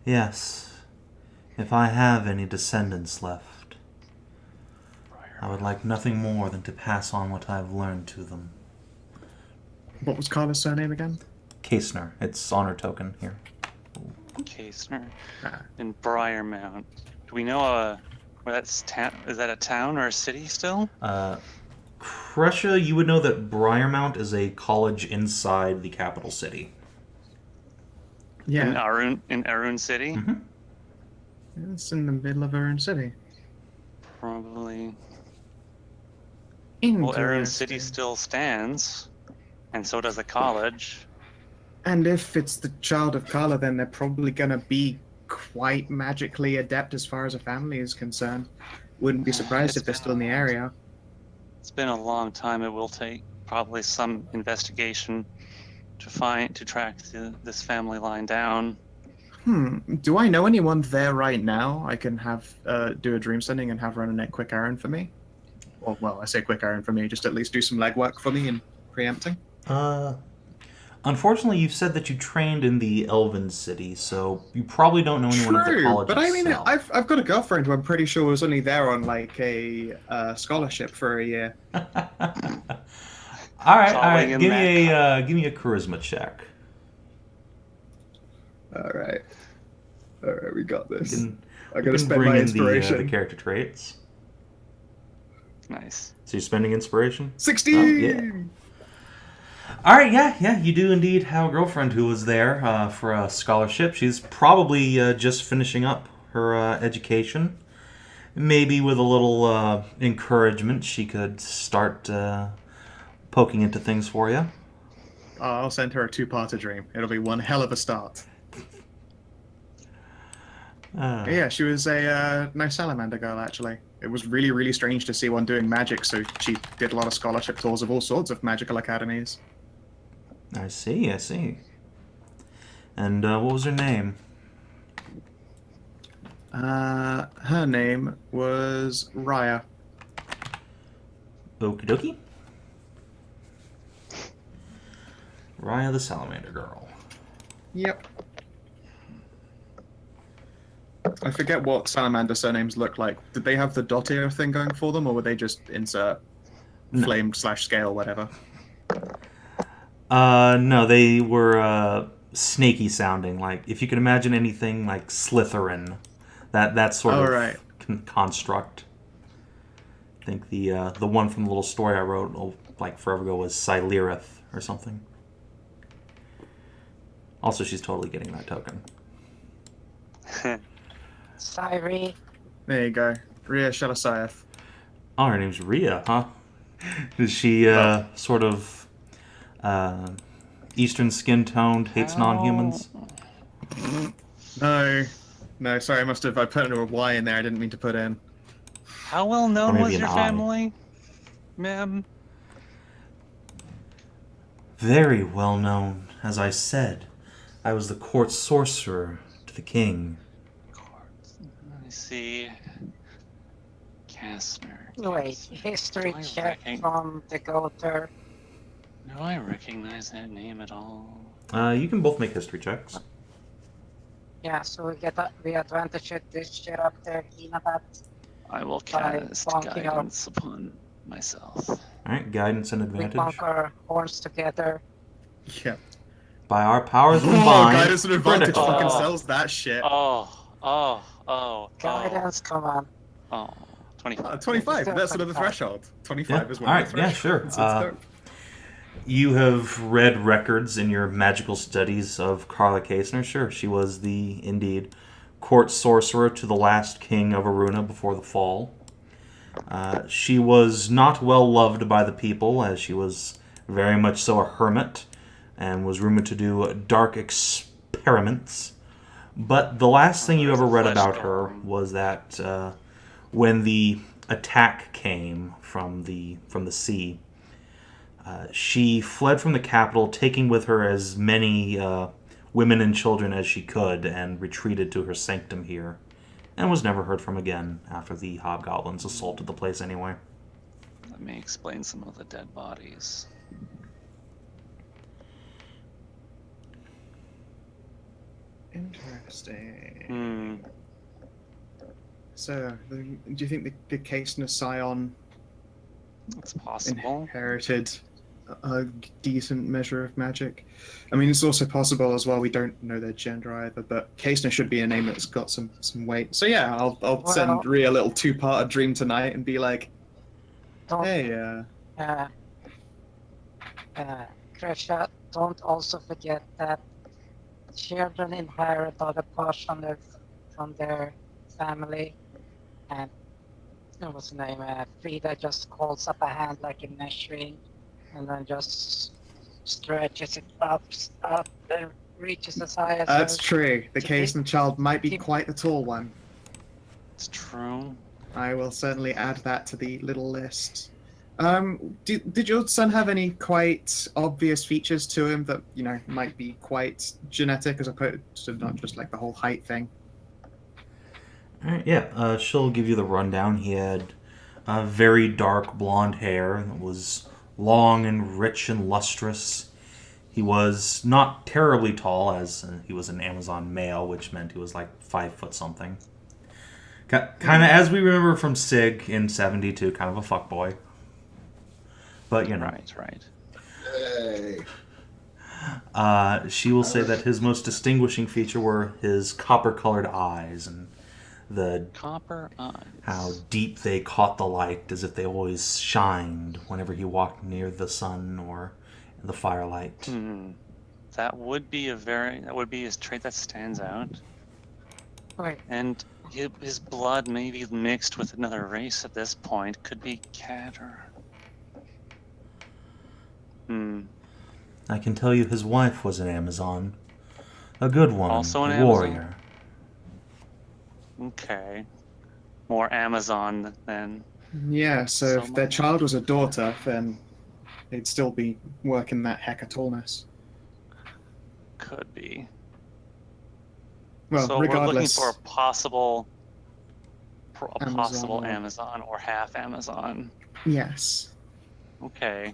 Yes. If I have any descendants left, I would like nothing more than to pass on what I have learned to them. What was Carla's surname again? Kasner. It's honor token here. Kasner. In Briarmount. Do we know where that's is that a town or a city still? Kreshia, you would know that Briarmount is a college inside the capital city. Yeah. In Arun City? Mm-hmm. It's in the middle of Arun City. Probably. Well, Arun City still stands, and so does the college. And if it's the child of Carla, then they're probably going to be quite magically adept as far as a family is concerned. Wouldn't be surprised if they're still in the area. It's been a long time. It will take probably some investigation to track this family line down. Do I know anyone there right now I can have do a dream sending and have run a quick errand for me? Well, I say quick errand for me, just at least do some legwork for me in preempting. Unfortunately, you've said that you trained in the Elven City, so you probably don't know anyone at the college but I mean, itself. I've got a girlfriend who I'm pretty sure was only there on like a scholarship for a year. All right. Give me a charisma check. All right, we got this. I You gotta can spend bring my in inspiration. the character traits. Nice. So you're spending inspiration? 16. Oh, yeah. All right, yeah, you do indeed have a girlfriend who was there for a scholarship. She's probably just finishing up her education. Maybe with a little encouragement, she could start poking into things for you. I'll send her a two-parter dream. It'll be one hell of a start. Yeah, she was a nice salamander girl, actually. It was really, really strange to see one doing magic, so she did a lot of scholarship tours of all sorts of magical academies. I see, I see. And what was her name? Her name was Raya. Okie dokie. Raya the Salamander Girl. Yep. I forget what salamander surnames look like. Did they have the dottier thing going for them, or were they just insert flamed/scale, whatever? No, they were snaky sounding. Like, if you can imagine anything like Slytherin, that sort of right. construct. I think the one from the little story I wrote like forever ago was Silirith or something. Also, she's totally getting that token. Syri. There you go. Rhea Shalasayath. Oh, her name's Rhea, huh? Is she sort of Eastern skin-toned, hates non-humans? No, sorry, I put a Y in there I didn't mean to put in. How well known was your family, ma'am? Very well known. As I said, I was the court sorcerer to the king. I see. Kastner. Wait, history check from the Goater. Do I recognize that name at all? You can both make history checks. Yeah, so we get the advantage of this shit up there, Kinathis. I will cast guidance upon myself. Alright, guidance and We advantage. bonk our horns together. Yeah. By our powers Oh, combined. guidance and advantage critical. fucking sells that shit. Guidance, come on. Oh, 25. 25, that's another 25. threshold. 25 is one Alright, of the yeah, thresholds. sure. It's dope. You have read records in your magical studies of Karla Kasner. Sure, she was the, indeed, court sorcerer to the last king of Aruna before the fall. She was not well loved by the people, as she was very much so a hermit, and was rumored to do dark experiments. But the last thing you ever read about her was that when the attack came from the sea, she fled from the capital, taking with her as many women and children as she could, and retreated to her sanctum here, and was never heard from again after the hobgoblins assaulted the place anyway. That may explain some of the dead bodies. Interesting. So, do you think the Kasner scion It's possible. inherited a decent measure of magic? I mean, it's also possible as well, we don't know their gender either, but Kasner should be a name that's got some weight. So yeah, I'll send Rhea a little two-parter dream tonight and be like, hey, Kreshia, don't also forget that children inherit other parts from their family, and what was the name? Frida just holds up a hand like a measuring, and then just stretches it up and reaches as high as. that's true. The to Kasner child might be quite a tall one. It's true. I will certainly add that to the little list. Did your son have any quite obvious features to him that, you know, might be quite genetic as opposed to not just like the whole height thing? Alright, yeah, she'll give you the rundown. He had very dark blonde hair that was long and rich and lustrous. He was not terribly tall, as he was an Amazon male, which meant he was like 5 foot something. Kind of as we remember from Sieg in Sav&D, kind of a fuckboy. But, you know. Right. Hey. She will say that his most distinguishing feature were his copper-colored eyes and the Copper eyes. how deep they caught the light, as if they always shined whenever he walked near the sun or the firelight. That would be a trait that stands out. Wait, And his blood may be mixed with another race at this point. Could be cat or... I can tell you his wife was an Amazon. A good woman. Also an a Amazon? warrior. Okay. More Amazon than... Yeah, so if their child was a daughter, then they'd still be working that heck of tallness. be. Well, So regardless, we're looking for a possible Amazon. Amazon or half Amazon. Yes. Okay.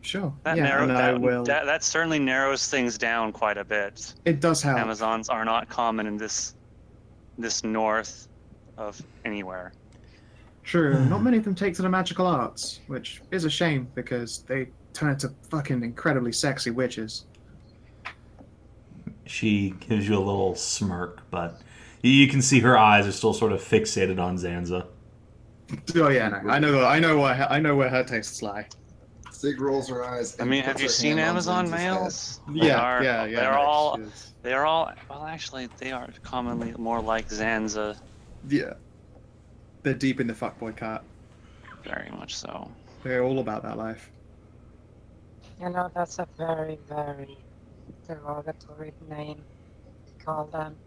Sure. That yeah, and I will. that certainly narrows things down quite a bit. It does help. Amazons are not common in this north of anywhere. True. Not many of them take to the magical arts, which is a shame because they turn into fucking incredibly sexy witches. She gives you a little smirk, but you can see her eyes are still sort of fixated on Zanza. Oh yeah, no, I know where her tastes lie. Sig rolls her eyes. I mean, have you seen Amazon males? Yeah. They're all. Well, actually, they are commonly more like Zanza. Yeah. They're deep in the fuckboy cart. Very much so. They're all about that life. You know, that's a very, very derogatory name to call them.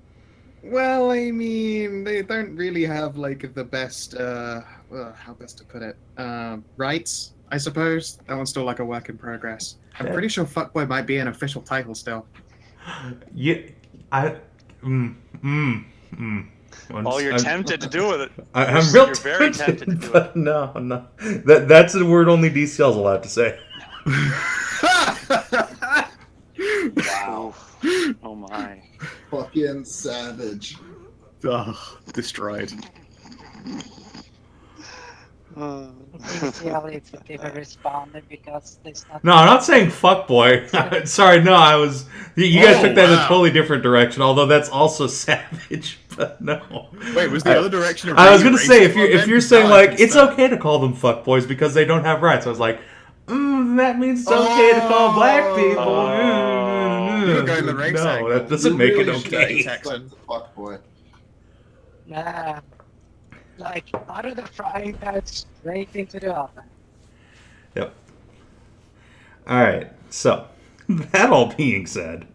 Well, I mean, they don't really have like the best. How best to put it? Rights, I suppose. That one's still like a work in progress. I'm pretty sure fuckboy might be an official title still. Yeah, Oh, you're tempted to do it. I'm real You're very tempted to do but it. No. That's a word only DCL's allowed to say. Wow. Oh my. Fucking savage. Ugh, destroyed. DCL is a different responder because there's not. No, I'm not saying fuckboy. Sorry, no, I was. You guys took that in a totally different direction. Although that's also savage, but no. Wait, was the other direction? I was gonna say if you're saying like it's okay to call them fuckboys because they don't have rights, I was like, that means it's okay to call black people. You're going the race no, angle. that doesn't make it okay. Fuckboy. Nah. Like, out of the frying pan straight into the oven. Yep. Alright, so, that all being said.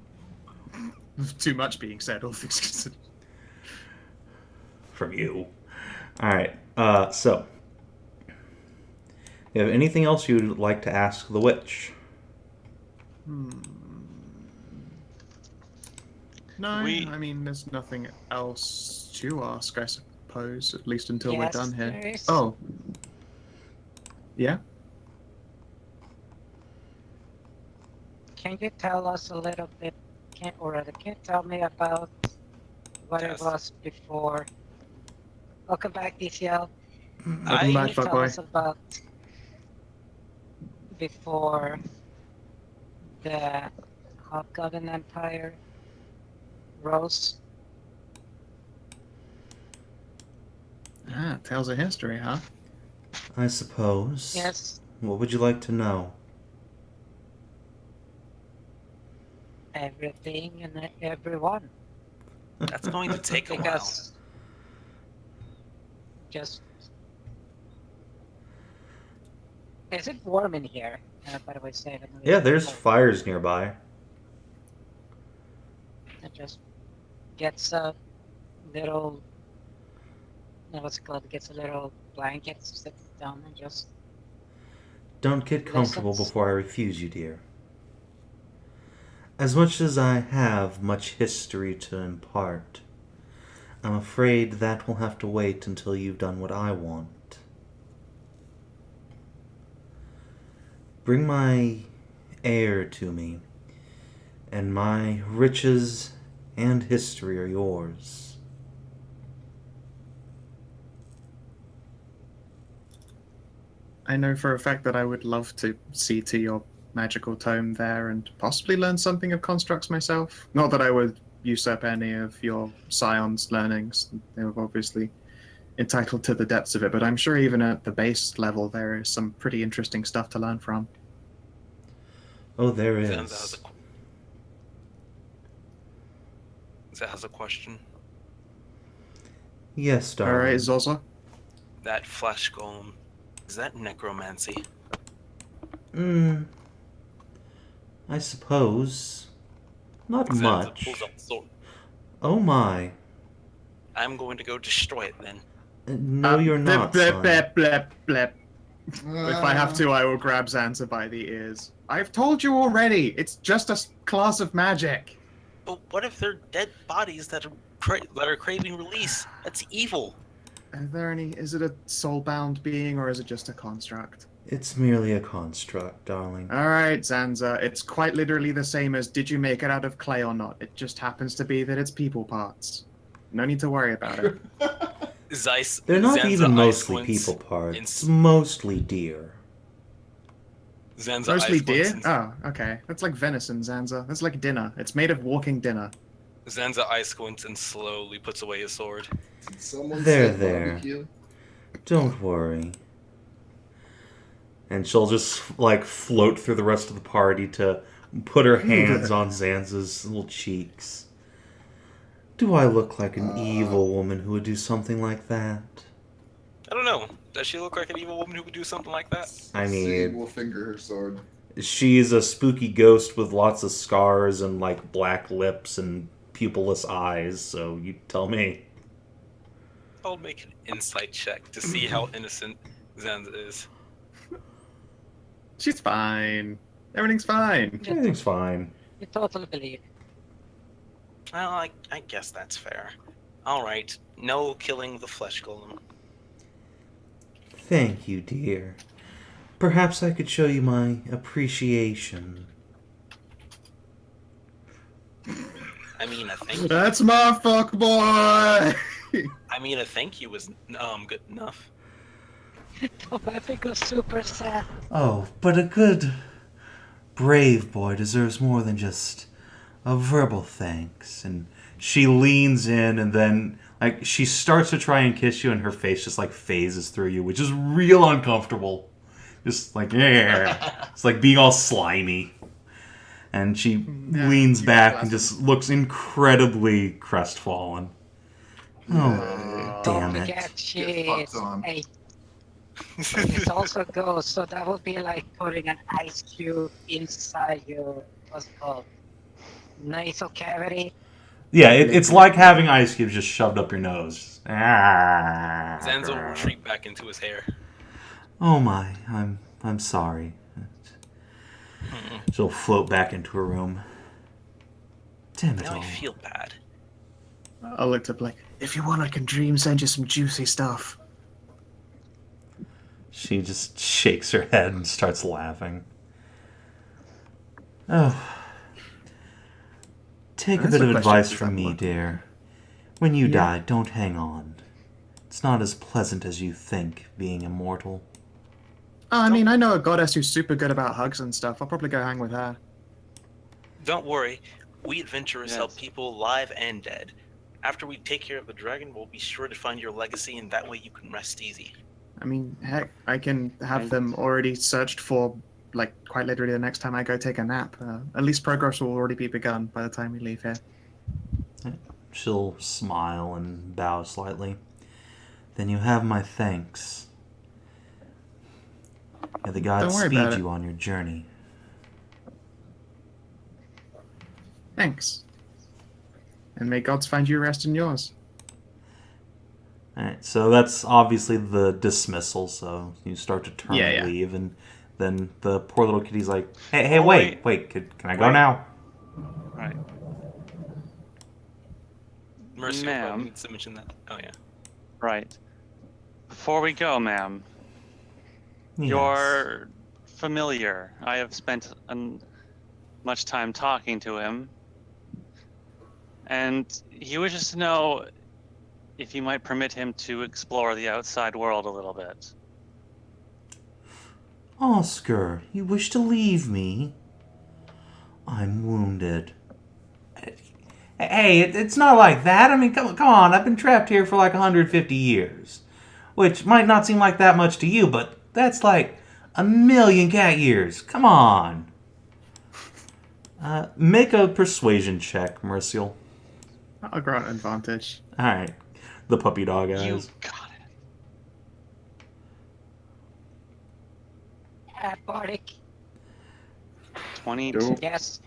Too much being said, all things considered. From you. Alright, so. You have anything else you'd like to ask the witch? No, I mean, there's nothing else to ask, I suppose, at least until we're done here. There is. Oh. Yeah? Can you tell us a little bit, can you tell me about what it was before? Welcome back, DCL. Welcome Can back, you tell fuckboy. us about before the Hobgoblin Empire rose? Tales of history, huh? I suppose. Yes. What would you like to know? Everything and everyone. That's going to take a while. Because just is it warm in here? By the way, Savin. Yeah, there's fires nearby. It just gets a little. What's it called? Gets a little blanket, sits down, and just. Don't get comfortable listens. before I refuse you, dear. As much as I have much history to impart, I'm afraid that will have to wait until you've done what I want. Bring my heir to me, and my riches and history are yours. I know for a fact that I would love to see to your magical tome there and possibly learn something of constructs myself. Not that I would usurp any of your scion's learnings. They were obviously entitled to the depths of it, but I'm sure even at the base level there is some pretty interesting stuff to learn from. Oh, there is. Zanza has a question. Yes, darling. Alright, Zoza? That flesh golem, is that necromancy? I suppose. Not Zanza much. pulls out the sword. Oh my. I'm going to go destroy it then. No, you're not, blep, son. blep, blep, blep. If I have to, I will grab Zanza by the ears. I've told you already, it's just a class of magic. But what if they're dead bodies that are craving release? That's evil. Is it a soul-bound being, or is it just a construct? It's merely a construct, darling. Alright, Zanza, it's quite literally the same as did you make it out of clay or not. It just happens to be that it's people parts. No need to worry about it. They're not Zanza even ice mostly squints people parts. and It's mostly deer. Zanza Mostly ice deer? squints Oh, okay. That's like venison, Zanza. That's like dinner. It's made of walking dinner. Zanza eye squints and slowly puts away his sword. Did someone There, say there. barbecue? Don't worry. And she'll just, like, float through the rest of the party to put her hands on Zanza's little cheeks. Do I look like an evil woman who would do something like that? I don't know. Does she look like an evil woman who would do something like that? I Sieg mean, will finger her sword. she's a spooky ghost with lots of scars and, like, black lips and pupilless eyes, so you tell me. I'll make an insight check to see how innocent Zanza is. She's fine. Everything's fine. Everything's fine. You totally believe. Well, I guess that's fair. Alright, no killing the flesh golem. Thank you, dear. Perhaps I could show you my appreciation. I mean, a thank you. That's my fuck boy! I mean, a thank you was good enough. Topeka goes super sad. Oh, but a good, brave boy deserves more than just a verbal thanks. And she leans in and then, like, she starts to try and kiss you and her face just, like, phases through you, which is real uncomfortable. Just like, yeah. It's like being all slimy. And she leans back and just looks incredibly crestfallen. Oh, damn Don't it. forget, Get fucked on. Hey, it also goes, so that would be like putting an ice cube inside your, what's it called, nasal cavity. Yeah, it's like having ice cubes just shoved up your nose. Ah. Zanza will retreat back into his hair. Oh my, I'm sorry. She'll float back into her room. Damn it Now I all. feel bad. I looked up like, if you want, I can dream send you some juicy stuff. She just shakes her head and starts laughing. Oh. Take a That's bit a of question advice to from me, someone. dear. When you Yeah. die, don't hang on. It's not as pleasant as you think, being immortal. Oh, I mean, I know a goddess who's super good about hugs and stuff. I'll probably go hang with her. Don't worry, we adventurers help Yes. people alive and dead. After we take care of the dragon, we'll be sure to find your legacy, and that way you can rest easy. I mean, heck, I can have them already searched for, like, quite literally the next time I go take a nap. At least progress will already be begun by the time we leave here. She'll smile and bow slightly. Then you have my thanks. May the gods Don't worry about speed it. you on your journey. Thanks. And may gods find you rest in yours. Alright, so that's obviously the dismissal, so you start to turn Yeah, and yeah. leave, and then the poor little kitty's like, hey, Oh, wait, can I go Wait. now? Right. Mercy Ma'am. needs to mention that. Oh yeah. Right. Before we go, ma'am, Yes. your familiar. I have spent much time talking to him, and he wishes to know if you might permit him to explore the outside world a little bit. Oscar, you wish to leave me? I'm wounded. Hey, it's not like that. I mean, come on. I've been trapped here for like 150 years. Which might not seem like that much to you, but that's like 1,000,000 cat years. Come on. Make a persuasion check, Merisiel. I'll grant advantage. Alright. The puppy dog You eyes. got it. Bardic. 22. Cool. Yes.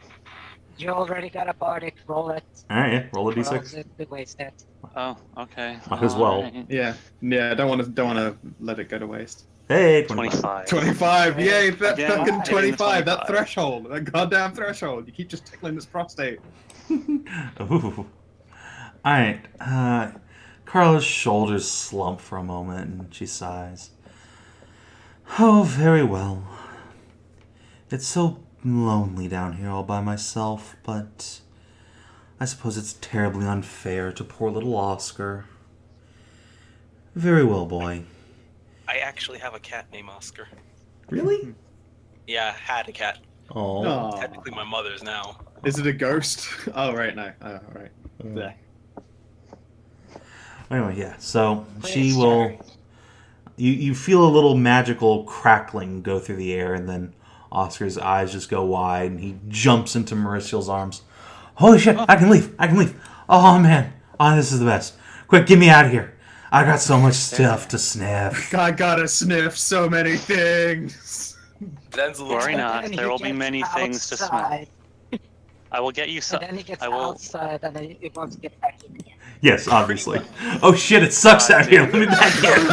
You already got a Bardic. Roll it. Alright, yeah, roll a Or else d6. it'd be wasted. Oh, okay. Might as well. Alright. Yeah, don't want to let it go to waste. Hey, 25. 25, yay, that Again, fucking hitting the 25, that 25. threshold, that goddamn threshold. You keep just tickling this prostate. Ooh. Alright. Carla's shoulders slump for a moment and she sighs. Oh, very well. It's so lonely down here all by myself, but I suppose it's terribly unfair to poor little Oscar. Very well, boy. I actually have a cat named Oscar. Really? Yeah, had a cat. Oh. Aw. Technically my mother's now. Is it a ghost? Oh, right, no. Oh, right. Yeah. Anyway, yeah. So she will. You feel a little magical crackling go through the air, and then Oscar's eyes just go wide, and he jumps into Merisiel's arms. Holy shit! I can leave! I can leave! Oh man! Oh, this is the best! Quick, get me out of here! I got so much stuff to sniff. I gotta sniff so many things. Zanza looks Worry back. not. There will be many things to smell. I will get you some. And then he gets I will. outside and then he wants to get back in again. Yes, obviously. Oh shit! It sucks out here. Let me back in.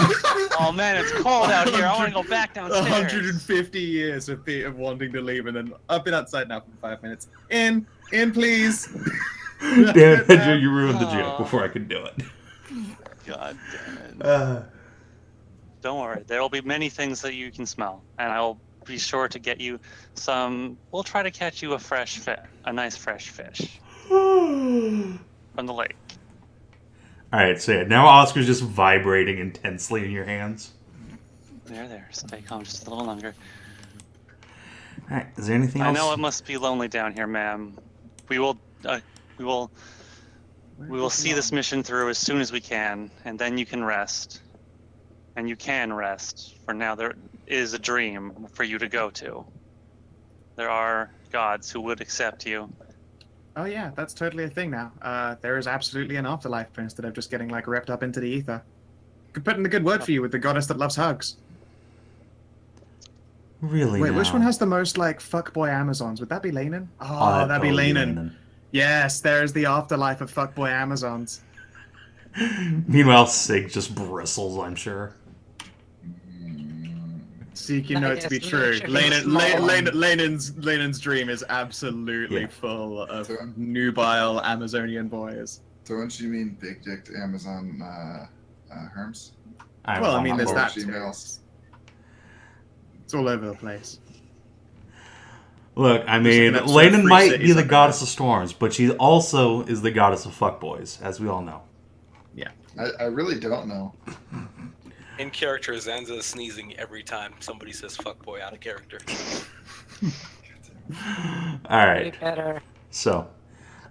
Oh man, it's cold out here. I want to go back downstairs. 150 years of wanting to leave, and then I've been outside now for 5 minutes. In, please. Damn it, Pedro, you ruined the joke before I could do it. God damn it. Don't worry. There will be many things that you can smell, and I'll be sure to get you some. We'll try to catch you a nice fresh fish from the lake. Alright, so yeah, now Oscar's just vibrating intensely in your hands. There. Stay calm just a little longer. Alright, is there anything else? I know it must be lonely down here, ma'am. We will see this mission through as soon as we can, and then you can rest. And you can rest. For now, there is a dream for you to go to. There are gods who would accept you. Oh yeah, that's totally a thing now. There is absolutely an afterlife instead of just getting like ripped up into the ether. Could put in a good word for you with the goddess that loves hugs. Really? Wait, now? which one has the most like fuckboy Amazons? Would that be Lanin? Oh, that'd that'd be totally Lanin. Yes, there's the afterlife of fuckboy Amazons. Meanwhile, Sieg just bristles, I'm sure. Seek you know it to be true. Lanin's dream is absolutely full of nubile Amazonian boys. Don't you mean big-dicked Amazon herms? Well, I mean, there's that too. Females. It's all over the place. Look, I mean, Lanin might be the goddess of storms, but she also is the goddess of fuckboys, as we all know. Yeah. I really don't know. In character, Zanza is sneezing every time somebody says fuckboy out of character. Alright. Better. So,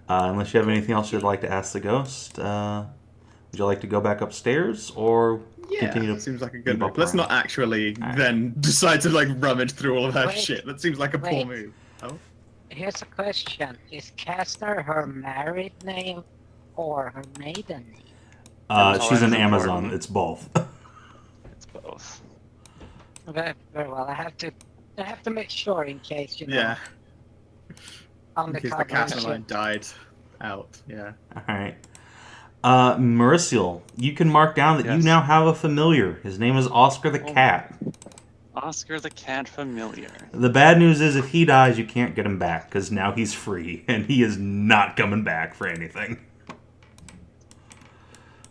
unless you have anything else you'd like to ask the ghost, would you like to go back upstairs, or continue to... seems like a good move. Let's not actually then decide to like rummage through all of that shit. That seems like a poor move. Oh? Here's a question. Is Kastner her married name or her maiden name? She's an Amazon. It's both. It's both. Very well. I have to make sure in case Yeah. On in case the Kastner line died out. Yeah. Alright. Merisiel, you can mark down that you now have a familiar. His name is Oscar the Cat. Oscar the Cat familiar. The bad news is if he dies, you can't get him back, because now he's free, and he is not coming back for anything.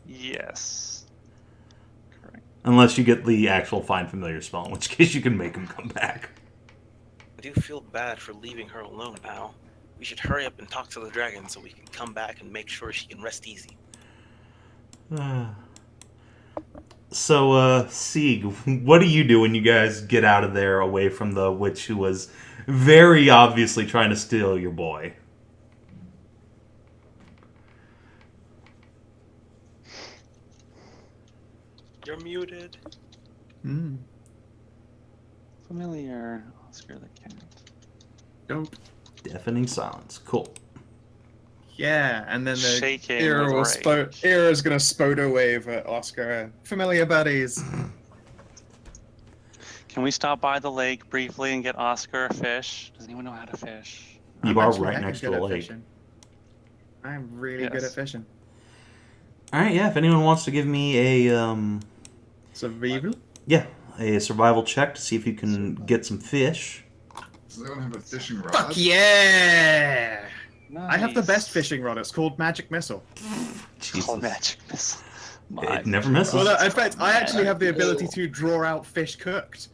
Yes. Correct. Unless you get the actual Find Familiar spell, in which case you can make him come back. I do feel bad for leaving her alone now. We should hurry up and talk to the dragon so we can come back and make sure she can rest easy. So, Sieg, what do you do when you guys get out of there away from the witch who was very obviously trying to steal your boy? You're muted. Familiar. Oscar the Cat. Dope. Deafening silence. Cool. Yeah, and then the Shaking Era with will rage. Era's gonna Spodo wave at Oscar. Familiar buddies. Can we stop by the lake briefly and get Oscar a fish? Does anyone know how to fish? You are right next to the lake. Fishing. I'm really good at fishing. Alright, yeah, if anyone wants to give me a, Survival? yeah, a survival check to see if you can get some fish. Does anyone have a fishing rod? Fuck yeah! Nice. I have the best fishing rod. It's called Magic Missile. Jesus. Oh, magic missile. It never misses. Well, no, in fact, I actually have the ability to draw out fish cooked.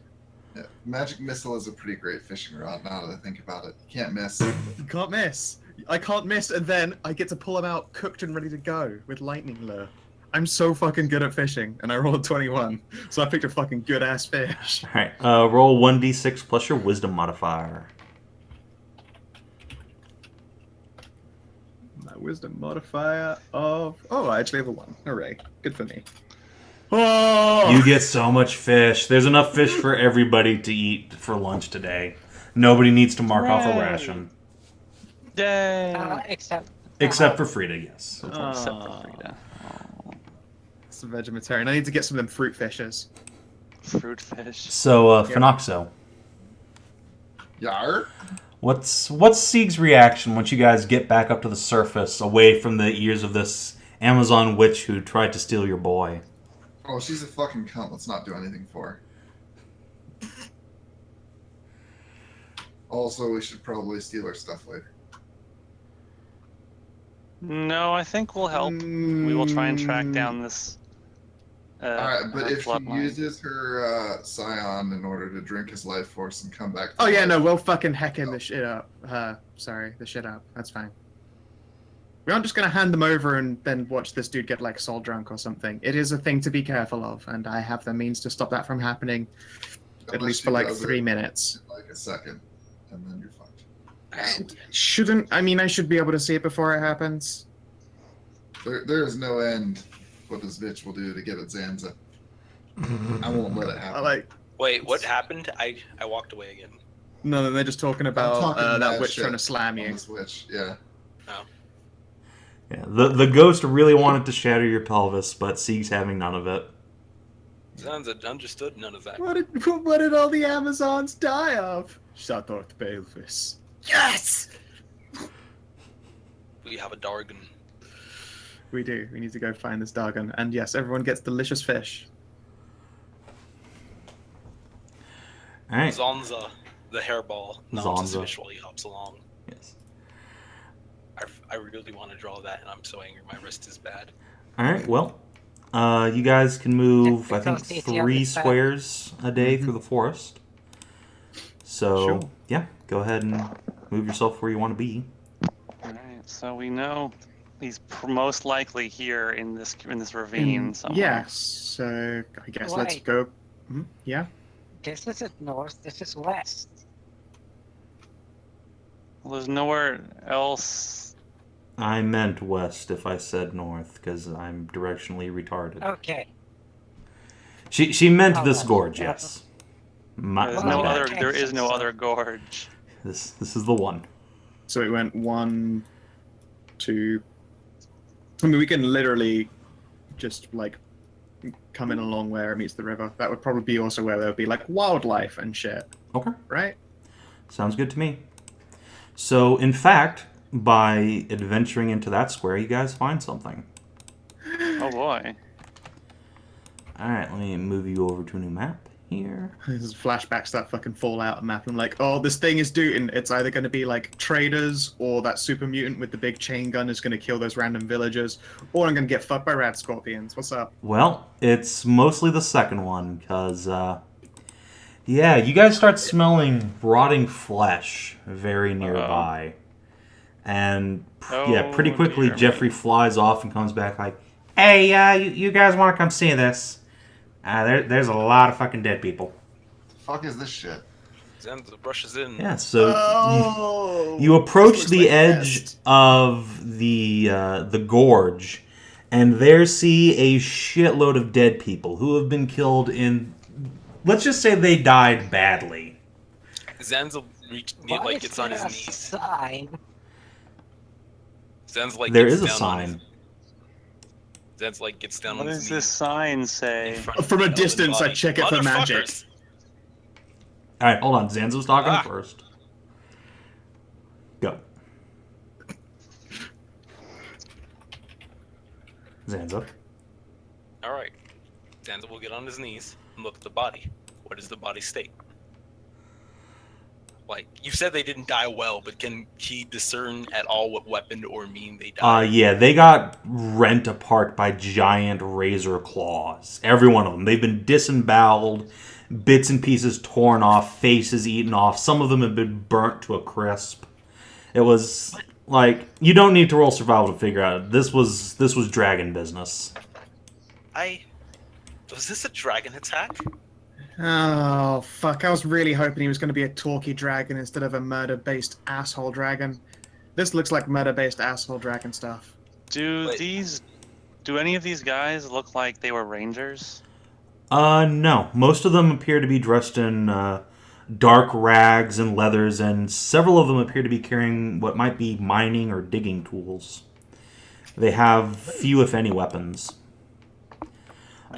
Yeah, Magic Missile is a pretty great fishing rod now that I think about it. You can't miss. You can't miss. I can't miss, and then I get to pull them out cooked and ready to go with lightning lure. I'm so fucking good at fishing, and I rolled a 21, so I picked a fucking good ass fish. Alright, roll 1d6 plus your wisdom modifier. My wisdom modifier of... Oh, I actually have a 1. Hooray. Good for me. Oh! You get so much fish. There's enough fish for everybody to eat for lunch today. Nobody needs to mark off a Hooray. ration. Yay! Except for Frida, yes. Except for Frida. Some vegetarian. I need to get some of them fruit fishes. Fruit fish. So, Fenoxo, Yar? what's Sieg's reaction once you guys get back up to the surface, away from the ears of this Amazon witch who tried to steal your boy? Oh, she's a fucking cunt. Let's not do anything for her. Also, we should probably steal her stuff later. No, I think we'll help. We will try and track down this. Alright, but her if she bloodline. uses her scion in order to drink his life force and come back to Oh yeah, life, no, we'll fucking heck him the shit up. The shit up. That's fine. We aren't just gonna hand them over and then watch this dude get like soul drunk or something. It is a thing to be careful of, and I have the means to stop that from happening, at unless least she for like does 3 it minutes. in, like a second, and then you're fucked. I should be able to see it before it happens. There is no end what this bitch will do to get at Zanza. I won't let it happen. Wait, what happened? I walked away again. No, they're just talking I'm about talking that mad witch shit trying to slam on you. this witch, yeah. Yeah, the ghost really wanted to shatter your pelvis, but Sieg's having none of it. Zanza understood none of that. What did all the Amazons die of? Shadort Belvis. Yes! We have a Dargon. We do. We need to go find this Dargon. And yes, everyone gets delicious fish. Alright. Zanza, the hairball, nods his fish while he hops along. Yes. I really want to draw that, and I'm so angry. My wrist is bad. Alright, well, you guys can move, I think, Because 3 squares a day through the forest. So, Sure. yeah, go ahead and move yourself where you want to be. Alright, so we know he's most likely here in this ravine somewhere. Yes. So I guess let's Wait. go. Yeah. This isn't north, this is west. Well, there's nowhere else. I meant west if I said north, because I'm directionally retarded. Okay. She meant Oh, this well, gorge, yeah. yes. My Well, bad. There is no so- other gorge. This is the one. So it went 1, 2. I mean, we can literally just like come in along where it meets the river. That would probably be also where there would be like wildlife and shit, Okay. right? Sounds good to me. So, in fact, by adventuring into that square, you guys find something. Oh boy. Alright, let me move you over to a new map here. This is flashbacks to that fucking Fallout map. I'm like, oh, this thing is doing. It's either going to be like traders, or that super mutant with the big chain gun is going to kill those random villagers, or I'm going to get fucked by rad scorpions. What's up? Well, it's mostly the second one, because, yeah, you guys start smelling rotting flesh very nearby. And, yeah, pretty Oh, quickly, dear Jeffrey me. flies off and comes back like, hey, you guys want to come see this? There's a lot of fucking dead people. The fuck is this shit? Zanza brushes in. Yeah, so Oh, you approach this looks the like edge nest. of the gorge, and there see a shitload of dead people who have been killed in. Let's just say they died badly. Zanza Why is gets on there his a knees. sign? Zanza There gets is a down on sign. his- Zanza gets down What on his does knees. this sign in say? front of From a the distance, I body. check it for magic. Motherfuckers! All right, hold on. Zanza's talking Ah. first. Go. Zanza. All right. Zanza will get on his knees and look at the body. what is the body's state? Like, you said they didn't die well, but can he discern at all what weapon or mean they died? Yeah, they got rent apart by giant razor claws. Every one of them. They've been disemboweled, bits and pieces torn off, faces eaten off. Some of them have been burnt to a crisp. It was like, you don't need to roll survival to figure out it. This was dragon business. Was this a dragon attack? Oh, fuck. I was really hoping he was going to be a talky dragon instead of a murder-based asshole dragon. This looks like murder-based asshole dragon stuff. Do any of these guys look like they were rangers? No. Most of them appear to be dressed in dark rags and leathers, and several of them appear to be carrying what might be mining or digging tools. They have few, if any, weapons.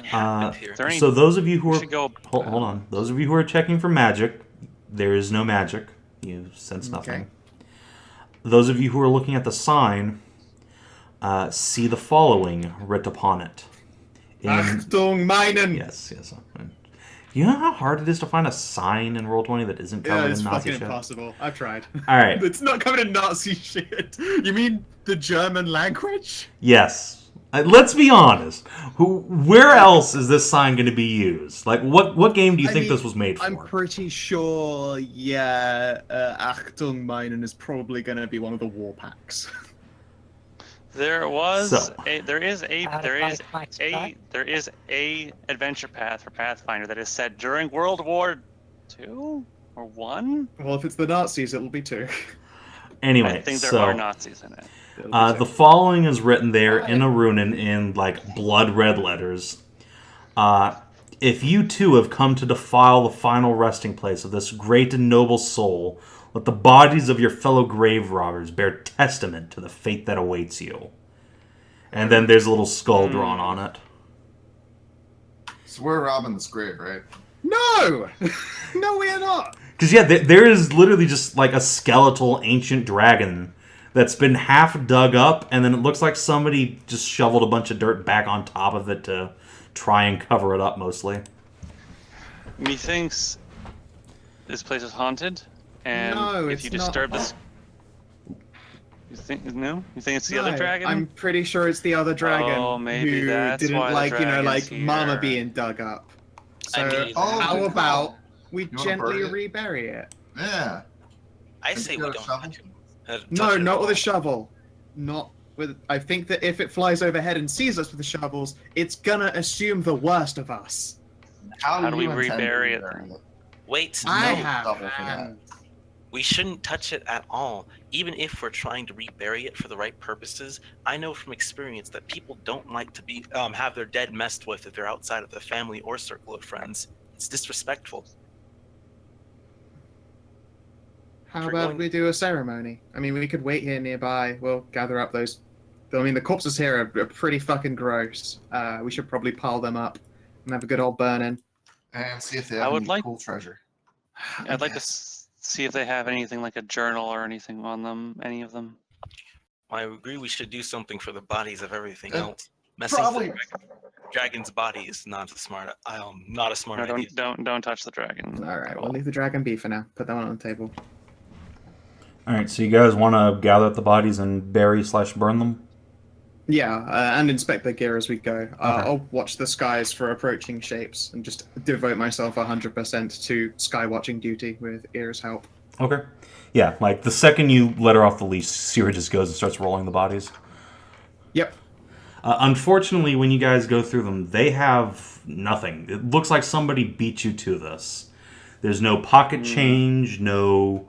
So those of you who are hold on, those of you who are checking for magic, there is no magic. You sense nothing. Okay. Those of you who are looking at the sign see the following writ upon it. Achtung meinen! Yes. You know how hard it is to find a sign in Roll20 that isn't covered in Nazi shit? Yeah, it's fucking impossible. I've tried. All right. It's not covered in Nazi shit. You mean the German language? Yes. Let's be honest. Where else is this sign going to be used? Like, what game do you think this was made for? I'm pretty sure, Achtung meinen is probably going to be one of the war packs. There is a adventure path for Pathfinder that is set during World War II or One. Well, if it's the Nazis, it'll be 2. Anyway, I think there are Nazis in it. The following is written there in a runen in like blood red letters. If you too have come to defile the final resting place of this great and noble soul, let the bodies of your fellow grave robbers bear testament to the fate that awaits you. And then there's a little skull drawn on it. So we're robbing this grave, right? No! No, we are not! Because, yeah, there is literally just like a skeletal ancient dragon that's been half dug up, and then it looks like somebody just shoveled a bunch of dirt back on top of it to try and cover it up, mostly. Methinks this place is haunted, and no, if you disturb this... You think it's the other dragon? I'm pretty sure it's the other dragon. Oh, maybe who that's didn't why like, here. Mama being dug up. So how about we gently rebury it? Yeah. I say we don't touch it. No, not with a shovel. Not with. I think that if it flies overhead and sees us with the shovels, it's gonna assume the worst of us. How do we rebury it? Wait, I have. We shouldn't touch it at all, even if we're trying to rebury it for the right purposes. I know from experience that people don't like to be have their dead messed with if they're outside of the family or circle of friends. It's disrespectful. How about we do a ceremony? I mean, we could wait here nearby. We'll gather up those... I mean, the corpses here are pretty fucking gross. We should probably pile them up and have a good old burn-in. And see if they have any cool treasure. I'd like to see if they have anything like a journal or anything on them, any of them. I agree we should do something for the bodies of everything else. Messing with the dragon's body is not a smart idea. Don't touch the dragon. Alright, we'll leave the dragon be for now. Put that one on the table. Alright, so you guys want to gather up the bodies and bury/burn them? Yeah, and inspect the gear as we go. I'll watch the skies for approaching shapes and just devote myself 100% to sky watching duty with Ear's help. Okay. Yeah, like the second you let her off the leash, Sierra just goes and starts rolling the bodies. Yep. Unfortunately, when you guys go through them, they have nothing. It looks like somebody beat you to this. There's no pocket change, no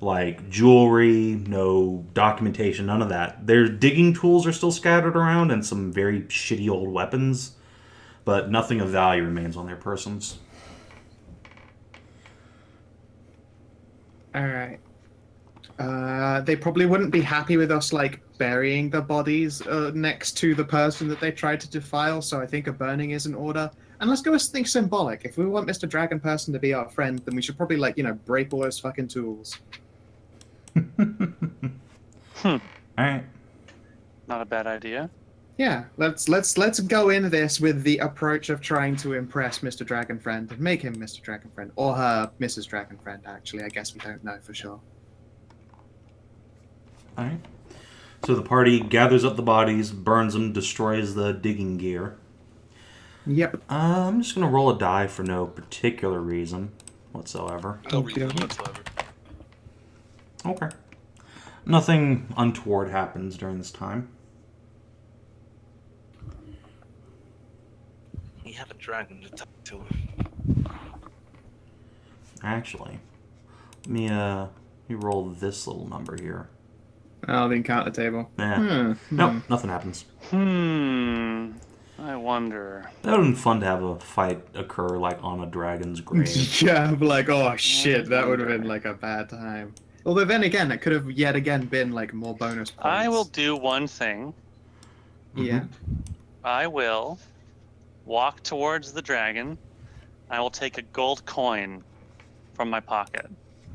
like jewelry, no documentation, none of that. Their digging tools are still scattered around and some very shitty old weapons, but nothing of value remains on their persons. Alright. They probably wouldn't be happy with us, like, burying the bodies next to the person that they tried to defile, so I think a burning is in order. And let's go with something symbolic. If we want Mr. Dragon Person to be our friend, then we should probably, like, break all those fucking tools. Alright. Not a bad idea. Yeah, let's go in this with the approach of trying to impress Mr. Dragonfriend and make him Mr. Dragonfriend, or her Mrs. Dragonfriend. Actually, I guess we don't know for sure. All right. So the party gathers up the bodies, burns them, destroys the digging gear. Yep. I'm just gonna roll a die for no particular reason whatsoever. No Okay. reason whatsoever. Okay. Nothing untoward happens during this time. We have a dragon to talk to. Actually, let me roll this little number here. Oh, the encounter table. Nope, nothing happens. I wonder. That would have been fun to have a fight occur like on a dragon's grave. Yeah, I'm like, oh shit, that would have been like a bad time. Although then again, it could have yet again been like more bonus points. I will do one thing. Yeah. I will walk towards the dragon. I will take a gold coin from my pocket.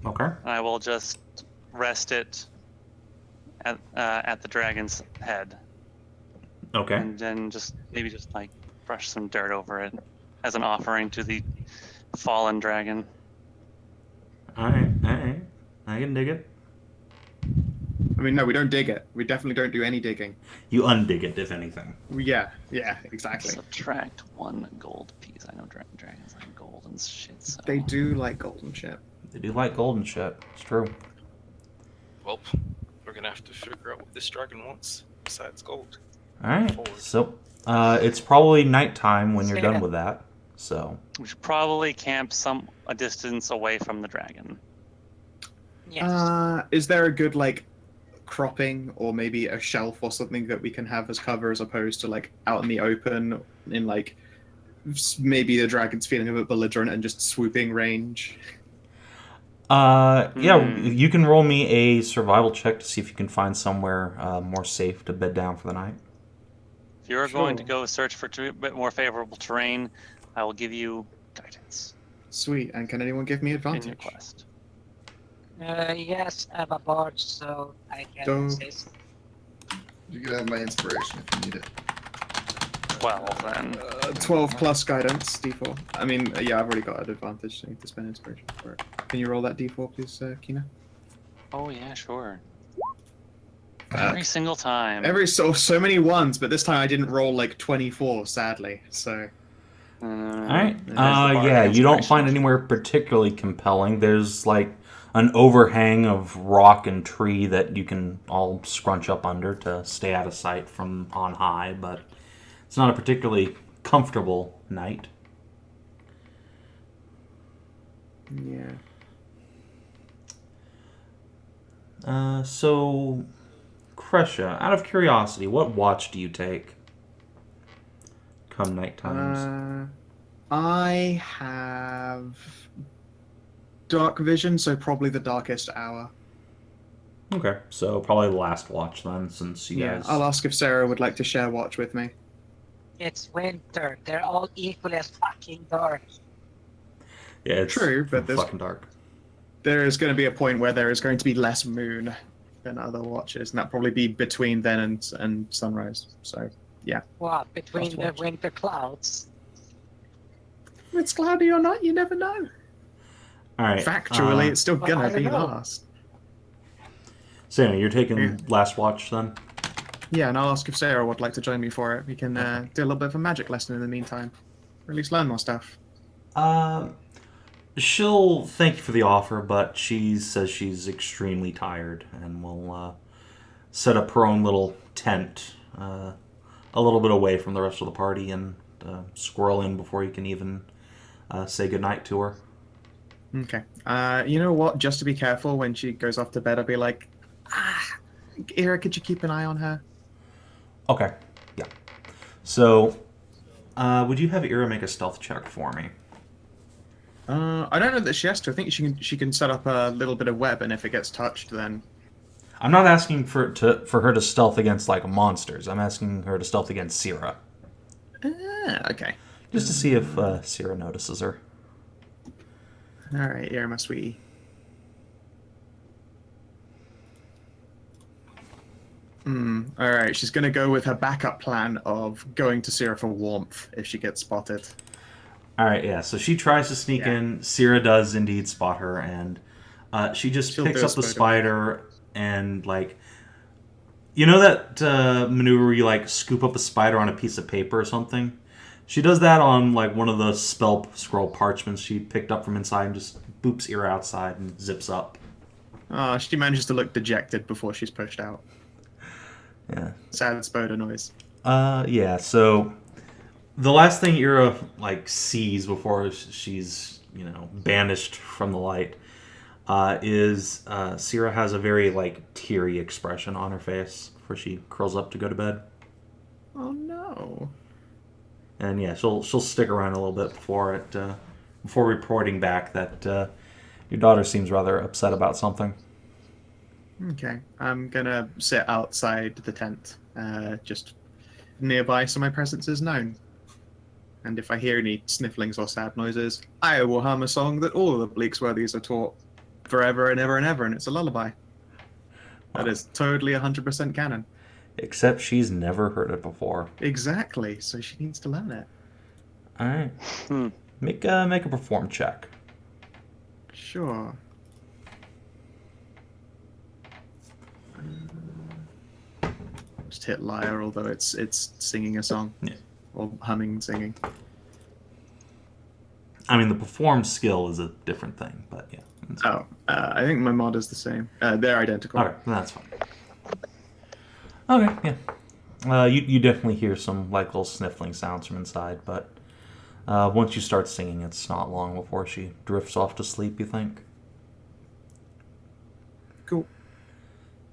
Okay. And I will just rest it at the dragon's head. Okay. And then maybe just like brush some dirt over it as an offering to the fallen dragon. Alright. I can dig it. I mean, no, we don't dig it. We definitely don't do any digging. You undig it, if anything. Yeah, exactly. Subtract 1 gold piece. I know dragons like gold and shit. So. They do like golden shit. They do like gold and shit. It's true. Well, we're gonna have to figure out what this dragon wants besides gold. Alright. Forward. So, it's probably nighttime when you're Say done that. with that. So, We should probably camp a distance away from the dragon. Yes. Is there a good like cropping or maybe a shelf or something that we can have as cover as opposed to like out in the open in like maybe the dragon's feeling a bit belligerent and just swooping range? yeah, you can roll me a survival check to see if you can find somewhere more safe to bed down for the night. If you're going to Sure. go search for a bit more favorable terrain, I will give you guidance Sweet. And can anyone give me in your advantage? quest. Yes, I'm a bard, so I can Don't- assist. You can have my inspiration if you need it. 12 then. 12 plus guidance, d4. I mean, yeah, I've already got an advantage, so I need to spend inspiration for it. Can you roll that d4, please, Kina? Oh yeah, sure. Fuck. Every single time. So many ones, but this time I didn't roll like 24, sadly. So Alright. There's the bardic Yeah, you don't inspiration. find anywhere particularly compelling. There's like an overhang of rock and tree that you can all scrunch up under to stay out of sight from on high, but it's not a particularly comfortable night. yeah. So, Kreshia, out of curiosity, what watch do you take come night times? I have dark vision, so probably the darkest hour. Okay, so probably the last watch then, since you Yeah, guys... I'll ask if Sarah would like to share watch with me. It's winter. They're all equally as fucking dark. Yeah, it's True, but there's- fucking dark. There is going to be a point where there is going to be less moon than other watches, and that'll probably be between then and sunrise. So, yeah. What, between Last the watch. winter clouds? If it's cloudy or not, you never know. Alright. Factually, it's still well, gonna I don't be know. last. Sammy, you're taking Yeah. last watch then? Yeah, and I'll ask if Sarah would like to join me for it. We can do a little bit of a magic lesson in the meantime, or at least learn more stuff. She'll thank you for the offer, but she says she's extremely tired and will set up her own little tent a little bit away from the rest of the party and squirrel in before you can even say goodnight to her. Okay. You know what? Just to be careful when she goes off to bed, I'll be like, Ira, could you keep an eye on her? Okay, yeah. So, would you have Ira make a stealth check for me? I don't know that she has to. I think she can set up a little bit of web, and if it gets touched, then I'm not asking for her to stealth against like monsters. I'm asking her to stealth against Syrah, okay. just to see if Syrah notices her. All right, Ira, my sweetie. All right, she's going to go with her backup plan of going to Sierra for warmth if she gets spotted. All right, yeah. So she tries to sneak in. Sierra does indeed spot her, and she just picks up the spider and like, you know that maneuver where you like scoop up a spider on a piece of paper or something. She does that on like one of the spell scroll parchments she picked up from inside and just boops ear outside and zips up. She manages to look dejected before she's pushed out. Yeah. Sad spider noise. Yeah. So the last thing Ira like sees before she's banished from the light is Sierra has a very like teary expression on her face before she curls up to go to bed. Oh no. And yeah, she'll stick around a little bit before reporting back that your daughter seems rather upset about something. Okay, I'm gonna sit outside the tent, just nearby, so my presence is known. And if I hear any snifflings or sad noises, I will hum a song that all of the Bleaksworthies are taught forever and ever and ever, and it's a lullaby. That is totally 100% canon. Except she's never heard it before. Exactly, so she needs to learn it. All right. Make a perform check. Sure. Just hit lyre, although it's singing a song. Yeah. Or humming and singing. I mean, the perform skill is a different thing, but yeah. I think my mod is the same. They're identical. All right, that's fine. Okay, yeah. You definitely hear some like little sniffling sounds from inside, but once you start singing, it's not long before she drifts off to sleep, you think? Cool.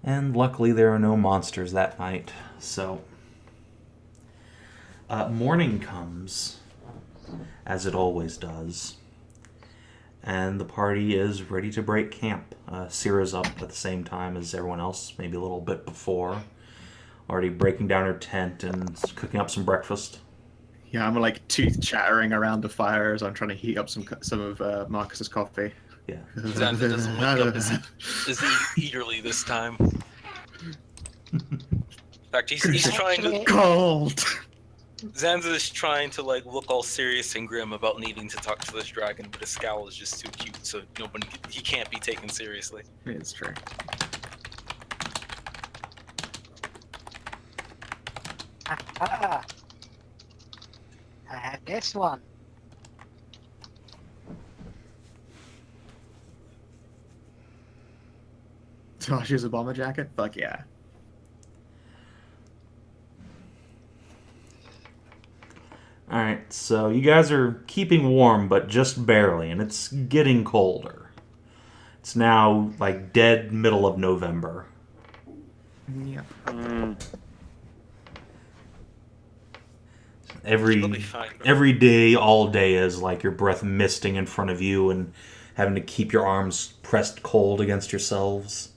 And luckily there are no monsters that night, so... morning comes, as it always does, and the party is ready to break camp. Sierra's up at the same time as everyone else, maybe a little bit before, already breaking down her tent and cooking up some breakfast. Yeah, I'm like tooth chattering around the fire as I'm trying to heat up some of Marcus's coffee. Yeah. Zanza doesn't wake up as eagerly this time. In fact, he's trying to... Cold! Zanza is trying to like look all serious and grim about needing to talk to this dragon, but his scowl is just too cute, so he can't be taken seriously. It's true. I have this one. So she's a bomber jacket? Fuck yeah. Alright, so you guys are keeping warm, but just barely, and it's getting colder. It's now, like, dead middle of November. Yep. Every day, all day is like your breath misting in front of you and having to keep your arms pressed cold against yourselves.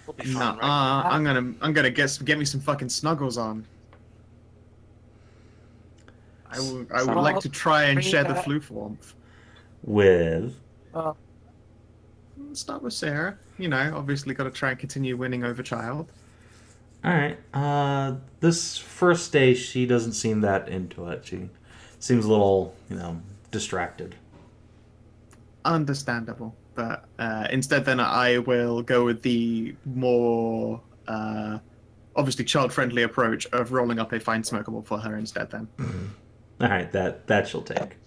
We'll be fine, right? I'm gonna get me some fucking snuggles on. I would like to try and share the floof warmth. With? Start with Sarah. You know, obviously got to try and continue winning over child. Alright, this first day she doesn't seem that into it. She seems a little, distracted. Understandable. But instead then I will go with the more, obviously child-friendly approach of rolling up a fine smokable for her instead then. Alright, that she'll take.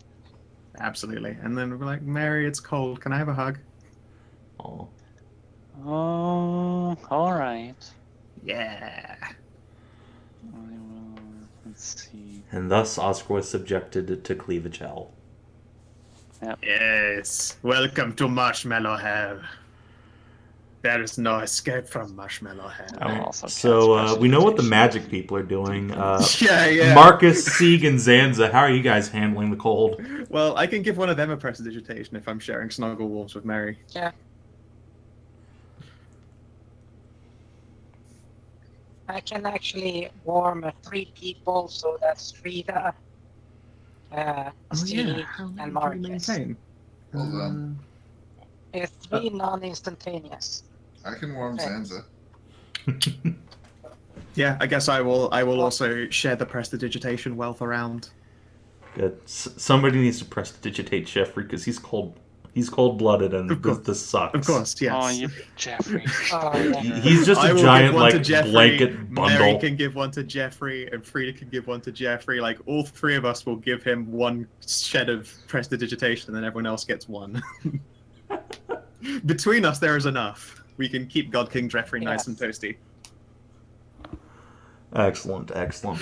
Absolutely. And then we're like, Mary, it's cold. Can I have a hug? Oh. Oh, alright. Yeah. I will. Let's see. And thus Oscar was subjected to cleavage hell. Yep. Yes. Welcome to Marshmallow Hell. There is no escape from Marshmallow Hell. I'll also So cast we know what the prestidigitation. magic people are doing. Yeah. Marcus, Sieg, and Zanza, how are you guys handling the cold? Well, I can give one of them a prestidigitation if I'm sharing snuggle wolves with Mary. Yeah. I can actually warm 3 people, so that's Frida, Sieg, and Marcus. Well done. It's 3 non-instantaneous. I can warm Zanza. Yeah, I guess I will also share the prestidigitation wealth around. Good. Somebody needs to prestidigitate Jeffrey because he's cold-blooded and Of course. this sucks. Of course, yes. Oh, you, Jeffrey. Oh, yeah. He's just I a will giant give one to like Jeffrey, blanket Mary bundle. can give one to Jeffrey, and Frida can give one to Jeffrey. Like, all three of us will give him one shed of prestidigitation, and then everyone else gets one. Between us, there is enough. We can keep God King Jeffrey nice and toasty. Excellent, excellent.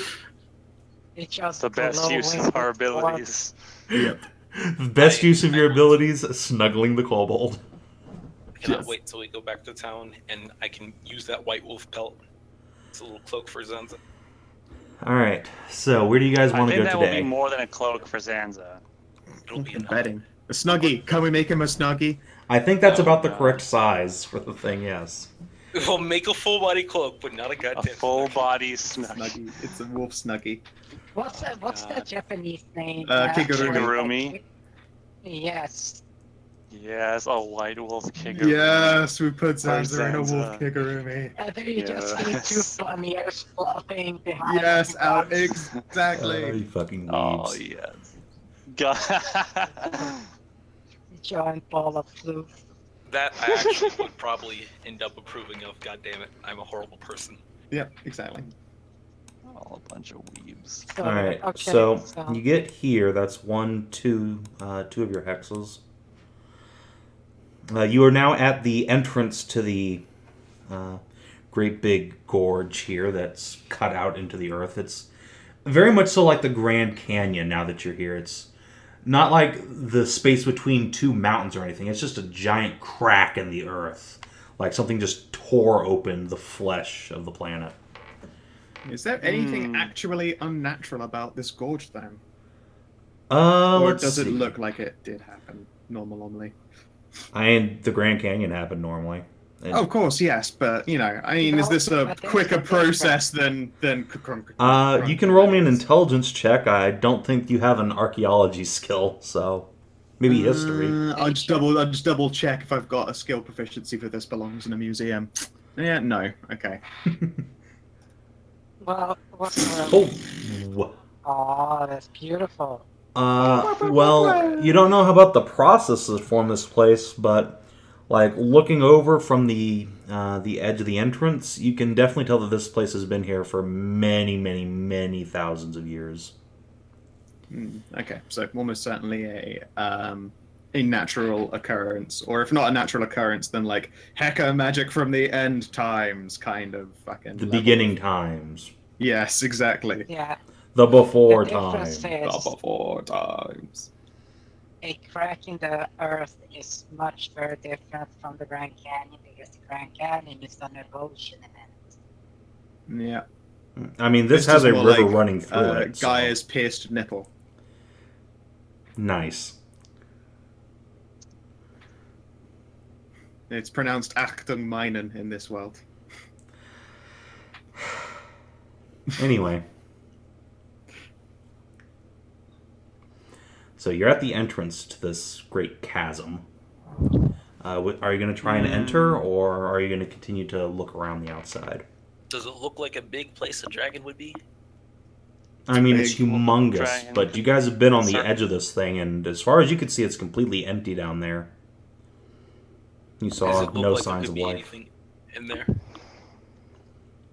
It's just The best use of our abilities. Yep. The best use of your abilities, snuggling the kobold. I cannot Yes. wait till we go back to town and I can use that white wolf pelt. It's a little cloak for Zanza. Alright, so where do you guys I want to think go that today? will be more than a cloak for Zanza. It'll be I'm enough. betting. A snuggie. Can we make him a snuggie? I think that's Oh, about the God. correct size for the thing, yes. We'll make a full body cloak, but not a A goddamn full snuggie. body snuggie. Snuggie. It's a wolf snuggie. What's the God. Japanese name? Kigurumi. Kigurumi? Yes. Yes, a white wolf Kigurumi. Yes, we put For Zanza in a wolf Zanza. Kigurumi. And then you just see two Yes. bunnies flopping behind. Yes, out everyone. exactly. You fucking Oh, weebs. yes. God. Giant ball of flu. That I actually would probably end up approving of. God damn it, I'm a horrible person. Yep, exactly. Oh, a bunch of weebs. So, Alright, okay, so you get here, that's two of your hexes. You are now at the entrance to the great big gorge here that's cut out into the earth. It's very much so like the Grand Canyon now that you're here. It's not like the space between two mountains or anything. It's just a giant crack in the earth. Like something just tore open the flesh of the planet. Is there anything actually unnatural about this gorge, then? Or Or does it look like it did happen normally? I mean, the Grand Canyon happened normally. And, Of course, yes, but, you know, I mean, No, is this a but there's quicker a difference. process than you can roll me an intelligence check. I don't think you have an archaeology skill, so maybe history. I'll just double check if I've got a skill proficiency for this belongs in a museum. Yeah, no. Okay. Well, what's Oh. Oh, that's beautiful. Well, you don't know about the processes from this place, but like looking over from the edge of the entrance, you can definitely tell that this place has been here for many, many, many thousands of years. Okay, so almost certainly a natural occurrence, or if not a natural occurrence, then like Heka magic from the end times kind of fucking. The level. beginning times, Yes, exactly. Yeah. the before The times. difference is Before times. a crack in the earth is much very different from the Grand Canyon because the Grand Canyon is an erosion event. Yeah. I mean, this It's has just a more river like, running through it. so- Gaia's pierced nipple. Nice. It's pronounced Achtung meinen in this world. Anyway. So you're at the entrance to this great chasm. Are you going to try and enter, or are you going to continue to look around the outside? Does it look like a big place a dragon would be? I mean, it's Big humongous, dragon. but you guys have been on the Sir- edge of this thing, and as far as you can see, it's completely empty down there. You Does saw it look no like signs there of could be life. anything in there?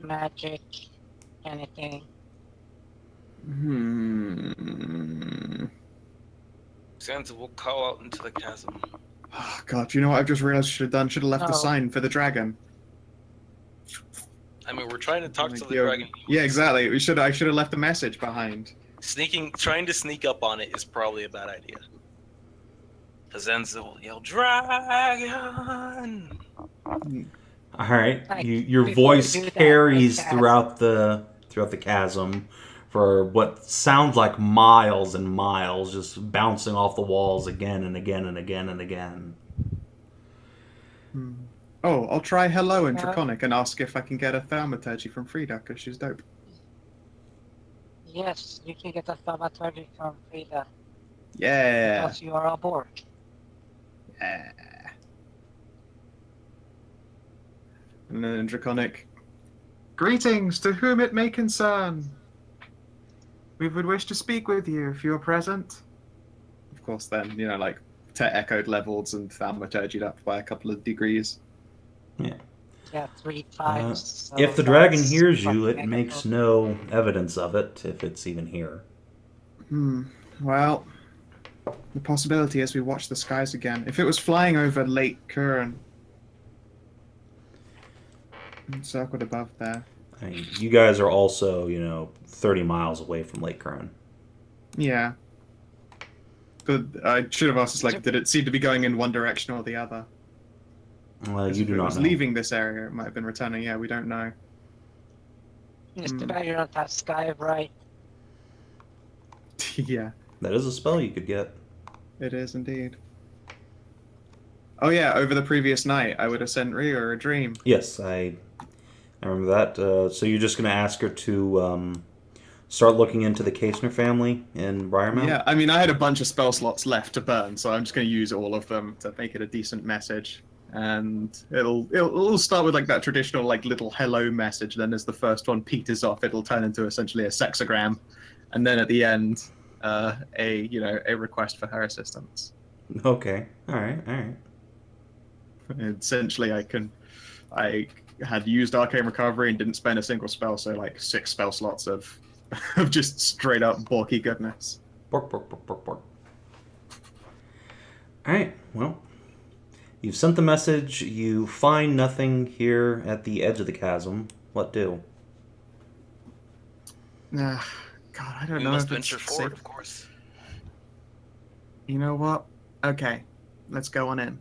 Magic, anything. Zanza will call out into the chasm. Oh, God, you know what I've just realized I should have done? Should have left the No. sign for the dragon. I mean, we're trying to talk to the Yeah, dragon. Yeah, exactly. I should have left a message behind. Trying to sneak up on it is probably a bad idea. Because Zanza will yell, "Dragon!" All right, Like, your before voice you do that, carries like, throughout the chasm for what sounds like miles and miles, just bouncing off the walls again and again and again and again. Oh, I'll try hello in Yeah. Draconic and ask if I can get a thaumaturgy from Frida, because she's dope. Yes, you can get a thaumaturgy from Frida Yeah. because you are a Borg. Yeah. And then in Draconic, Greetings, to whom it may concern. We would wish to speak with you if you are present. Of course, then, like, echoed levels and thaumaturgied up by a couple of degrees. Yeah. Yeah, 3 times. So If the dragon that's hears you, what it kind makes of- no evidence of it, if it's even here. Well, the possibility is we watch the skies again. If it was flying over Lake Curran, circled above there. I mean, you guys are also, 30 miles away from Lake Curran. Yeah. But I should have asked, did it seem to be going in one direction or the other? Well, If you do it not was know. leaving this area, it might have been returning. Yeah, we don't know. It's too bad you don't have Sky right. Yeah, That is a spell you could get. it is indeed. Oh yeah, over the previous night, I would have sent Rhea a dream. Yes, I remember that. So you're just going to ask her to start looking into the Kaesner family in Briarmount? Yeah, I mean, I had a bunch of spell slots left to burn, so I'm just going to use all of them to make it a decent message. And it'll start with like that traditional like little hello message. Then as the first one peters off, it'll turn into essentially a sexagram, and then at the end, a request for her assistance. Okay. All right. Essentially, I had used Arcane Recovery and didn't spend a single spell, so like 6 spell slots of just straight up bulky goodness. Bork, bork, bork, bork, bork. All right. Well, you've sent the message. You find nothing here at the edge of the chasm. What do? God, I don't We know. must if it's venture forward, safe. of course. You know what? Okay, let's go on in.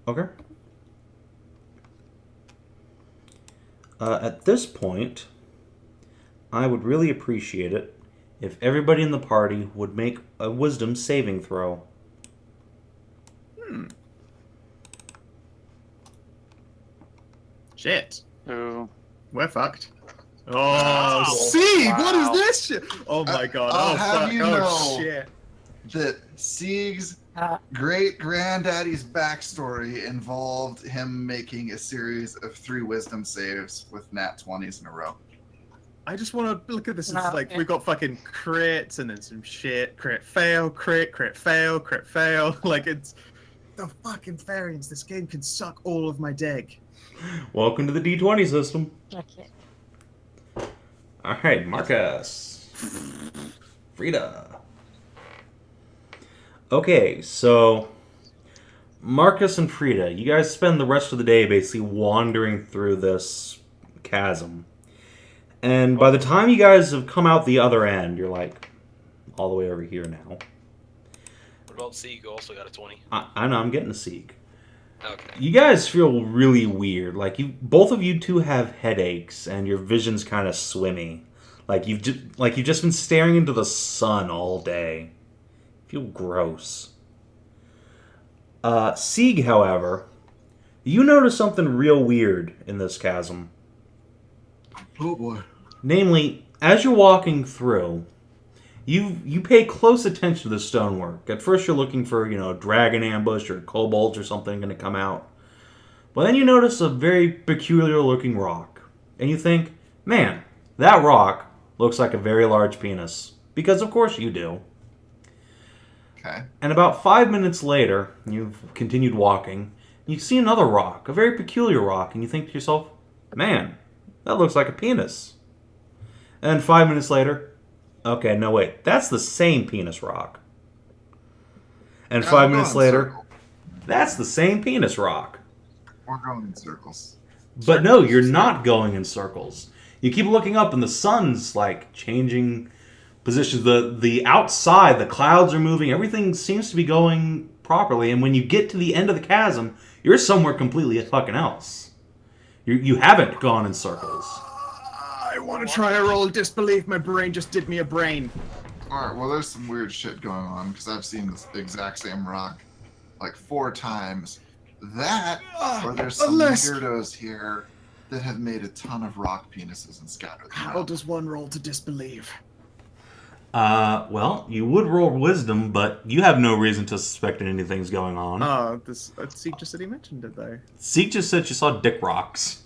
Okay. At this point, I would really appreciate it if everybody in the party would make a wisdom saving throw. Shit. Ooh. We're fucked. Oh, Sieg! What is this shit? Oh my god. I'll Oh, have fuck. you Oh, know. shit. That Sieg's Uh, great granddaddy's backstory involved him making a series of 3 wisdom saves with nat 20s in a row. I just want to look at this. It's No, like it- we've got fucking crits and then some shit. Crit fail, crit fail, crit fail. Like it's the fucking variance. This game can suck all of my dig. Welcome to the D20 system. okay. All right, Marcus. Frida. Okay, so Marcus and Frida, you guys spend the rest of the day basically wandering through this chasm. And by the time you guys have come out the other end, you're like all the way over here now. What about Sieg? Also got a 20. I know, I'm getting a Sieg. Okay. You guys feel really weird. Like both of you two have headaches, and your vision's kind of swimmy. Like you've just been staring into the sun all day. You feel gross. Sieg, however, you notice something real weird in this chasm. Oh boy. Namely, as you're walking through, you pay close attention to the stonework. At first, you're looking for a dragon ambush or kobolds or something going to come out. But then you notice a very peculiar-looking rock, and you think, "Man, that rock looks like a very large penis." Because of course you do. Okay. And about 5 minutes later, you've continued walking, and you see another rock, a very peculiar rock, and you think to yourself, "Man, that looks like a penis." And then 5 minutes later, okay, no wait, that's the same penis rock. And Yeah, 5 we're minutes going in later, circles. that's the same penis rock. We're going in circles. But no, you're not going in circles. You keep looking up, and the sun's like changing positions. The outside, the clouds are moving. Everything seems to be going properly. And when you get to the end of the chasm, you're somewhere completely fucking else. You haven't gone in circles. I want to try a roll of disbelief. My brain just did me a brain. Alright, well there's some weird shit going on because I've seen this exact same rock like 4 times. That, or there's some unless- weirdos here that have made a ton of rock penises and scattered them How around. does one roll to disbelieve? Well, you would roll wisdom, but you have no reason to suspect anything's going on. Oh, Sieg just said he mentioned it though. Sieg just said you saw dick rocks.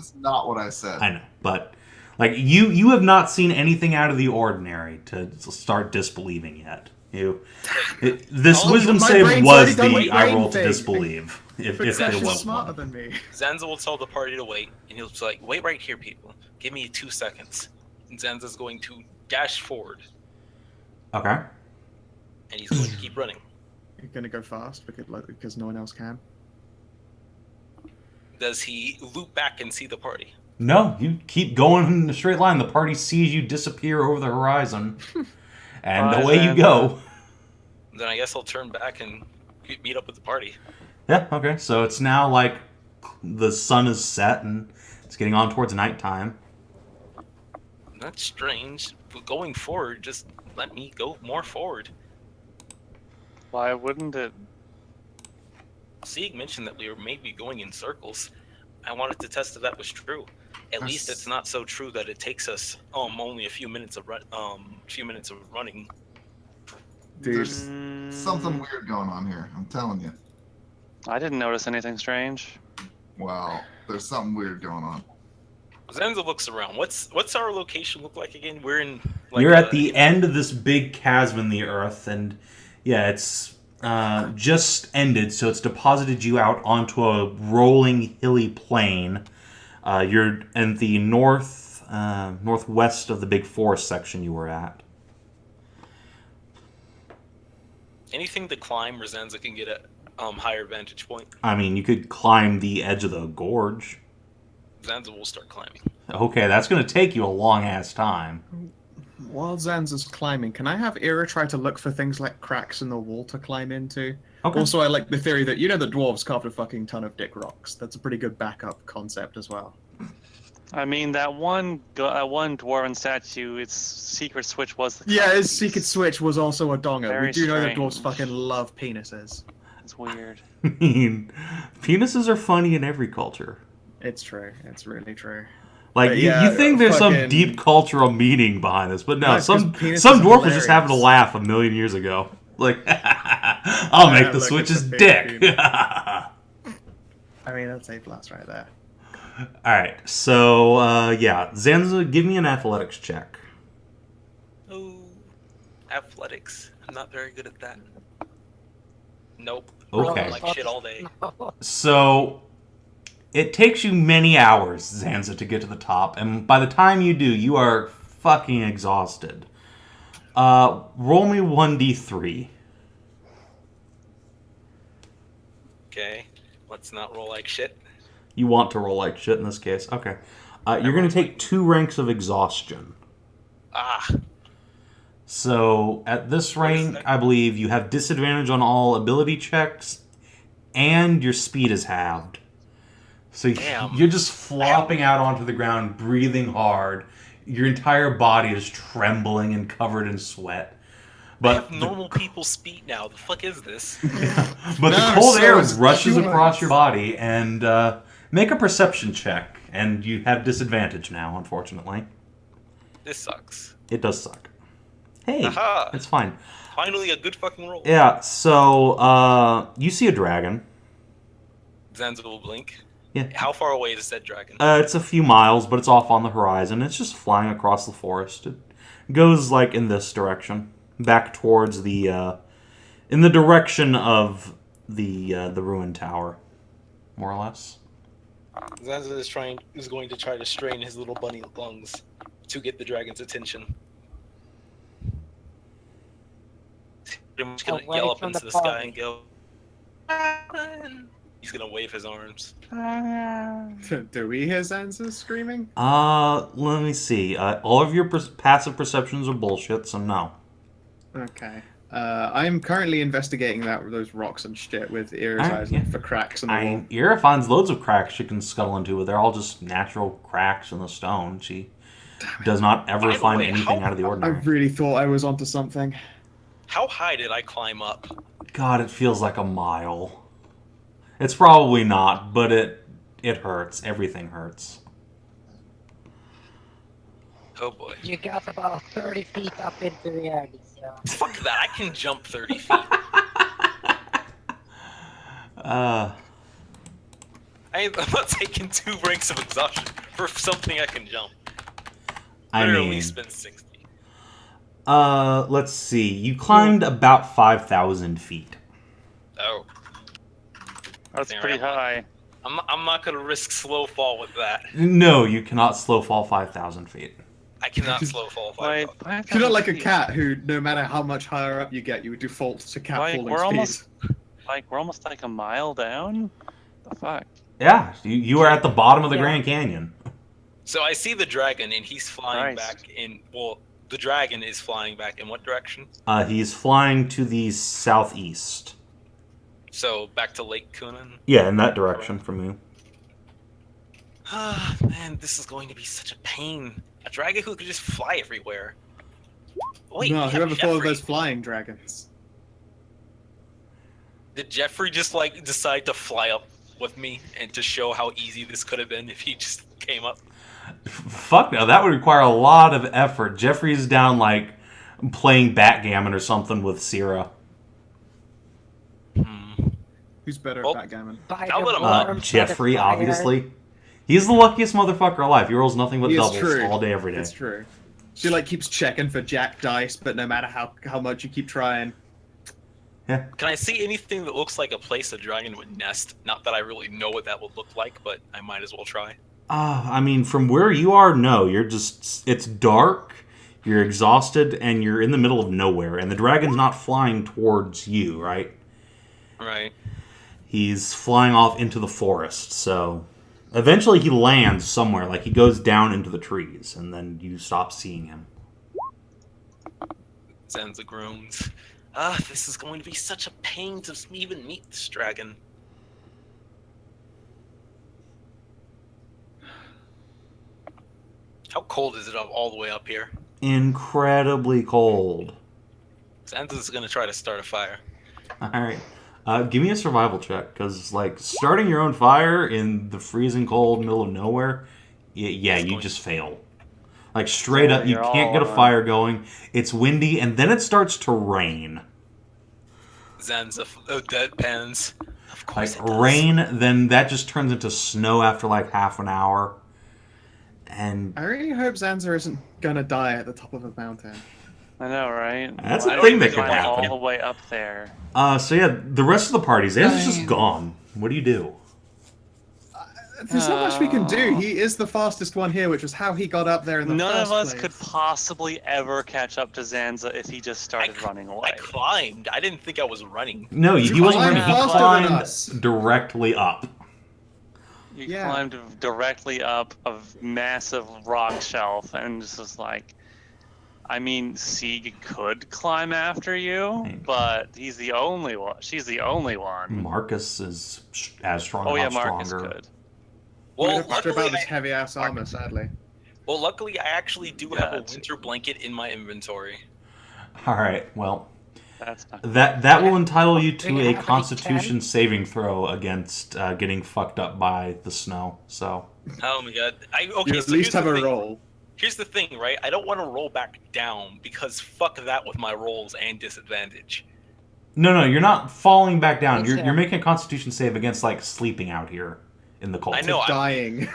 That's not what I said. I know, but like you have not seen anything out of the ordinary to start disbelieving yet. This wisdom my save brain's was already done the the I brain roll to thing. disbelieve. If But there Kresh's was smarter one. than me. Zanza will tell the party to wait, and he'll be like, "Wait right here, people. Give me 2 seconds." And Zanza's going to dash forward, Okay. and he's going to keep running. You're gonna go fast because no one else can. Does he loop back and see the party? No, you keep going in a straight line. The party sees you disappear over the horizon, and Bye, away you Zanza. go. Then I guess I'll turn back and meet up with the party. Yeah. Okay. So it's now like the sun is set and it's getting on towards nighttime. That's strange. But going forward, just let me go more forward. Why wouldn't it? Sieg mentioned that we were maybe going in circles. I wanted to test if that was true. At least it's not so true that it takes us only a few minutes of running. Dude. There's something weird going on here. I'm telling you. I didn't notice anything strange. Wow, there's something weird going on. Zanza looks around. What's our location look like again? We're in. You're at the end of this big chasm in the earth, and yeah, it's just ended, so it's deposited you out onto a rolling, hilly plain. You're in the northwest of the big forest section you were at. Anything to climb where Zanza can get a higher vantage point. I mean, you could climb the edge of the gorge. Zanza will start climbing. Okay, that's going to take you a long-ass time. While Zanza's climbing, can I have Ira try to look for things like cracks in the wall to climb into? Okay. Also, I like the theory that, the dwarves carved a fucking ton of dick rocks. That's a pretty good backup concept as well. I mean, that one dwarven statue, its secret switch was the Yeah, his cockpiece. secret switch was also a donger. Very We do know that dwarves strange. fucking love penises. It's weird. I mean, penises are funny in every culture. It's true. It's really true. Like, But you yeah, think there's some fucking- deep cultural meaning behind this, but no, No, it's 'cause some penises dwarf are was just having a hilarious. laugh a million years ago. Like, I'll Yeah, make the look, switch's it's a big dick. penis. I mean, that's A+ right there. Alright, so, yeah. Zanza, give me an athletics check. Oh, athletics. I'm not very good at that. Nope. Okay. Like shit all day. So, it takes you many hours, Zanza, to get to the top, and by the time you do, you are fucking exhausted. Roll me 1d3. Okay. Let's not roll like shit. You want to roll like shit in this case. Okay. You're going to take 2 ranks of exhaustion. Ah. So, at this rank, I believe you have disadvantage on all ability checks, and your speed is halved. So Damn. you're just flopping out onto the ground, breathing hard. Your entire body is trembling and covered in sweat. I But have normal people's speed now. The fuck is this? but the No, cold so air is rushes humans. across your body, and make a perception check. And you have disadvantage now, unfortunately. This sucks. It does suck. Hey, Aha. it's fine. Finally a good fucking roll. Yeah, so you see a dragon. Zanza will blink. Yeah. How far away is that dragon? It's a few miles, but it's off on the horizon. It's just flying across the forest. It goes like in this direction, back towards the, in the direction of the ruined tower, more or less. Zanza is going to try to strain his little bunny lungs to get the dragon's attention. I'm just gonna Away yell up from into the the sky party. and go. "Run!" He's gonna wave his arms. Do we hear Zanza screaming? Let me see. All of your passive perceptions are bullshit, so no. Okay. I'm currently investigating those rocks and shit with Ira's Alright, eyes yeah. for cracks in the wall. Ira finds loads of cracks she can scuttle into, but they're all just natural cracks in the stone. She does not ever By the find way, anything how- out of the I ordinary. really thought I was onto something. How high did I climb up? God, it feels like a mile. It's probably not, but it hurts. Everything hurts. Oh boy. You got about 30 feet up into the air, so. Fuck that, I can jump 30 feet. I'm not taking 2 ranks of exhaustion for something I can jump. I Better mean, at least spend 60. let's see. You climbed about 5,000 feet. Oh. That's Think pretty I'm not- high. I'm not gonna risk slow fall with that. No, you cannot slow fall 5,000 feet. I cannot slow fall. Wait, 5,000. You're not like a 5,000 feet. cat who, no matter how much higher up you get, you default to cat Like, falling we're speed. almost like a mile down. The fuck. Yeah, you are at the bottom of the Grand Canyon. So I see the dragon, and he's flying Nice. back in. Well, the dragon is flying back in what direction? He's flying to the southeast. So back to Lake Kunan. Yeah, in that direction from you. Ah, man, this is going to be such a pain. A dragon who could just fly everywhere. Wait, no, we have whoever thought of Jeffrey. those flying dragons? Did Jeffrey just like decide to fly up with me and to show how easy this could have been if he just came up? Fuck no, that would require a lot of effort. Jeffrey's down like playing backgammon or something with Sierra. Who's better Well, at backgammon? By Now the that I'm warmth of the Jeffrey, fire. obviously. He's the luckiest motherfucker alive. He rolls nothing but He is doubles true. all day, every day. It's true. She like keeps checking for jack dice, but no matter how much you keep trying, Can I see anything that looks like a place a dragon would nest? Not that I really know what that would look like, but I might as well try. I mean, from where you are, no. You're just... It's dark, you're exhausted, and you're in the middle of nowhere. And the dragon's not flying towards you, right? Right. He's flying off into the forest, so... Eventually he lands somewhere, like he goes down into the trees, and then you stop seeing him. Zanza groans. This is going to be such a pain to even meet this dragon. How cold is it up all the way up here? Incredibly cold. Zanza's gonna try to start a fire. Alright. Give me a survival check, because, like, starting your own fire in the freezing cold middle of nowhere, yeah, you just fail. Like, straight up, you you're can't get a all- fire going, it's windy, and then it starts to rain. Zanza deadpans. Of Like, course it does. rain, then that just turns into snow after, like, half an hour. And I really hope Zanza isn't gonna die at the top of a mountain. I know, right? That's Why a thing would that we could climb happen. all the way up there. so yeah, the rest of the party's Zanza's just gone. What do you do? There's not much we can do. He is the fastest one here, which was how he got up there in the None first of us place. could possibly ever catch up to Zanza if he just started running away. I climbed. I didn't think I was running. No, he You wasn't climbed running. He faster than climbed us. directly up. You Yeah. climbed directly up a massive rock shelf and just was like, I mean, Sieg could climb after you, but he's the only one. She's the only one. Marcus is as strong, Oh if yeah, not Marcus stronger. could. We're Well, gonna have to strip luckily, out this heavy ass armor, sadly. luckily, I actually do Yeah, have a it's- winter blanket in my inventory. All right, well, That's not. that will entitle you Do to you a have any Constitution tent? saving throw against getting fucked up by the snow. So Oh my god. You Okay, at so least here's have the a thing. roll. Here's the thing, right? I don't want to roll back down because fuck that with my rolls and disadvantage. no, you're not falling back down. Me You're too. you're making a Constitution save against like sleeping out here in the cold. I know. Dying.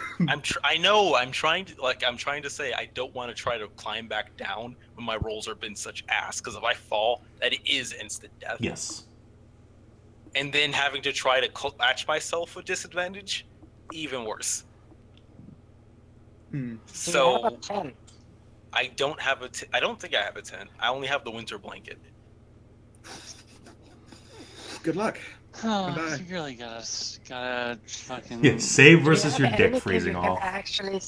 I know. I'm trying to say I don't want to try to climb back down when my rolls have been such ass. Because if I fall, that is instant death. Yes. And then having to try to catch myself with disadvantage, even worse. Hmm. Do you have So a tent? I don't have I don't think I have a tent. I only have the winter blanket. Good luck. Oh, Goodbye. you really gotta fucking. Yeah, save Do you versus have your dick anything freezing you can off. Actually,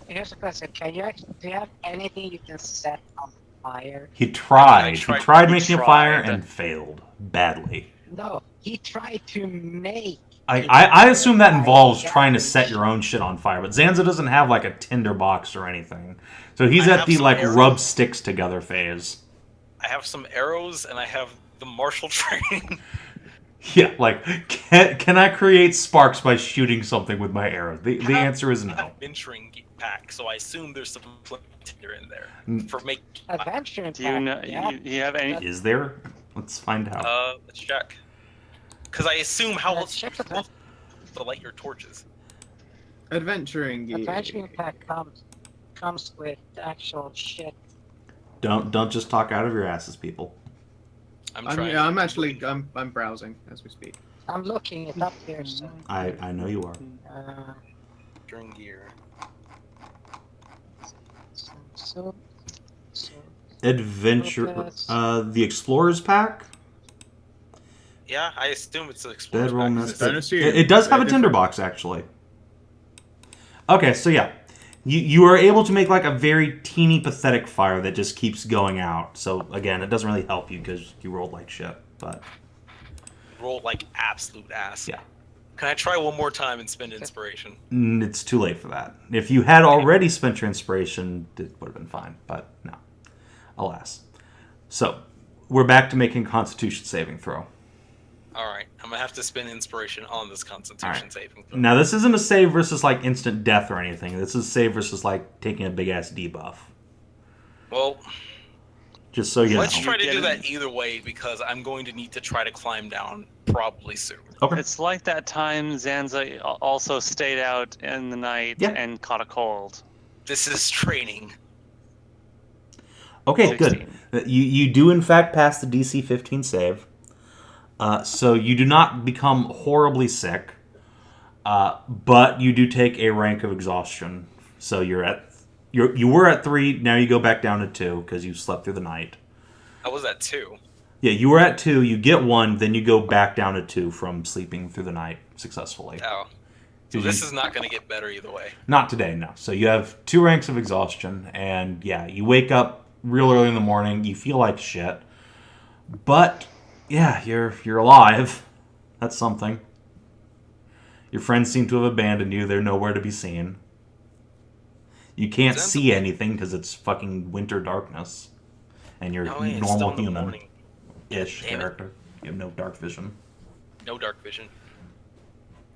here's a question: do you have anything you can set on fire? He tried. He tried- tried he making a fire tried. and failed badly. No, he tried to make. I assume that involves Yeah. trying to set your own shit on fire, but Zanza doesn't have like a tinder box or anything. So he's I at have the some like arrows. rub sticks together phase. I have some arrows and I have the martial training. Yeah, like can I create sparks by shooting something with my arrow? The answer is I no. have venturing pack, so I assume there's some tinder in there Mm. for making. Adventure Do you know? yeah. You have any? Is there? Let's find out. Let's check. Because I assume how Let's check the best. to light your torches. Adventuring gear. Adventuring pack comes with actual shit. Don't just talk out of your asses, people. I'm I'm, trying. yeah, I'm actually I'm browsing as we speak. I'm looking it up here, so. I know you are. During gear. So, Adventure. Focus. The Explorers pack. Yeah, I assume it's an explorer's Bedroll pack. nest. Don't assume. It does have a They're tinderbox, actually. Okay, so yeah. You are able to make like a very teeny pathetic fire that just keeps going out. So again, it doesn't really help you because you rolled like shit. But Roll like absolute ass. Yeah. Can I try one more time and spend inspiration? it's too late for that. If you had already spent your inspiration, it would have been fine. But no, alas. So we're back to making Constitution saving throw. All right, I'm gonna have to spend inspiration on this Constitution Alright. saving throw. Now this isn't a save versus like instant death or anything. This is a save versus like taking a big ass debuff. Well, Just so you let's know. try to Get do it? that either way because I'm going to need to try to climb down probably soon. Okay. It's like that time Zanza also stayed out in the night Yeah. and caught a cold. This is training. Okay, 16. good. You do in fact pass the DC 15 save. So you do not become horribly sick, but you do take a rank of exhaustion. So you were at 3, now you go back down to 2 because you slept through the night. I was at 2. Yeah, you were at 2, you get 1, then you go back down to 2 from sleeping through the night successfully. Oh. So this is not going to get better either way. Not today, no. So you have 2 ranks of exhaustion, and yeah, you wake up real early in the morning, you feel like shit, but yeah, you're alive. That's something. Your friends seem to have abandoned you. They're nowhere to be seen. You can't Sounds see okay. anything because it's fucking winter darkness. And you're Oh, yeah, it's still normal in the human-ish morning. Damn it. character. You have no dark vision. No dark vision.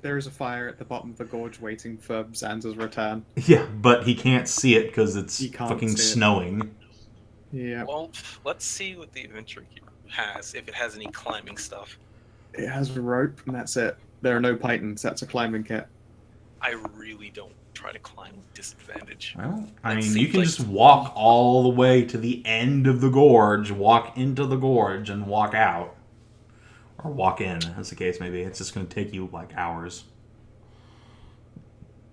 There is a fire at the bottom of the gorge waiting for Zanza's return. Yeah, but he can't see it because it's He can't fucking see it. snowing. Yeah. Well, let's see what the adventure gear has, if it has any climbing stuff. It has a rope, and that's it. There are no pythons. That's a climbing kit. I really don't try to climb with disadvantage. Well, I That mean, you seems can like- just walk all the way to the end of the gorge, walk into the gorge, and walk out. Or walk in, as the case may be. It's just going to take you, like, hours.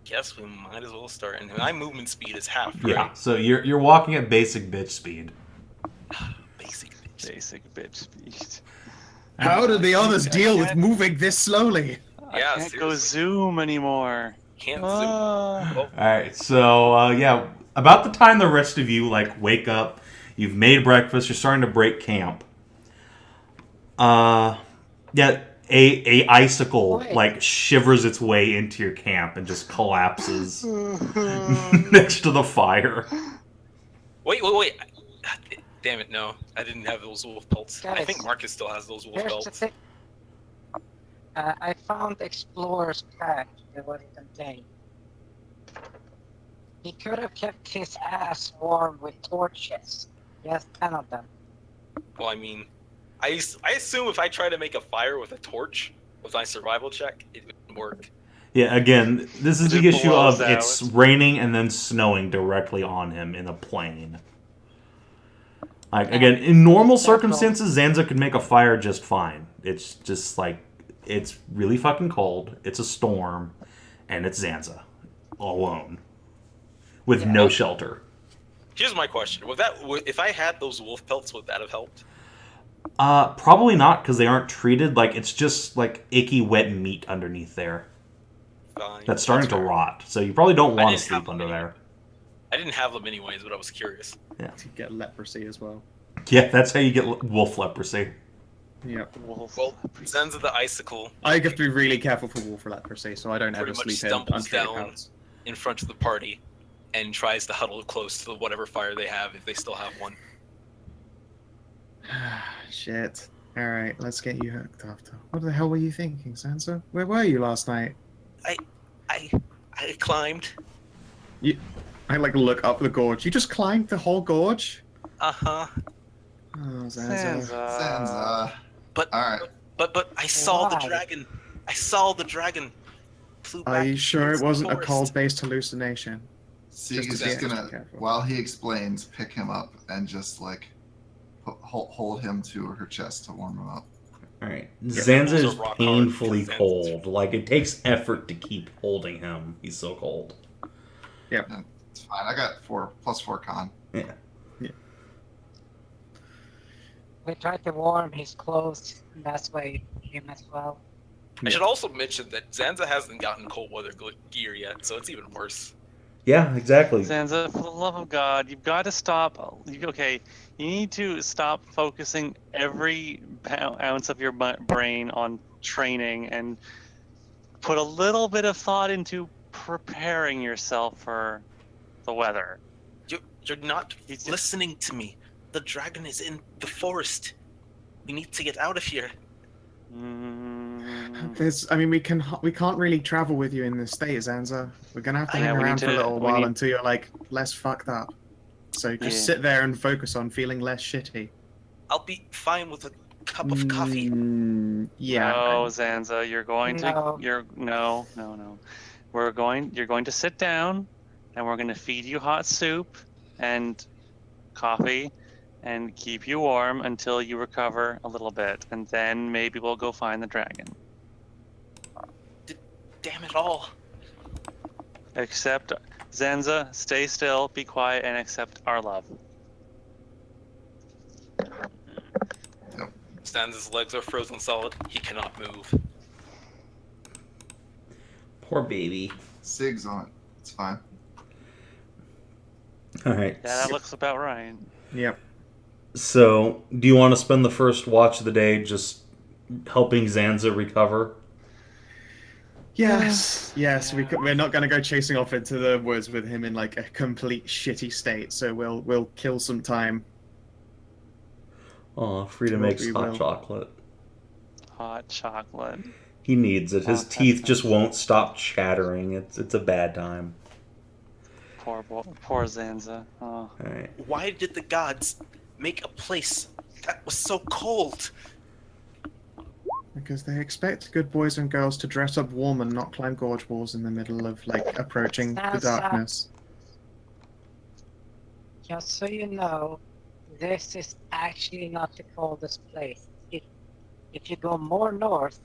Guess we might as well start. And my movement speed is half, Yeah, right? so you're walking at basic bitch speed. Basic. Basic bitch speed. How did the others deal with moving this slowly? Yeah, I can't go seriously. zoom anymore. Can't Ah. zoom. Well, Alright, so, yeah, about the time the rest of you, like, wake up, you've made breakfast, you're starting to break camp. Yeah, a icicle, Wait. like, shivers its way into your camp and just collapses next to the fire. wait. Damn it, no. I didn't have those wolf pelts. I Guys, think Marcus still has those wolf Here's the pelts. thing. I found Explorer's pack that was contained. He could have kept his ass warm with torches. He has 10 of them. Well, I mean, I assume if I try to make a fire with a torch with my survival check, it would work. Yeah, again, this is It the just issue blows of it's out. raining and then snowing directly on him in a plane. Like, again, in normal It's natural. circumstances, Zanza could make a fire just fine. It's just like, it's really fucking cold, it's a storm, and it's Zanza. Alone. With Yeah. no shelter. Here's my question: if I had those wolf pelts, would that have helped? Probably not, because they aren't treated. Like, it's just, like, icky, wet meat underneath there. Fine. That's starting to fair. rot. So you probably don't I want to didn't have sleep under them there. I didn't have them anyways, but I was curious. To get leprosy as well. Yeah, that's how you get wolf leprosy. Yep. Wolf. Well, Zanza the icicle I have to be really careful for wolf leprosy, so I don't Pretty ever much sleep in stumbles untreated down. pelts. in front of the party and tries to huddle close to whatever fire they have if they still have one. Shit. Alright, let's get you hooked after. What the hell were you thinking, Sansa? Where were you last night? I climbed. I like look up the gorge. You just climbed the whole gorge? Uh-huh. Oh, Sansa. Zanza. But All right. but I saw the Why? dragon. I saw the dragon. flew Are back you sure into it the wasn't a forest. cold-based hallucination? Sieg Just is to just be gonna, extra careful. while he explains, pick him up and just like hold him to her chest to warm him up. Alright. Yeah, Zanza those is are rock hard painfully because Zanza's- cold. Like, it takes effort to keep holding him. He's so cold. It's fine. I got 4+4 con. Yeah. We tried to warm his clothes, and that's why him as well. I should also mention that Zanza hasn't gotten cold weather gear yet, so it's even worse. Yeah, exactly. Zanza, for the love of God, you've got to stop. Okay, you need to stop focusing every ounce of your brain on training and put a little bit of thought into preparing yourself for the weather. You're not listening to me. The dragon is in the forest. We need to get out of here. We can't really travel with you in this state, Zanza. We're gonna have to hang we need around for a to- little we while need- until you're like less fucked up. So just sit there and focus on feeling less shitty. I'll be fine with a cup of coffee. Yeah. No, Zanza, you're going to. No. No. You're going to sit down, and we're going to feed you hot soup and coffee, and keep you warm until you recover a little bit, and then maybe we'll go find the dragon. Damn it all. Accept, Zanza, stay still, be quiet, and accept our love. Zanza's legs are frozen solid. He cannot move. Poor baby. Sieg's on it. It's fine. Alright. Yeah, that looks about right. Yep. So, do you want to spend the first watch of the day just helping Zanza recover? Yes. We're not going to go chasing off into the woods with him in like a complete shitty state. So we'll kill some time. Aw, Frida What makes we hot will. chocolate. Hot chocolate. He needs it. His Oh, teeth that's just nice. won't stop chattering. It's a bad time. Poor Zanza. Oh. Alright. Why did the gods make a place that was so cold? Because they expect good boys and girls to dress up warm and not climb gorge walls in the middle of like approaching the Sounds darkness. Just so you know, this is actually not the coldest place. If you go more north,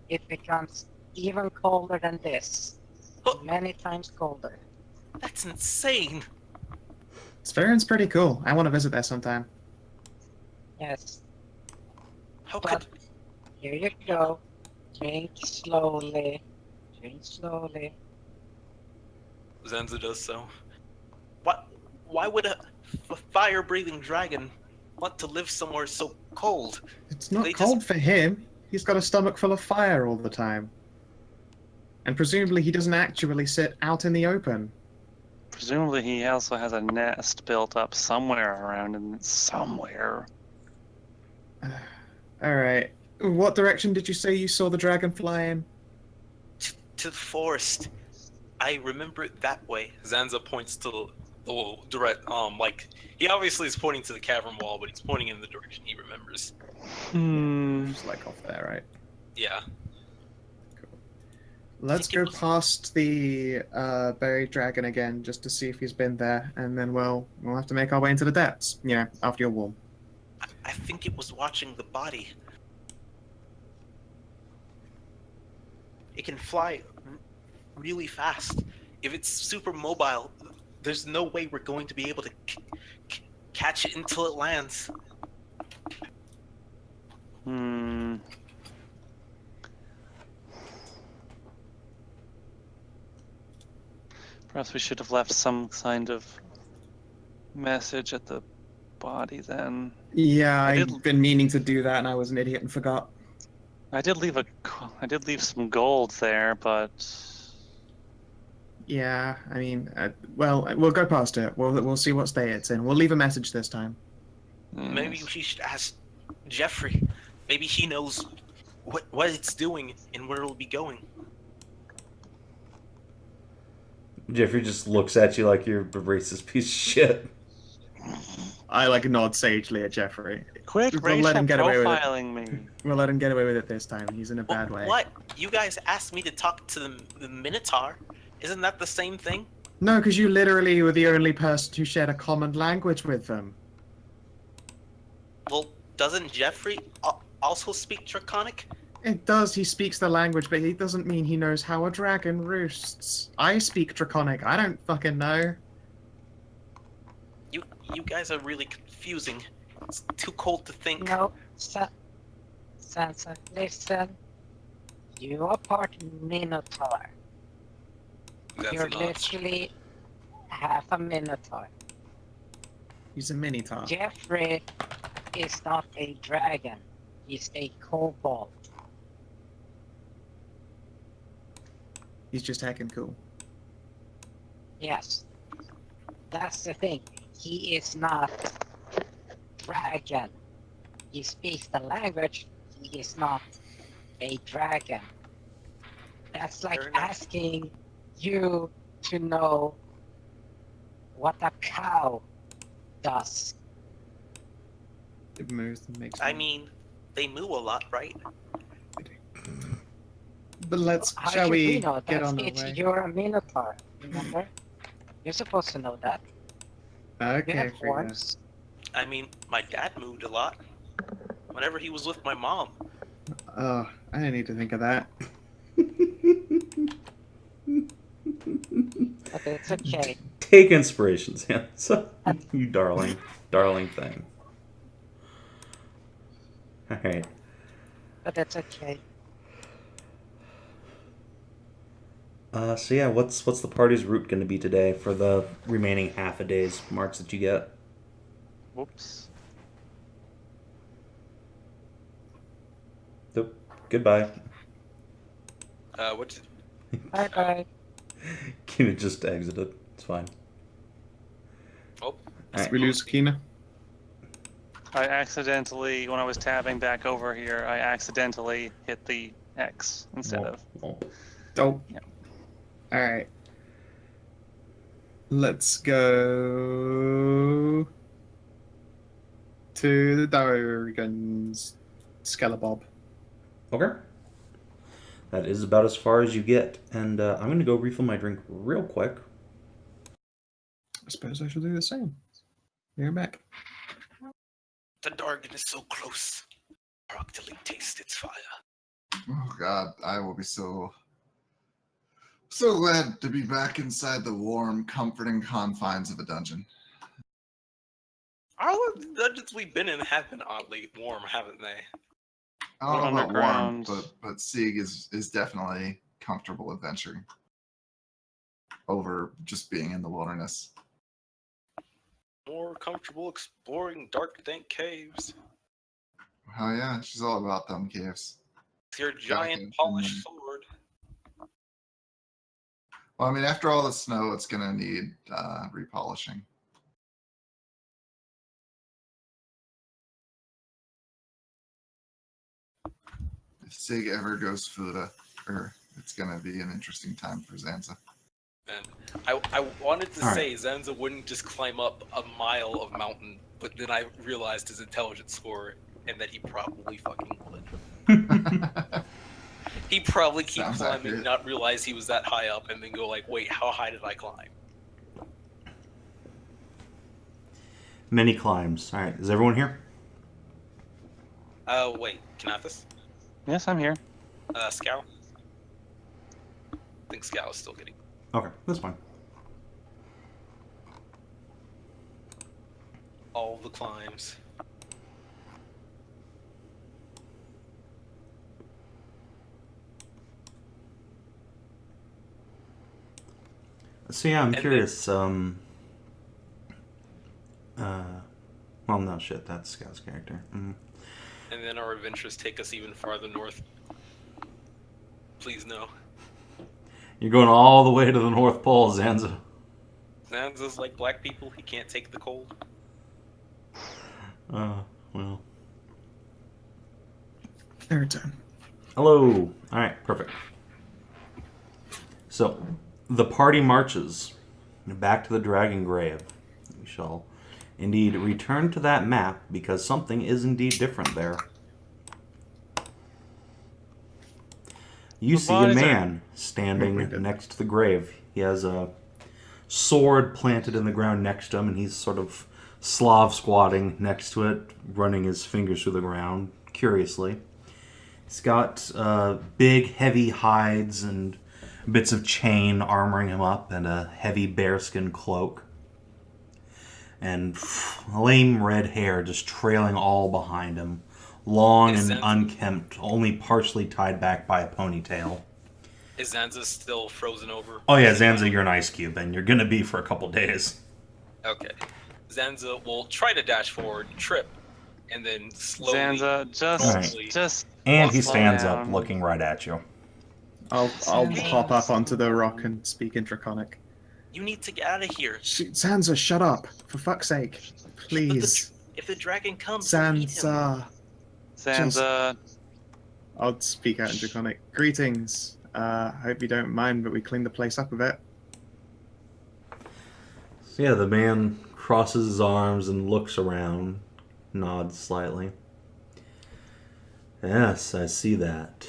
it becomes even colder than this. Huh. Many times colder. That's insane. Spherin's pretty cool. I want to visit there sometime. Yes. How But could here you go. Drink slowly. Drink slowly. Zanza does so? Why would a fire-breathing dragon want to live somewhere so cold? It's not They cold for him. He's got a stomach full of fire all the time. And presumably he doesn't actually sit out in the open. Presumably he also has a nest built up somewhere around him. Somewhere. Alright. What direction did you say you saw the dragon fly in? To the forest. I remember it that way. Zanza points to the direct, he obviously is pointing to the cavern wall, but he's pointing in the direction he remembers. Just like off there, right? Yeah. Let's think it go was- past the buried dragon again just to see if he's been there, and then we'll have to make our way into the depths. You know, after you're warm. I think it was watching the body. It can fly really fast. If it's super mobile, there's no way we're going to be able to catch it until it lands. Perhaps we should have left some kind of message at the body then. Yeah, I I've did- been meaning to do that, and I was an idiot and forgot. I did leave some gold there, but Yeah, I mean, well, we'll go past it. We'll see what state it's in. We'll leave a message this time. Maybe we should ask Jeffrey. Maybe he knows what it's doing and where it'll be going. Jeffrey just looks at you like you're a racist piece of shit. I like nod sagely at Jeffrey. Quick, We'll let racial him get away with it. profiling me. We'll let him get away with it this time. He's in a bad way. What? You guys asked me to talk to the Minotaur. Isn't that the same thing? No, because you literally were the only person who shared a common language with them. Well, doesn't Jeffrey also speak Draconic? It does. He speaks the language, but it doesn't mean he knows how a dragon roosts. I speak Draconic. I don't fucking know. You guys are really confusing. It's too cold to think. No, Sansa, listen. You are part Minotaur. That's You're not. literally half a Minotaur. He's a minotaur. Jeffrey is not a dragon. He's a kobold. He's just heckin' cool. Yes. That's the thing. He is not dragon. He speaks the language. He is not a dragon. That's like Fair enough. asking you to know what a cow does. It moves and makes. I mean, they moo a lot, right? But let's. How Shall should we know get that? on our It's way? you're a Minotaur, remember? You're supposed to know that. You Okay, have Frida. forms. I mean, my dad moved a lot. Whenever he was with my mom. Oh, I didn't need to think of that. But it's okay. Take inspiration, Zanza. You darling thing. Alright. But it's okay. So yeah, what's the party's route going to be today for the remaining half a day's marks that you get? Whoops. Nope. Goodbye. What? Bye bye. Kina just exited. It's fine. Oh, Alright. We lose Kina. I accidentally, when I was tabbing back over here, I accidentally hit the X instead of. Well, Oh. Yeah. Alright. Let's go to the Dargan's Skelebob. okay. That is about as far as you get, and I'm going to go refill my drink real quick. I suppose I should do the same. You're back. the Dargan is so close. Arctilly taste its fire. Oh God, I will be so glad to be back inside the warm, comforting confines of a dungeon. All of the dungeons we've been in have been oddly warm, haven't they? I don't know about warm, Underground. but Sieg is definitely comfortable adventuring over just being in the wilderness. More comfortable exploring dark, dank caves. Oh yeah, she's all about them caves. With your giant Giant polished sword. Well, I mean, after all the snow, it's gonna need repolishing. If Sig ever goes Fuda, it's gonna be an interesting time for Zanza. And I wanted to All say Zanza wouldn't just climb up a mile of mountain, but then I realized his intelligence score and that he probably fucking would. He probably keep Sounds climbing, accurate. not realize he was that high up, and then go like, "Wait, how high did I climb?" Many climbs. All right, is everyone here? Wait, Kinathis? Yes, I'm here. Skow? I think Skow is still getting. Okay, that's fine. All the climbs. So yeah, I'm And curious. Well, no shit. That's Scout's character. Mhm. And then our adventures take us even farther north. Please no. You're going all the way to the North Pole, Zanza. Zanza's like black people, he can't take the cold. Well. Third time. Hello. All right, perfect. So, the party marches back to the Dragon Grave. We shall Indeed, return to that map, because something is indeed different there. You The see a bodies are- man standing next to the grave. He has a sword planted in the ground next to him, and he's sort of Slav squatting next to it, running his fingers through the ground, curiously. He's got big, heavy hides and bits of chain armoring him up, and a heavy bearskin cloak. And lame red hair just trailing all behind him. Long and unkempt, only partially tied back by a ponytail. Is Zanza still frozen over? Oh yeah, Zanza, you're an ice cube, and you're gonna be for a couple days. Okay. Zanza will try to dash forward, trip, and then slowly. Zanza, Alright. just. And he slow stands down. up, looking right at you. I'll hop up onto the rock and speak in Draconic. You need to get out of here. Zanza, shut up! For fuck's sake. Please. If the dragon comes, we'll eat him. Zanza. Zanza. I'll speak out in Draconic. Greetings. Hope you don't mind, but we cleaned the place up a bit. So yeah, the man crosses his arms and looks around, nods slightly. Yes, I see that.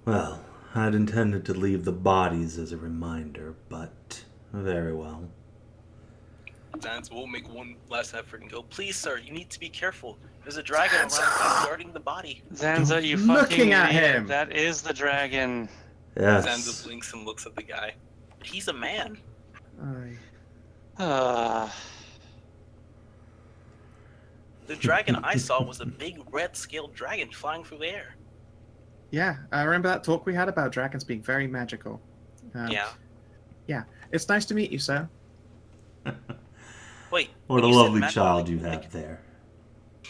Well, I'd intended to leave the bodies as a reminder, but very well. Zanza will make one last effort and go, please, sir, you need to be careful. There's a dragon around guarding the body. Zanza, you Looking fucking at idiot. him. That is the dragon. Yes. Zanza blinks and looks at the guy. But he's a man. Aye. The dragon I saw was a big red-scaled dragon flying through the air. Yeah, I remember that talk we had about dragons being very magical. Yeah. Yeah, it's nice to meet you, sir. Wait. What when a you said lovely magical, child you they have could- there.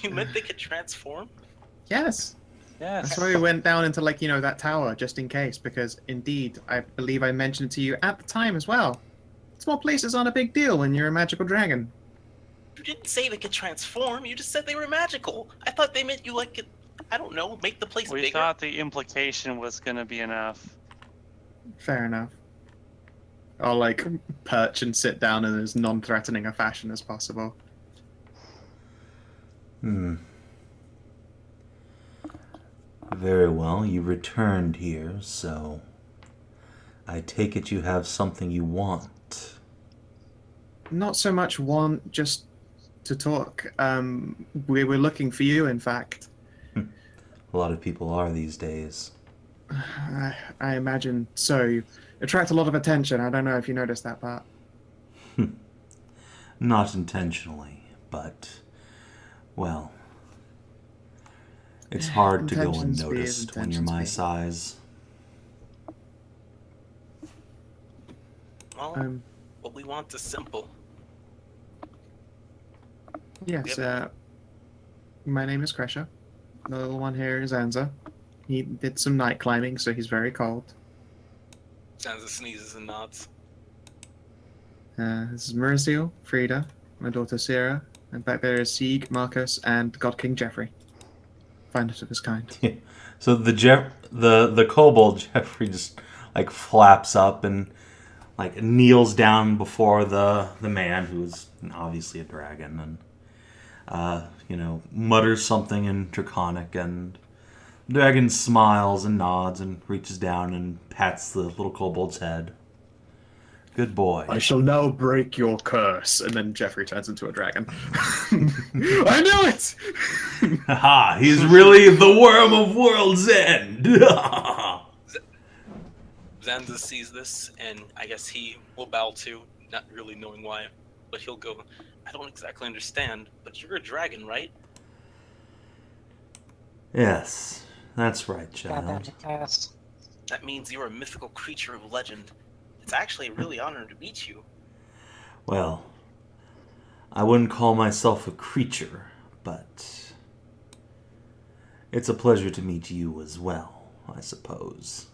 You meant they could transform? Yes. Yes. That's why we went down into, like, that tower, just in case, because, indeed, I believe I mentioned it to you at the time as well. Small places aren't a big deal when you're a magical dragon. You didn't say they could transform. You just said they were magical. I thought they meant you, like, could, I don't know, make the place We bigger. thought the implication was gonna be enough. Fair enough. I'll, like, perch and sit down in as non-threatening a fashion as possible. Very well, you returned here, so I take it you have something you want. Not so much want, just to talk. We were looking for you, in fact. A lot of people are these days. I imagine so. You attract a lot of attention. I don't know if you noticed that part. Not intentionally, but, well, it's hard to go Intentions be as unnoticed when you're my intentions be. size. Well, what we want is simple. Yes, my name is Kreshia. The little one here is Zanza. He did some night climbing, so he's very cold. Zanza sneezes and nods. This is Merisiel, Frida, my daughter Sierra, and back there is Sieg, Marcus, and God King Jeffrey. Finest of his kind. So the kobold Jeffrey just like flaps up and like kneels down before the man who's obviously a dragon and mutters something in Draconic, and the dragon smiles and nods and reaches down and pats the little kobold's head. Good boy. I shall now break your curse. And then Jeffrey turns into a dragon. I knew it! Haha, he's really the worm of World's End. Zanza sees this, and I guess he will bow too, not really knowing why, but he'll go, I don't exactly understand, but you're a dragon, right? Yes, that's right, Got child. that pass. That means you're a mythical creature of legend. It's actually a really honor to meet you. Well, I wouldn't call myself a creature, but it's a pleasure to meet you as well, I suppose.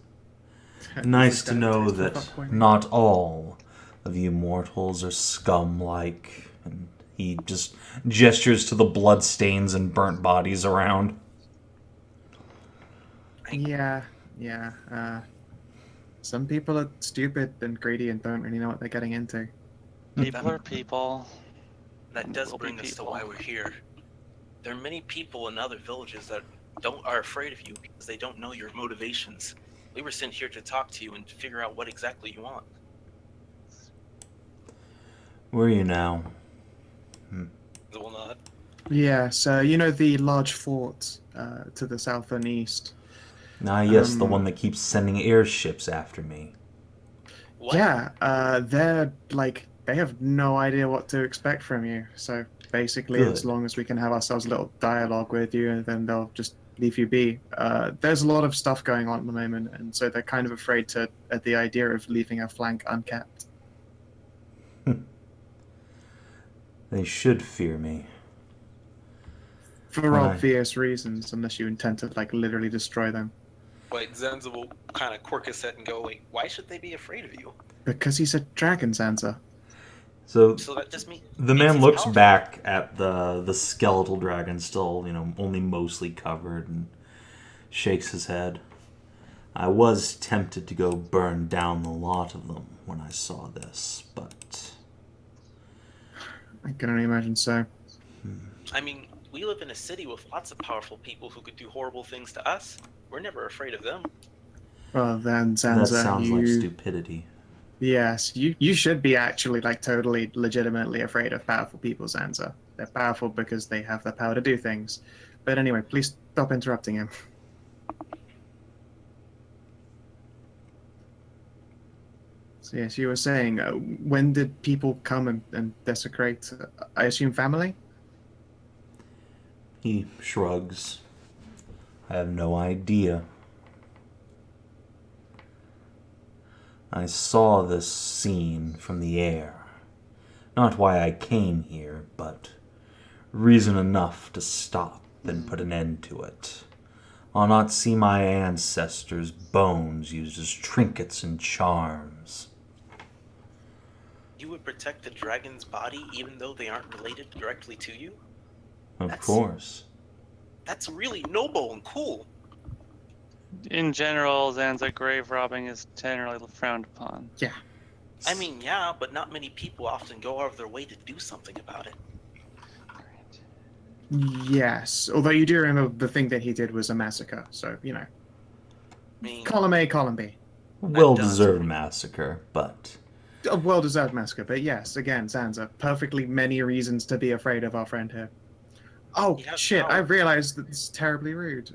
Nice to know that not all of you mortals are scum-like. And he just gestures to the bloodstains and burnt bodies around. Yeah. Some people are stupid and greedy and don't really know what they're getting into. People are people. That does People be bring us to people. why we're here. There are many people in other villages that are afraid of you because they don't know your motivations. We were sent here to talk to you and figure out what exactly you want. Where are you now? The will nod. Yeah, so you know the large fort to the south and east? Ah, yes, the one that keeps sending airships after me. What? Yeah, they're like, they have no idea what to expect from you. So basically, as Good. long as we can have ourselves a little dialogue with you, and then they'll just leave you be. There's a lot of stuff going on at the moment, and so they're kind of afraid at the idea of leaving a flank uncapped. They should fear me. For Why? obvious reasons, unless you intend to like literally destroy them. Wait, Zanza will kind of quirk his head and go, wait, why should they be afraid of you? Because he's a dragon, Zanza. So So that just means the man he's looks powerful. back at the skeletal dragon, still, only mostly covered, and shakes his head. I was tempted to go burn down the lot of them when I saw this, but I can only imagine so. I mean, we live in a city with lots of powerful people who could do horrible things to us. We're never afraid of them. Well then, Zanza, that sounds like you... stupidity. Yes, you should be actually like totally legitimately afraid of powerful people, Zanza. They're powerful because they have the power to do things. But anyway, please stop interrupting him. So yes, you were saying, when did people come and desecrate? I assume family? He shrugs. I have no idea. I saw this scene from the air. Not why I came here, but reason enough to stop and put an end to it. I'll not see my ancestors' bones used as trinkets and charms. You would protect the dragon's body even though they aren't related directly to you? Of course. That's really noble and cool. In general, Zanza, grave robbing is generally frowned upon. Yeah. I mean, yeah, but not many people often go out of their way to do something about it. Yes, although you do remember the thing that he did was a massacre, so, I mean, column A, column B. Well-deserved massacre, but... A well-deserved massacre, but yes, again, Zanza, perfectly many reasons to be afraid of our friend here. Oh, He has shit, power. I realized that this is terribly rude.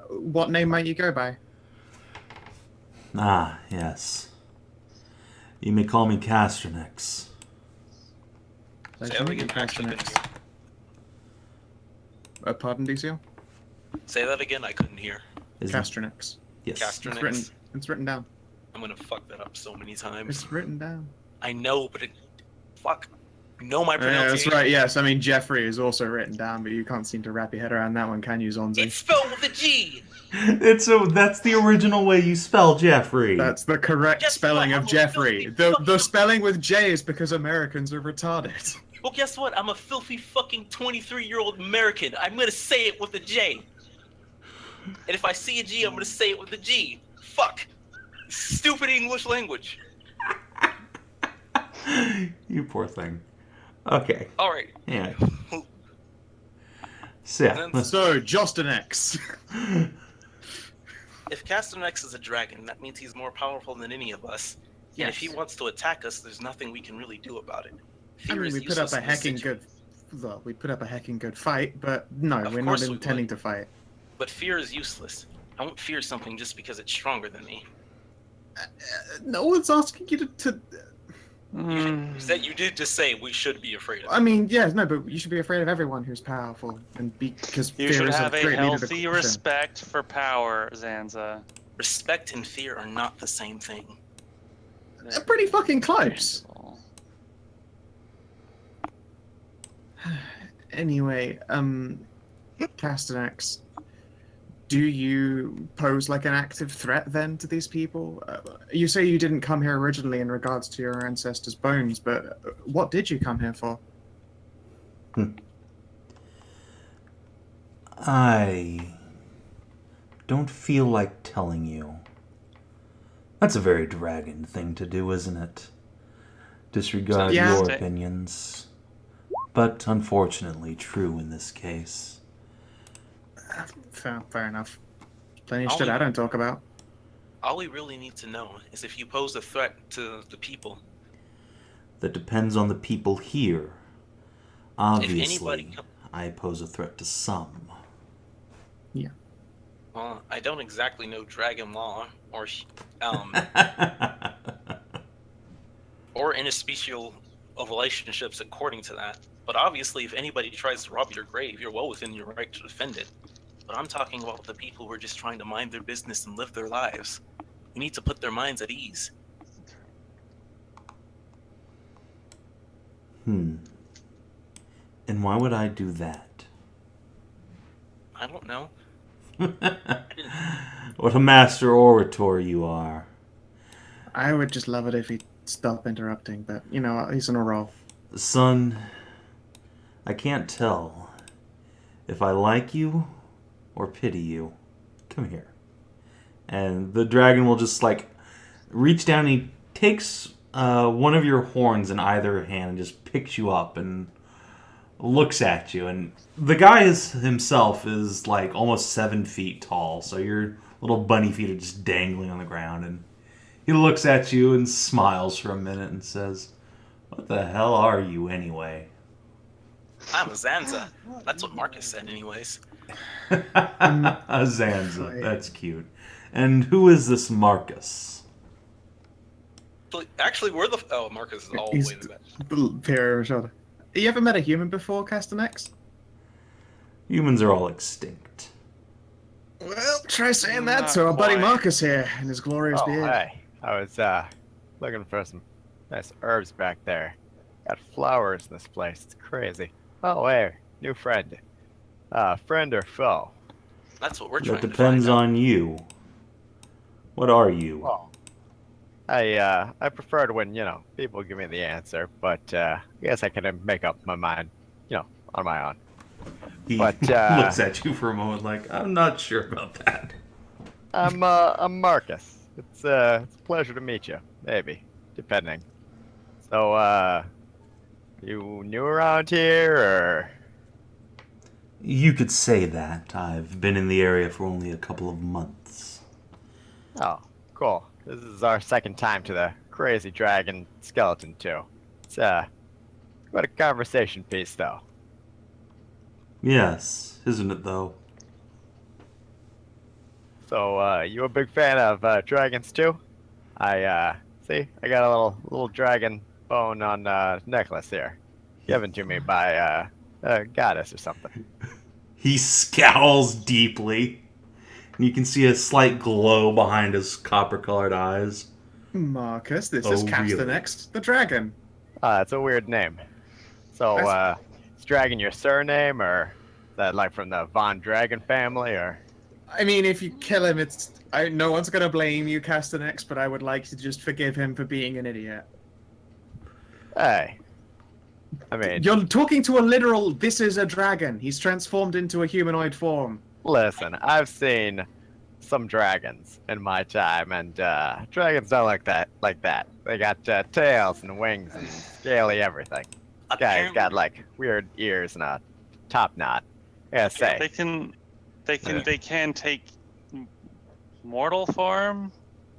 What name might you go by? Ah, yes. You may call me Casternex. Nice Say to that meet you, again, I actually couldn't Casternex. hear. Pardon, DCL? Say that again, I couldn't hear. Is Casternex. Yes. Casternex. It's written down. I'm gonna fuck that up so many times. It's written down. I know, but it... Fuck. You know my Yeah, pronunciation. that's right, yes. I mean, Jeffrey is also written down, but you can't seem to wrap your head around that one, can you, Zonzi? It's spelled with a G! That's the original way you spell Jeffrey. That's the correct Guess spelling what? of I'm a Jeffrey. filthy The fucking- spelling with J is because Americans are retarded. Well, guess what? I'm a filthy fucking 23-year-old American. I'm gonna say it with a J. And if I see a G, I'm gonna say it with a G. Fuck. Stupid English language. You poor thing. Okay. Alright. Yeah. So, yeah, Then- let's- So, Justin X. If Casternex is a dragon, that means he's more powerful than any of us. And if he Yes. wants to attack us, there's nothing we can really do about it. I Fear mean, is we put up useless a in this hecking situ- good... Well, we put up a hecking good fight, but no, Of we're not course we intending would. to fight. But fear is useless. I won't fear something just because it's stronger than me. No one's asking you to... You did just say we should be afraid of I it. mean, yes, no, but you should be afraid of everyone who's powerful, and because You fear should is have a a great leader to healthy caution. respect for power, Zanza. Respect and fear are not the same thing. They're pretty fucking close. Anyway, Castanex, do you pose like an active threat then to these people? You say you didn't come here originally in regards to your ancestors' bones, but what did you come here for? I don't feel like telling you. That's a very dragon thing to do, isn't it? disregard Yeah. your opinions, but unfortunately true in this case. Fair enough. Plenty of I'll shit I leave- don't talk about. All we really need to know is if you pose a threat to the people. That depends on the people here. Obviously, anybody I pose a threat to some. Well, I don't exactly know dragon law or or interspecial relationships according to that. But obviously, if anybody tries to rob your grave, you're well within your right to defend it. But I'm talking about the people who are just trying to mind their business and live their lives. We need to put their minds at ease. And why would I do that? I don't know. What a master orator you are. I would just love it if he'd stop interrupting, but, you know, he's on a roll. Son, I can't tell if I like you or pity you. Come here. And the dragon will just, like, reach down and he takes one of your horns in either hand and just picks you up and looks at you. And the guy himself is, like, almost 7 feet tall, so your little bunny feet are just dangling on the ground. And he looks at you and smiles for a minute and says, "What the hell are you, anyway?" I'm a Zanza. That's what Marcus said, anyways. A Zanza. That's cute. And who is this Marcus? Actually, we're the... Oh, Marcus is all the He's way to that. Pierre over shoulder. You ever met a human before, Castanex? Humans are all extinct. Well, try saying that Not to our buddy quite. Marcus here and his glorious Oh, beard. hey. I was looking for some nice herbs back there. Got flowers in this place. It's crazy. Oh, hey, new friend. Friend or foe? That's what we're trying That to depends find out. on you. What are you? Well, I prefer to when, people give me the answer, but I guess I can make up my mind, on my own. He But, looks at you for a moment like, I'm not sure about that. I'm Marcus. It's a pleasure to meet you, maybe, depending. So, you new around here, or? You could say that. I've been in the area for only a couple of months. Oh, cool. This is our second time to the crazy dragon skeleton, too. It's, quite a conversation piece, though. Yes, isn't it, though? So, you a big fan of dragons too? See, I got a little dragon bone on necklace here, given to me by a goddess or something. He scowls deeply. And you can see a slight glow behind his copper-colored eyes. Marcus, this Oh, is really? Castanex, the dragon. It's a weird name. So, is dragon your surname, or is that like from the Von Dragon family, or? I mean, if you kill him, no one's gonna blame you, Castanex, but I would like to just forgive him for being an idiot. Hey, I mean, You're talking to a literal, this is a dragon. He's transformed into a humanoid form. listen, I've seen some dragons in my time, and dragons don't like that. They got tails and wings and scaly everything. Guy's got like weird ears and a top knot. I gotta say, They can take mortal form.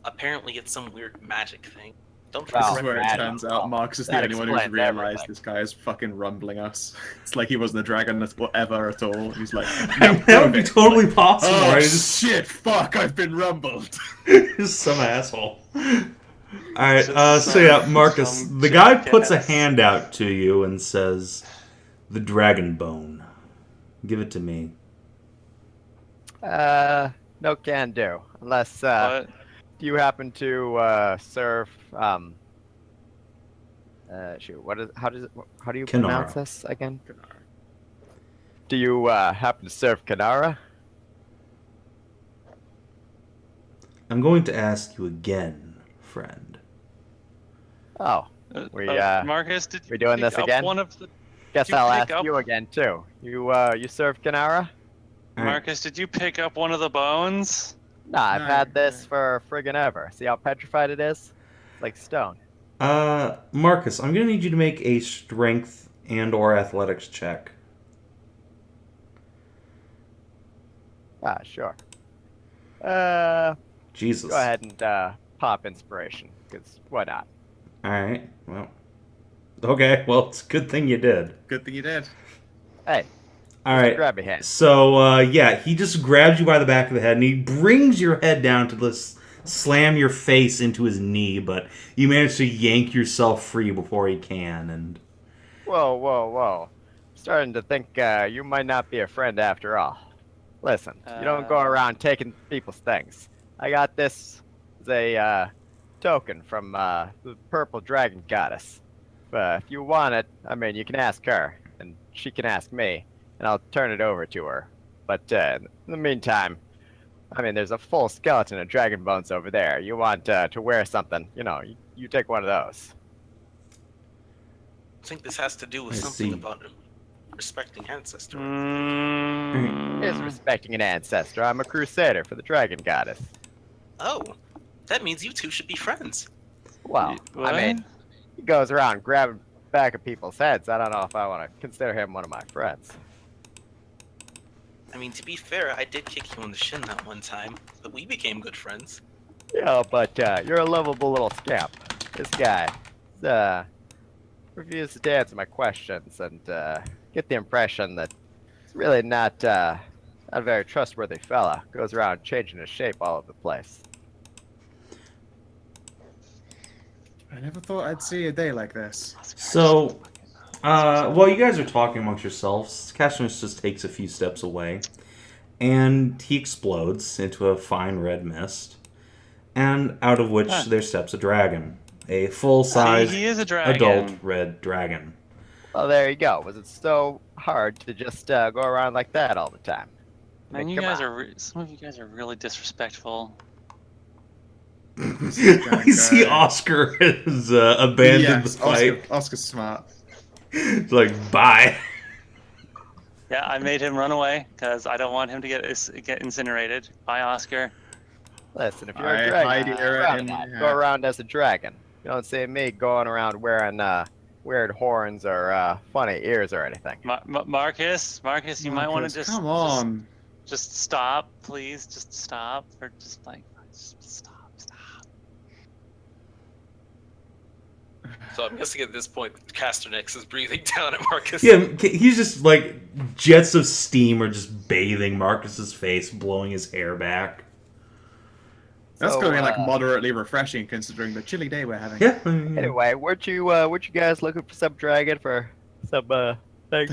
Apparently, it's some weird magic thing. Don't This try is to where it man. turns out Marcus is the That only one who's explains realized everything. this guy is fucking rumbling us. It's like he wasn't a dragon ever at all. He's like, That would be totally possible, oh right? Just, shit, fuck, I've been rumbled. just some asshole. Alright, so yeah, Marcus, some the guy puts a jackass. hand out to you and says, "The dragon bone. Give it to me." no can do. Unless, But do you happen to serve, how do you pronounce Kinara. this again? Do you, happen to serve Kinara? I'm going to ask you again, friend. Oh, Marcus, did you we doing pick this up again? one of the? guess you I'll pick ask up- you again, too. You serve Kinara? Alright. Marcus, did you pick up one of the bones? Nah, I've No, had this no. for friggin' ever. See how petrified it is? It's like stone. Marcus, I'm gonna need you to make a strength and/or athletics check. Sure. Jesus. Go ahead and pop inspiration, because why not? All right. Well. Okay. Well, it's a good thing you did. Good thing you did. Hey, All right. grab your hand. So, yeah, he just grabs you by the back of the head, and he brings your head down to slam your face into his knee, but you manage to yank yourself free before he can, and... Whoa. Starting to think you might not be a friend after all. Listen, you don't go around taking people's things. I got this as a token from the purple dragon goddess. If you want it, I mean, you can ask her, and she can ask me, and I'll turn it over to her. But in the meantime, I mean, there's a full skeleton of dragon bones over there. You want to wear something, you take one of those. I think this has to do with I something see. about respecting ancestors. Is respecting an ancestor. I'm a crusader for the dragon goddess. Oh, that means you two should be friends. Well, What? I mean, he goes around grabbing back of people's heads. I don't know if I want to consider him one of my friends. I mean, to be fair, I did kick you on the shin that one time, but we became good friends. Yeah, but you're a lovable little scamp. This guy refuses to answer my questions and get the impression that he's really not a very trustworthy fella. Goes around changing his shape all over the place. I never thought I'd see a day like this. So, while you guys are talking amongst yourselves, Cashinus just takes a few steps away, and he explodes into a fine red mist, and out of which there steps a dragon. A full-size He is a dragon. adult red dragon. Well, there you go. Was it so hard to just go around like that all the time? Man, Like, you come guys on. are some of you guys are really disrespectful. You see Oscar has abandoned the fight. Oscar's smart. It's like, bye. Yeah, I made him run away because I don't want him to get incinerated. Bye, Oscar. Listen, if you're I a dragon, hide here in- go around as a dragon. You don't see me going around wearing weird horns or funny ears or anything. Marcus, you might want to just Come on. just stop, please. Just stop, or just stop. So I'm guessing at this point, Casternex is breathing down at Marcus. Yeah, he's just like jets of steam are just bathing Marcus's face, blowing his hair back. That's So, going to be like moderately refreshing considering the chilly day we're having. Yeah. Anyway, weren't you guys looking for some dragon for some thing?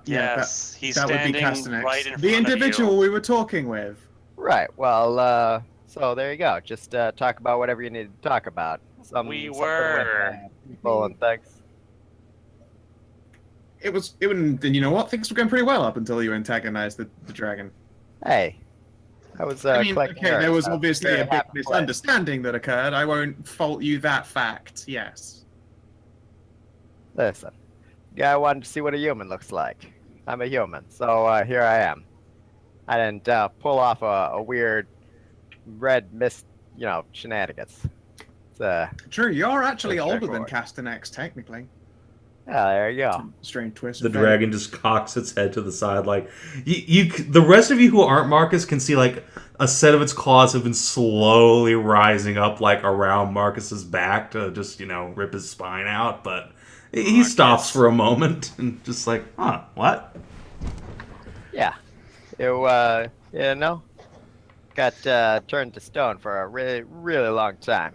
Yes, he's that would be standing Castanex. right in The front of individual you. we were talking with. Right. Well, so there you go. Just talk about whatever you need to talk about. We something were. with, people and things. It was, you know what? Things were going pretty well up until you antagonized the dragon. Hey, I was. I mean, collecting okay, there was herbs. obviously a big happy place. misunderstanding that occurred. I won't fault you that fact, yes. Listen, guy wanted to see what a human looks like. I'm a human, so here I am. I didn't pull off a weird red mist, shenanigans. It's True, you're actually That's older than straightforward. Castanex, technically. yeah, there you go. Strange twist. The of fate. dragon just cocks its head to the side, like the rest of you who aren't Marcus can see like a set of its claws have been slowly rising up like around Marcus's back to just rip his spine out, but he stops for a moment and just like, what? Yeah, got turned to stone for a really, really long time.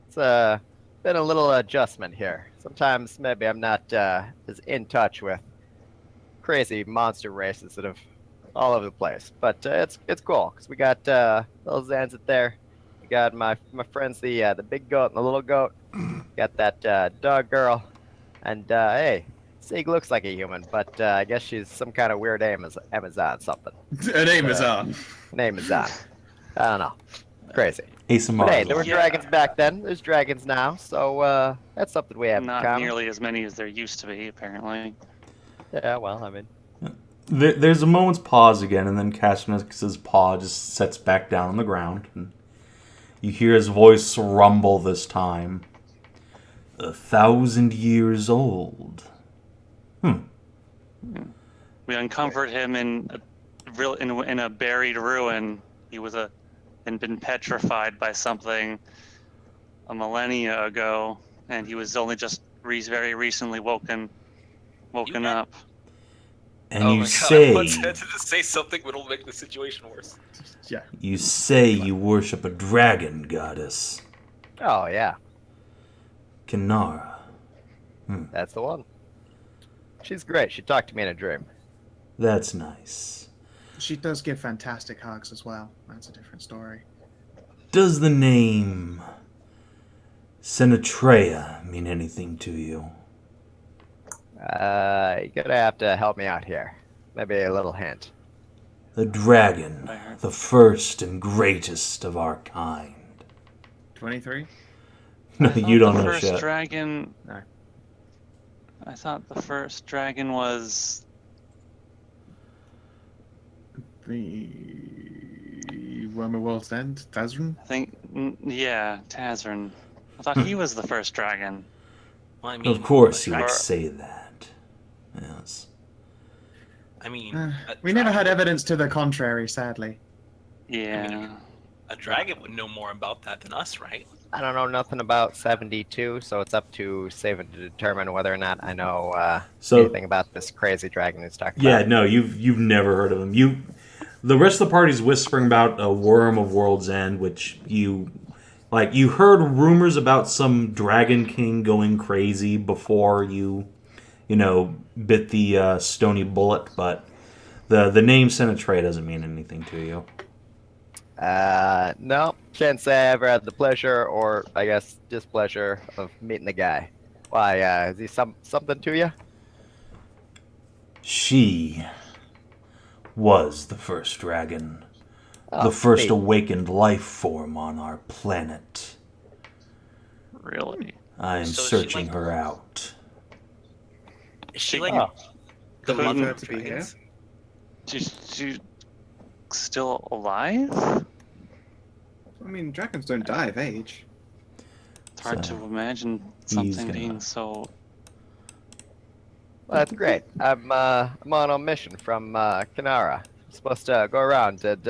It's been a little adjustment here. Sometimes maybe I'm not as in touch with crazy monster races that have all over the place, but it's cool because we got little Zanza there. We got my friends, the big goat and the little goat. Got that dog girl, and hey, Sieg looks like a human, but I guess she's some kind of weird Amazon something. Her name is on. Name is on. I don't know. Crazy. Aasimar. But hey, there were Yeah. dragons back then. There's dragons now, so that's something we have in Not common. nearly as many as there used to be, apparently. Yeah, well, I mean, There's a moment's pause again, and then Cashinus's paw just sets back down on the ground, and you hear his voice rumble this time. 1,000 years old. We uncovered him in a buried ruin. He was and been petrified by something a millennia ago, and he was only just very recently woken up. And Oh you my god, I say wanted to say something but it'll make the situation worse. Yeah. you say you worship a dragon goddess, Oh yeah, Kinara. that's the one. She's great. She talked to me in a dream. That's nice. She does give fantastic hugs as well. That's a different story. Does the name Senatrea mean anything to you? You're gonna have to help me out here. Maybe a little hint. The dragon, the first and greatest of our kind. 23? No, you don't know the first shit. dragon. No. I thought the first dragon was. The Worm of World's End? Tazrin? I think, yeah, Tazrin. I thought he was the first dragon. Well, I mean, Of course a you would dragon- say that. Yes. I mean, We never had evidence to the contrary, sadly. Yeah. A dragon would know more about that than us, right? I don't know nothing about Sav&D, so it's up to Savin to determine whether or not I know anything about this crazy dragon who's talking Yeah, about. no, you've never heard of him. The rest of the party's whispering about a worm of World's End, which you heard rumors about some dragon king going crazy before you bit the stony bullet, but the name Senatrea doesn't mean anything to you. No, can't say I ever had the pleasure, or I guess displeasure, of meeting the guy. Why, is he something to you? She was the first dragon, Oh, the first neat. awakened life form on our planet. Really? I am So is she searching like- her out. Is she like Oh, the Believe mother her of to be here? dragons? She's still alive? I mean, dragons don't die of age. It's hard So, to imagine he's something gonna- being so. well, that's great. I'm on a mission from Kinara. I'm supposed to go around and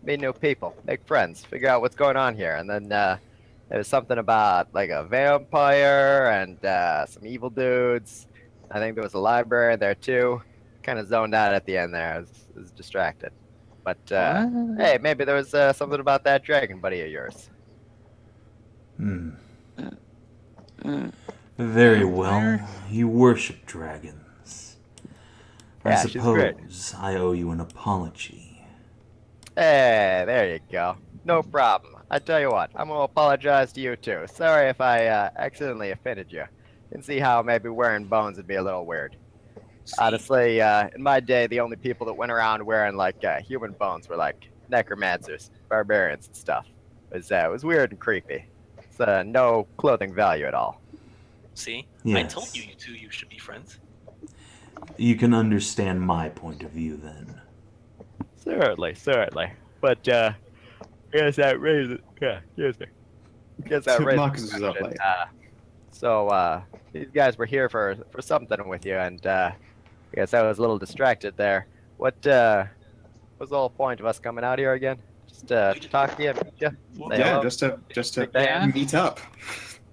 meet new people, make friends, figure out what's going on here, and then there was something about like a vampire and some evil dudes. I think there was a library there too. Kind of zoned out at the end there. I was distracted. But What? hey, maybe there was something about that dragon buddy of yours. Very well. You worship dragons. I Yeah, she's great. suppose I owe you an apology. Hey, there you go. No problem. I tell you what, I'm gonna apologize to you too. Sorry if I accidentally offended you. You can see how maybe wearing bones would be a little weird. Honestly, in my day, the only people that went around wearing like human bones were like necromancers, barbarians, and stuff. It was weird and creepy. It's no clothing value at all. See? I Yes. told you you should be friends. You can understand my point of view then. Certainly. But guess that raises. Yeah, excuse me. Guess that raises. Marcus is up late. So these guys were here for something with you, and I guess I was a little distracted there. What was the whole point of us coming out here again? Just to talk to you, meet you. Say Yeah, hello? just to Yeah. meet up,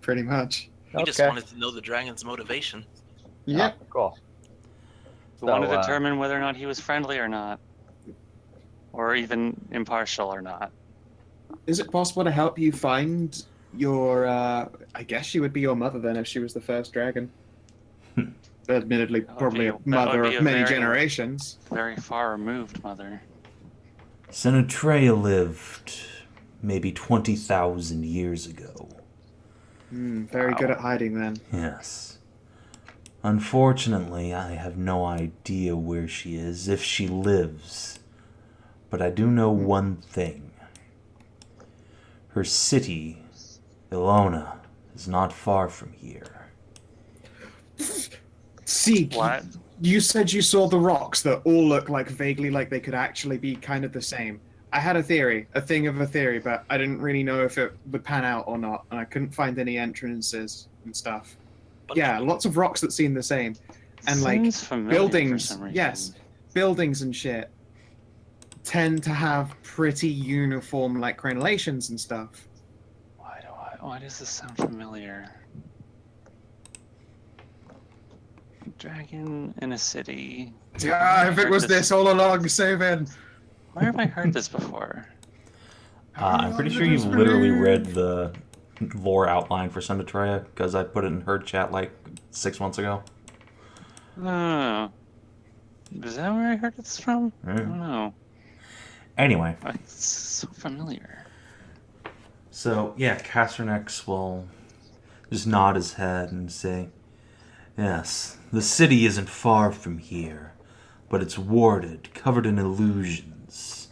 pretty much. We just wanted to know the dragon's motivation. Yeah. Oh, cool. We want to So, determine whether or not he was friendly or not. Or even impartial or not. Is it possible to help you find your? I guess she would be your mother then, if she was the first dragon. Admittedly, would probably be- a that would mother be of a many very- generations. Very far removed, mother. Senatrea lived maybe 20,000 years ago. Very good at hiding then. Yes. Unfortunately, I have no idea where she is, if she lives. But I do know one thing. Her city, Ilona, is not far from here. Sieg, What? you said you saw the rocks that all look like vaguely like they could actually be kind of the same. I had a theory, but I didn't really know if it would pan out or not, and I couldn't find any entrances and stuff. But Yeah, lots of rocks that seem the same. And like Seems familiar for buildings, some reason. yes, buildings and shit tend to have pretty uniform like crenellations and stuff. Why does this sound familiar? Dragon in a city. Yeah, if it was this all along, Savin. Where have I heard this before? I'm pretty sure you've literally read the lore outline for Sundatreya, because I put it in her chat like 6 months ago. Oh. Is that where I heard this from? I don't know. Anyway. It's so familiar. So, yeah, Casternex will just nod his head and say, yes, the city isn't far from here, but it's warded, covered in illusions.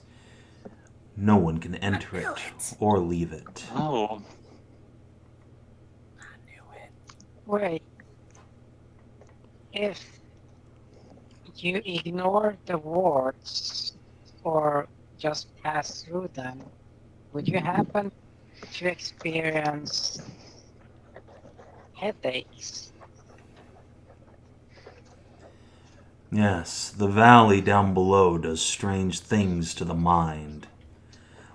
No one can enter it or leave it. Oh. Wait. If you ignore the wards or just pass through them, would you happen to experience headaches? Yes, the valley down below does strange things to the mind.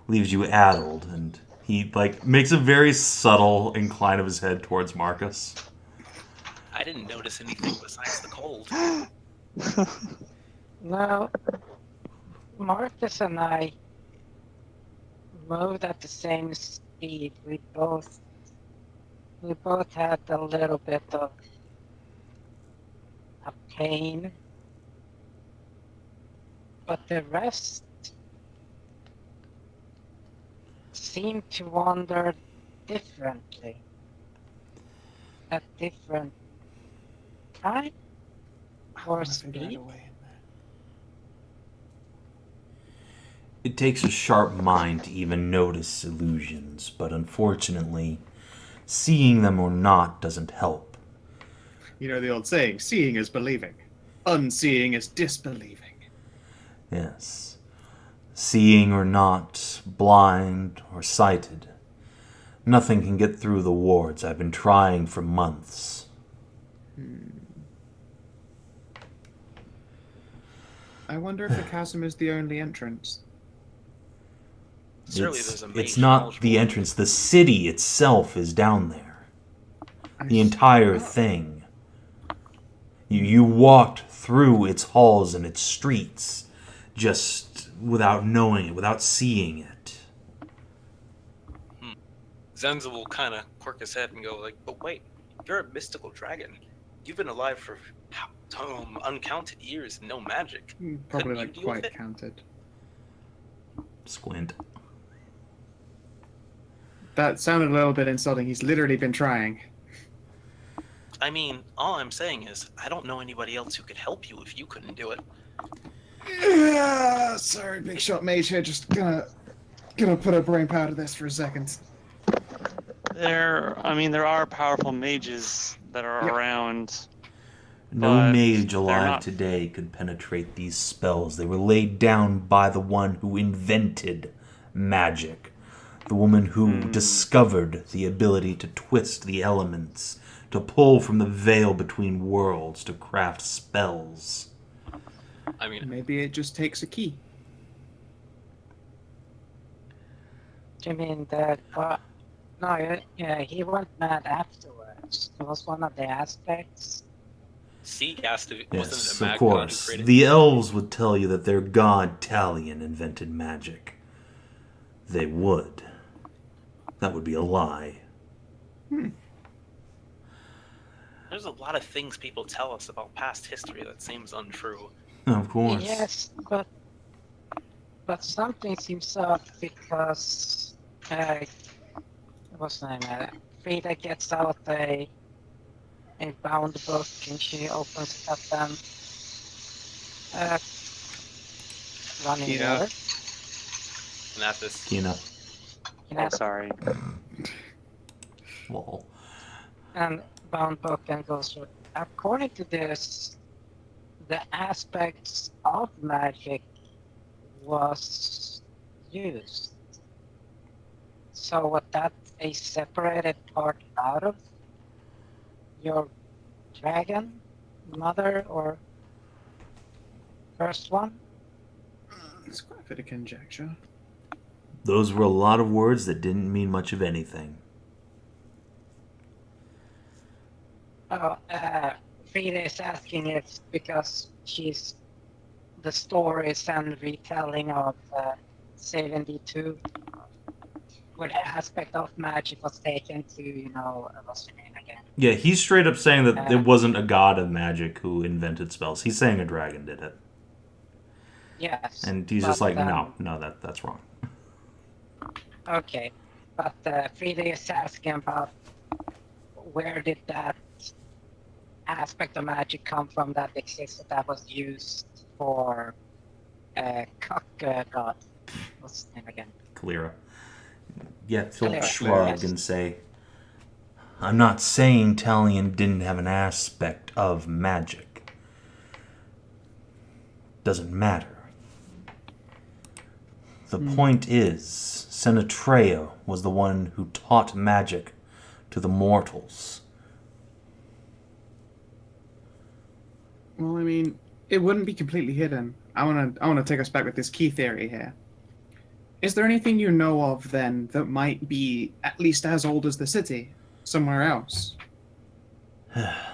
Leaves you addled, and he, like, makes a very subtle incline of his head towards Marcus. I didn't notice anything besides the cold. No, Marcus and I moved at the same speed. We both had a little bit of a pain, but the rest seemed to wander differently at different time or speed. It takes a sharp mind to even notice illusions, but unfortunately, seeing them or not doesn't help. You know the old saying, seeing is believing. Unseeing is disbelieving. Yes. Seeing or not, blind or sighted, nothing can get through the wards. I've been trying for months. I wonder if the chasm is the only entrance. Surely there's a mage It's not the knowledgeable. entrance. The city itself is down there. The entire thing. You walked through its halls and its streets just without knowing it, without seeing it. Zanza will kind of quirk his head and go like, but wait, you're a mystical dragon. You've been alive for uncounted years and no magic. Probably Couldn't you like deal with quite it? counted. Squint. That sounded a little bit insulting. He's literally been trying. I mean, all I'm saying is, I don't know anybody else who could help you if you couldn't do it. Yeah, sorry, big shot mage here. Just gonna put a brain power to this for a second. There are powerful mages that are around. No But mage they're alive not- today could penetrate these spells. They were laid down by the one who invented magic. The woman who discovered the ability to twist the elements, to pull from the veil between worlds, to craft spells. I mean, Maybe it just takes a key. Do you mean that? No, yeah, he went mad afterwards. It was one of the aspects. Sieg asked if it Yes, wasn't of a mag god who course. created The elves would tell you that their god Taeleer invented magic. They would. That would be a lie. There's a lot of things people tell us about past history that seems untrue. Of course. Yes, but something seems up because what's the name? Frida gets out a bound book and she opens it up and running Yeah. water. Kinathis. Kina. Oh, sorry. Lol. And bound book and goes through. According to this, the aspects of magic was used. So was that a separated part out of your dragon mother or first one? It's quite a bit of conjecture. Those were a lot of words that didn't mean much of anything. Oh, Frida is asking it because she's the stories and retelling of Sav&D 2, where the aspect of magic was taken to, what's her name again? Yeah, he's straight up saying that it wasn't a god of magic who invented spells. He's saying a dragon did it. Yes. And he's just like, no, that's wrong. Okay, but Frida is asking about where did that aspect of magic come from that existed that was used for cock god. What's his name again? Kalira. Yeah, he'll Kalira, shrug yes. and say, I'm not saying Talion didn't have an aspect of magic. Doesn't matter. The point is, Senatrea was the one who taught magic to the mortals. Well, I mean, it wouldn't be completely hidden. I wanna take us back with this key theory here. Is there anything you know of then that might be at least as old as the city, somewhere else?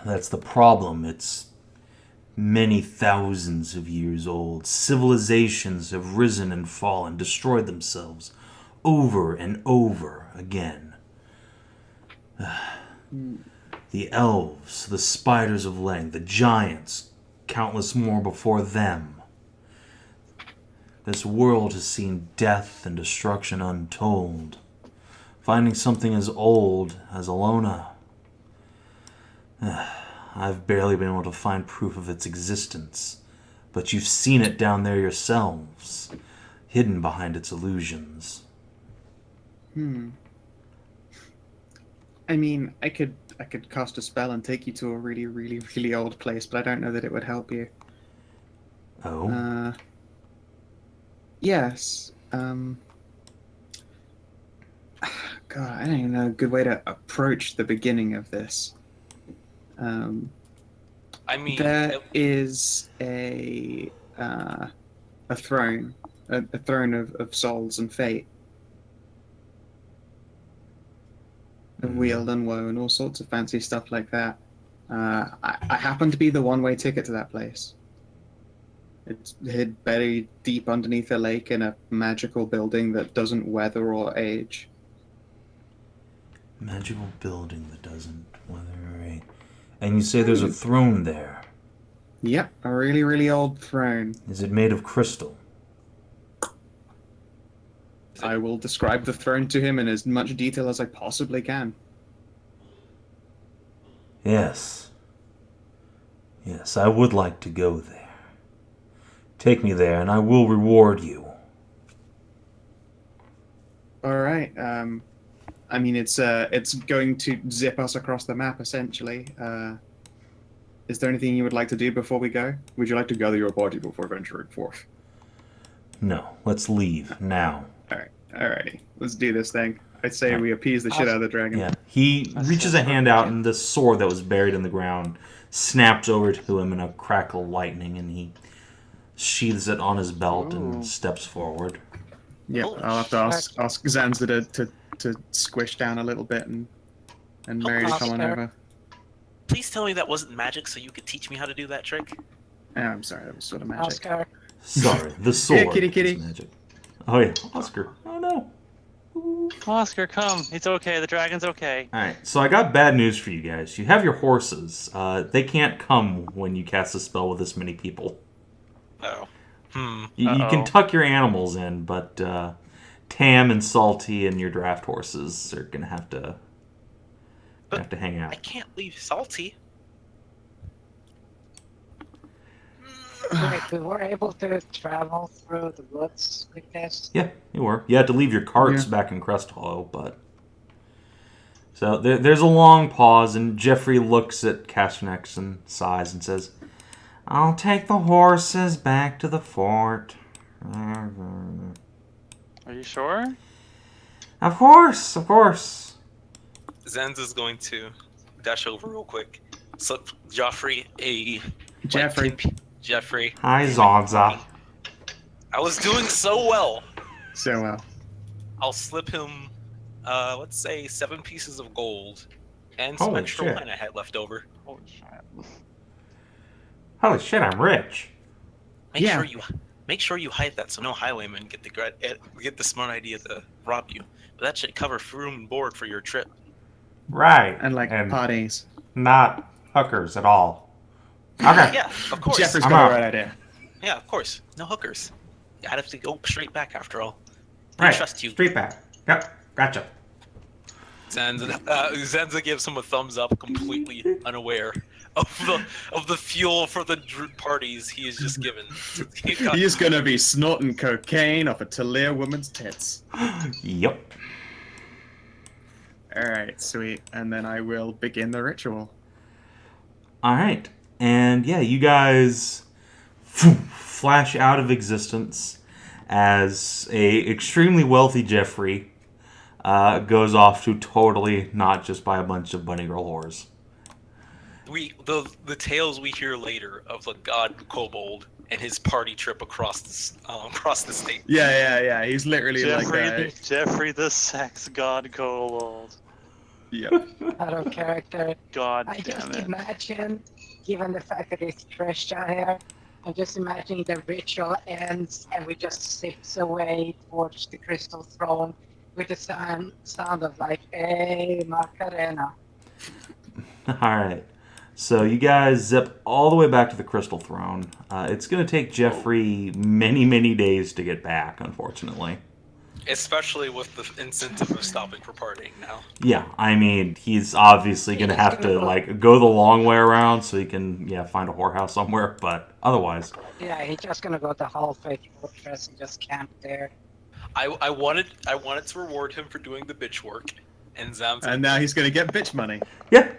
That's the problem. It's many thousands of years old. Civilizations have risen and fallen, destroyed themselves over and over again. The elves, the spiders of Leng, the giants, countless more before them. This world has seen death and destruction untold. Finding something as old as Alona, I've barely been able to find proof of its existence. But you've seen it down there yourselves, hidden behind its illusions. I mean, I could cast a spell and take you to a really, really, really old place, but I don't know that it would help you. Oh? Yes. God, I don't even know a good way to approach the beginning of this. I mean, There is a throne, a throne of souls and fate, of Weald and woe and all sorts of fancy stuff like that. I happen to be the one-way ticket to that place. It's hid buried deep underneath a lake in a magical building that doesn't weather or age. Magical building that doesn't weather or age. And you say there's a throne there. Yep, a really, really old throne. Is it made of crystal? I will describe the throne to him in as much detail as I possibly can. Yes. Yes, I would like to go there. Take me there, and I will reward you. All right. I mean, it's going to zip us across the map, essentially. Is there anything you would like to do before we go? Would you like to gather your party before venturing forth? No, let's leave, now. All right. Alrighty. Let's do this thing. I'd say we appease the shit out of the dragon. Yeah, he reaches a hand out, and the sword that was buried in the ground snaps over to him in a crackle of lightning, and he sheathes it on his belt and steps forward. Yeah, I'll have to ask Zanza to squish down a little bit and Mary to come on over. Please tell me that wasn't magic so you could teach me how to do that trick. Oh, I'm sorry, that was sort of magic. Oscar. Sorry, the sword Yeah, kitty. is magic. Oh yeah, Oscar. Oh no. Oscar, come. It's okay. The dragon's okay. Alright, so I got bad news for you guys. You have your horses. They can't come when you cast a spell with this many people. Oh. You can tuck your animals in, but Tam and Salty and your draft horses are gonna have to hang out. I can't leave Salty. Wait, we were able to travel through the woods with this? Yeah, you were. You had to leave your carts back in Crest Hollow, but... So there's a long pause, and Jeffrey looks at Castanex and sighs and says, I'll take the horses back to the fort. Are you sure? Of course. Zanza's going to dash over real quick. Slip Joffrey Jeffrey. Jeffrey. Hi, Zanza. I was doing so well. So well. I'll slip him, let's say 7 pieces of gold and some Holy extra shit. wine I had left over. Holy shit. Holy shit, I'm rich. Make sure you hide that so no highwaymen get the smart idea to rob you. But that should cover room and board for your trip. Right. And parties. Not hookers at all. Okay. Yeah, of course. Jeffrey's I'm got out. the right idea. Yeah, of course. No hookers. I'd have to go straight back after all. I Right. trust you. Straight back. Yep. Gotcha. Zanza gives him a thumbs up, completely unaware of the fuel for the parties he is just given. He's gonna be snorting cocaine off a Taeleer woman's tits. Yep. Alright, sweet. And then I will begin the ritual. All right. And yeah, you guys flash out of existence as a extremely wealthy Jeffrey goes off to totally not just buy a bunch of bunny girl whores. The tales we hear later of the god Kobold and his party trip across the state. Yeah. He's literally Jeffrey the sex god Kobold. Yep. Out of character. God I damn just it. imagine, given the fact that it's Kreshia here, I'm just imagining the ritual ends and we just sips away towards the crystal throne with the sound of like, hey, Macarena. All right. So you guys zip all the way back to the crystal throne. It's going to take Jeffrey many, many days to get back, unfortunately. Especially with the incentive of stopping for partying now. Yeah, I mean, he's obviously going to have to go the long way around so he can find a whorehouse somewhere, but otherwise. Yeah, he's just gonna go to Halfway Fortress and just camp there. I wanted to reward him for doing the bitch work, and Zanza. And now he's gonna get bitch money. Yeah,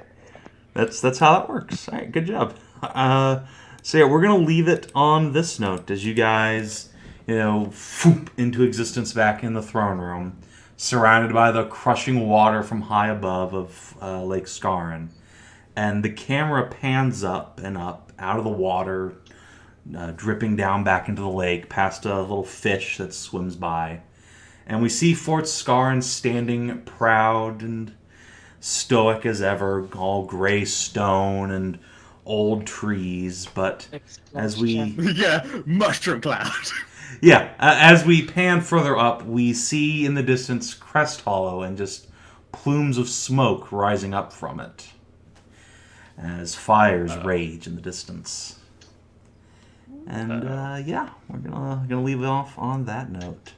that's how that works. All right, good job. So yeah, we're going to leave it on this note as you guys, foop into existence back in the throne room, surrounded by the crushing water from high above of Lake Scarran. And the camera pans up and up out of the water, dripping down back into the lake, past a little fish that swims by. And we see Fort Scarran standing proud and stoic as ever, all gray stone and old trees. But as we... Yeah, mushroom cloud. As we pan further up, we see in the distance Crest Hollow and just plumes of smoke rising up from it as fires rage in the distance. And we're gonna leave it off on that note.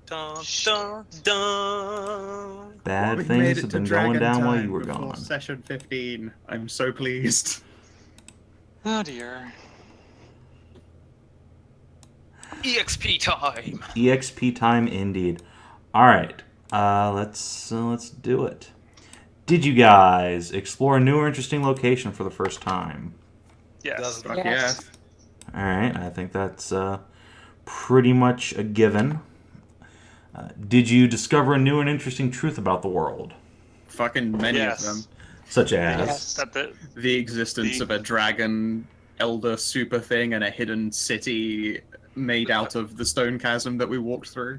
Dun, dun, dun. Bad We've things made it have to been Dragon going down while Time you were before gone. Session 15. I'm so pleased. Oh dear. EXP time. EXP time indeed. All right, let's do it. Did you guys explore a new or interesting location for the first time? Yes. Fuck Yes. All right, I think that's pretty much a given. Did you discover a new and interesting truth about the world? Fucking many of them. Such as? Yes. The existence of a dragon elder super thing and a hidden city made out of the stone chasm that we walked through.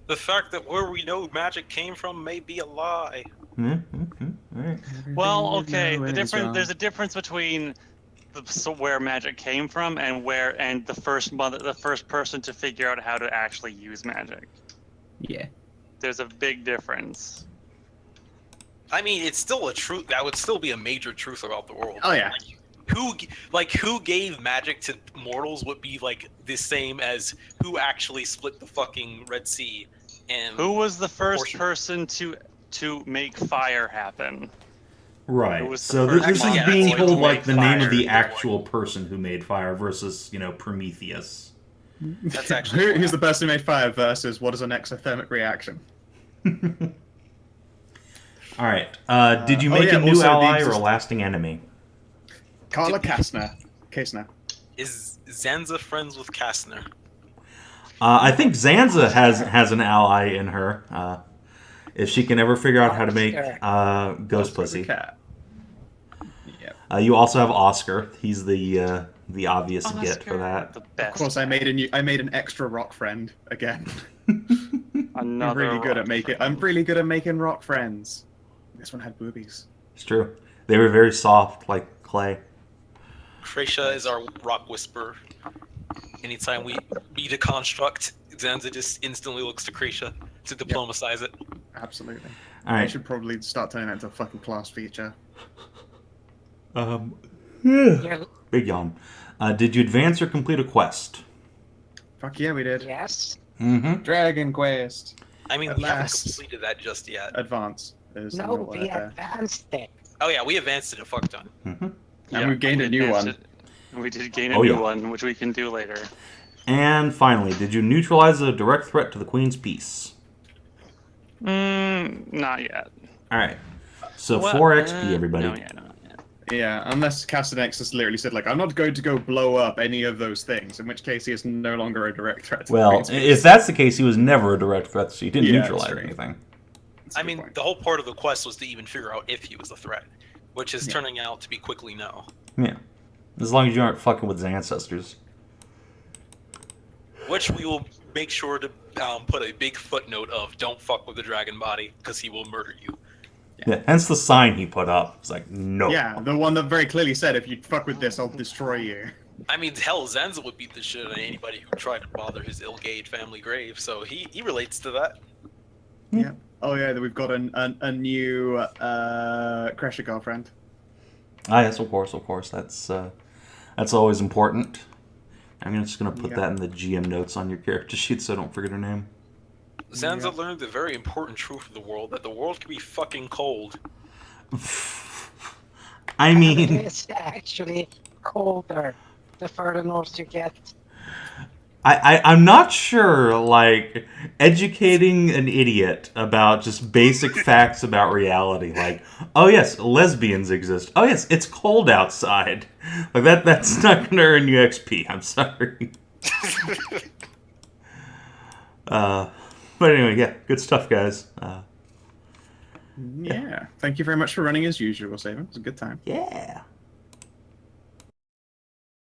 The fact that where we know magic came from may be a lie. Mm-hmm. All right. Well, okay. There's a difference between where magic came from and the first person to figure out how to actually use magic. Yeah. There's a big difference. I mean, it's still a truth. That would still be a major truth about the world. Oh yeah. Who gave magic to mortals would be like the same as who actually split the fucking Red Sea. And Who was the first person to make fire happen? Right. Who was the So first this is Yeah, being that's told like like the name of fire. the actual person who made fire versus, Prometheus. That's actually Who's the person who made fire versus what is an exothermic reaction? All right. Did you oh, make yeah, a new also the ally or a exist- lasting enemy? Carla Kastner. Is Zanza friends with Kastner? I think Zanza has an ally in her. If she can ever figure out how to make ghost pussy. Cat. You also have Oscar. He's the obvious get for Oscar, that. The Of best. course, I made an extra rock friend again. I'm Another really good rock at making. friend. I'm really good at making rock friends. This one had boobies. It's true. They were very soft, like clay. Kreshia is our rock whisperer. Anytime we meet a construct, Zanza just instantly looks to Kreshia to diplomatize it. Absolutely. All I right. should probably start turning that into a fucking class feature. You're, Big yawn. Did you advance or complete a quest? Fuck yeah, we did. yes. Mm-hmm. Dragon Quest. I mean, At we haven't last. completed that just yet. Advance. Is the No, real we word there. advanced it. Oh yeah, we advanced it a fuck ton. Mm-hmm. And we've gained a new advanced one. it. We did gain a Oh, new yeah. one, which we can do later. And finally, did you neutralize a direct threat to the Queen's peace? Not yet. All right. So What? 4 XP, everybody. No, yeah, no, not yet. Yeah, unless Castanex has literally said, like, I'm not going to go blow up any of those things, in which case he is no longer a direct threat to the Well, Queen's peace. if that's the case, he was never a direct threat, so he didn't Yeah, neutralize that's true. anything. That's a I good mean, point. the whole part of the quest was to even figure out if he was a threat, which is Yeah. turning out to be quickly no. Yeah. As long as you aren't fucking with his ancestors. Which we will make sure to put a big footnote of: don't fuck with the dragon body because he will murder you. Yeah. Hence the sign he put up. It's like, no. Yeah, the one that very clearly said, if you fuck with this, I'll destroy you. I mean, hell, Zanza would beat the shit out of anybody who tried to bother his Ilgade family grave, so he relates to that. Yeah. Oh yeah, we've got a new Kreshia girlfriend. Ah, yes, of course. That's always important. I'm just gonna put Yeah. that in the GM notes on your character sheet so I don't forget her name. Zanza Yeah. learned the very important truth of the world, that the world can be fucking cold. I mean, It's actually colder the further north you get. I'm not sure, like, educating an idiot about just basic facts about reality. Like, oh yes, lesbians exist. Oh yes, it's cold outside. Like, that's not gonna earn you XP. I'm sorry. But anyway, yeah, good stuff, guys. Yeah. Thank you very much for running as usual, Savin. It was a good time. Yeah.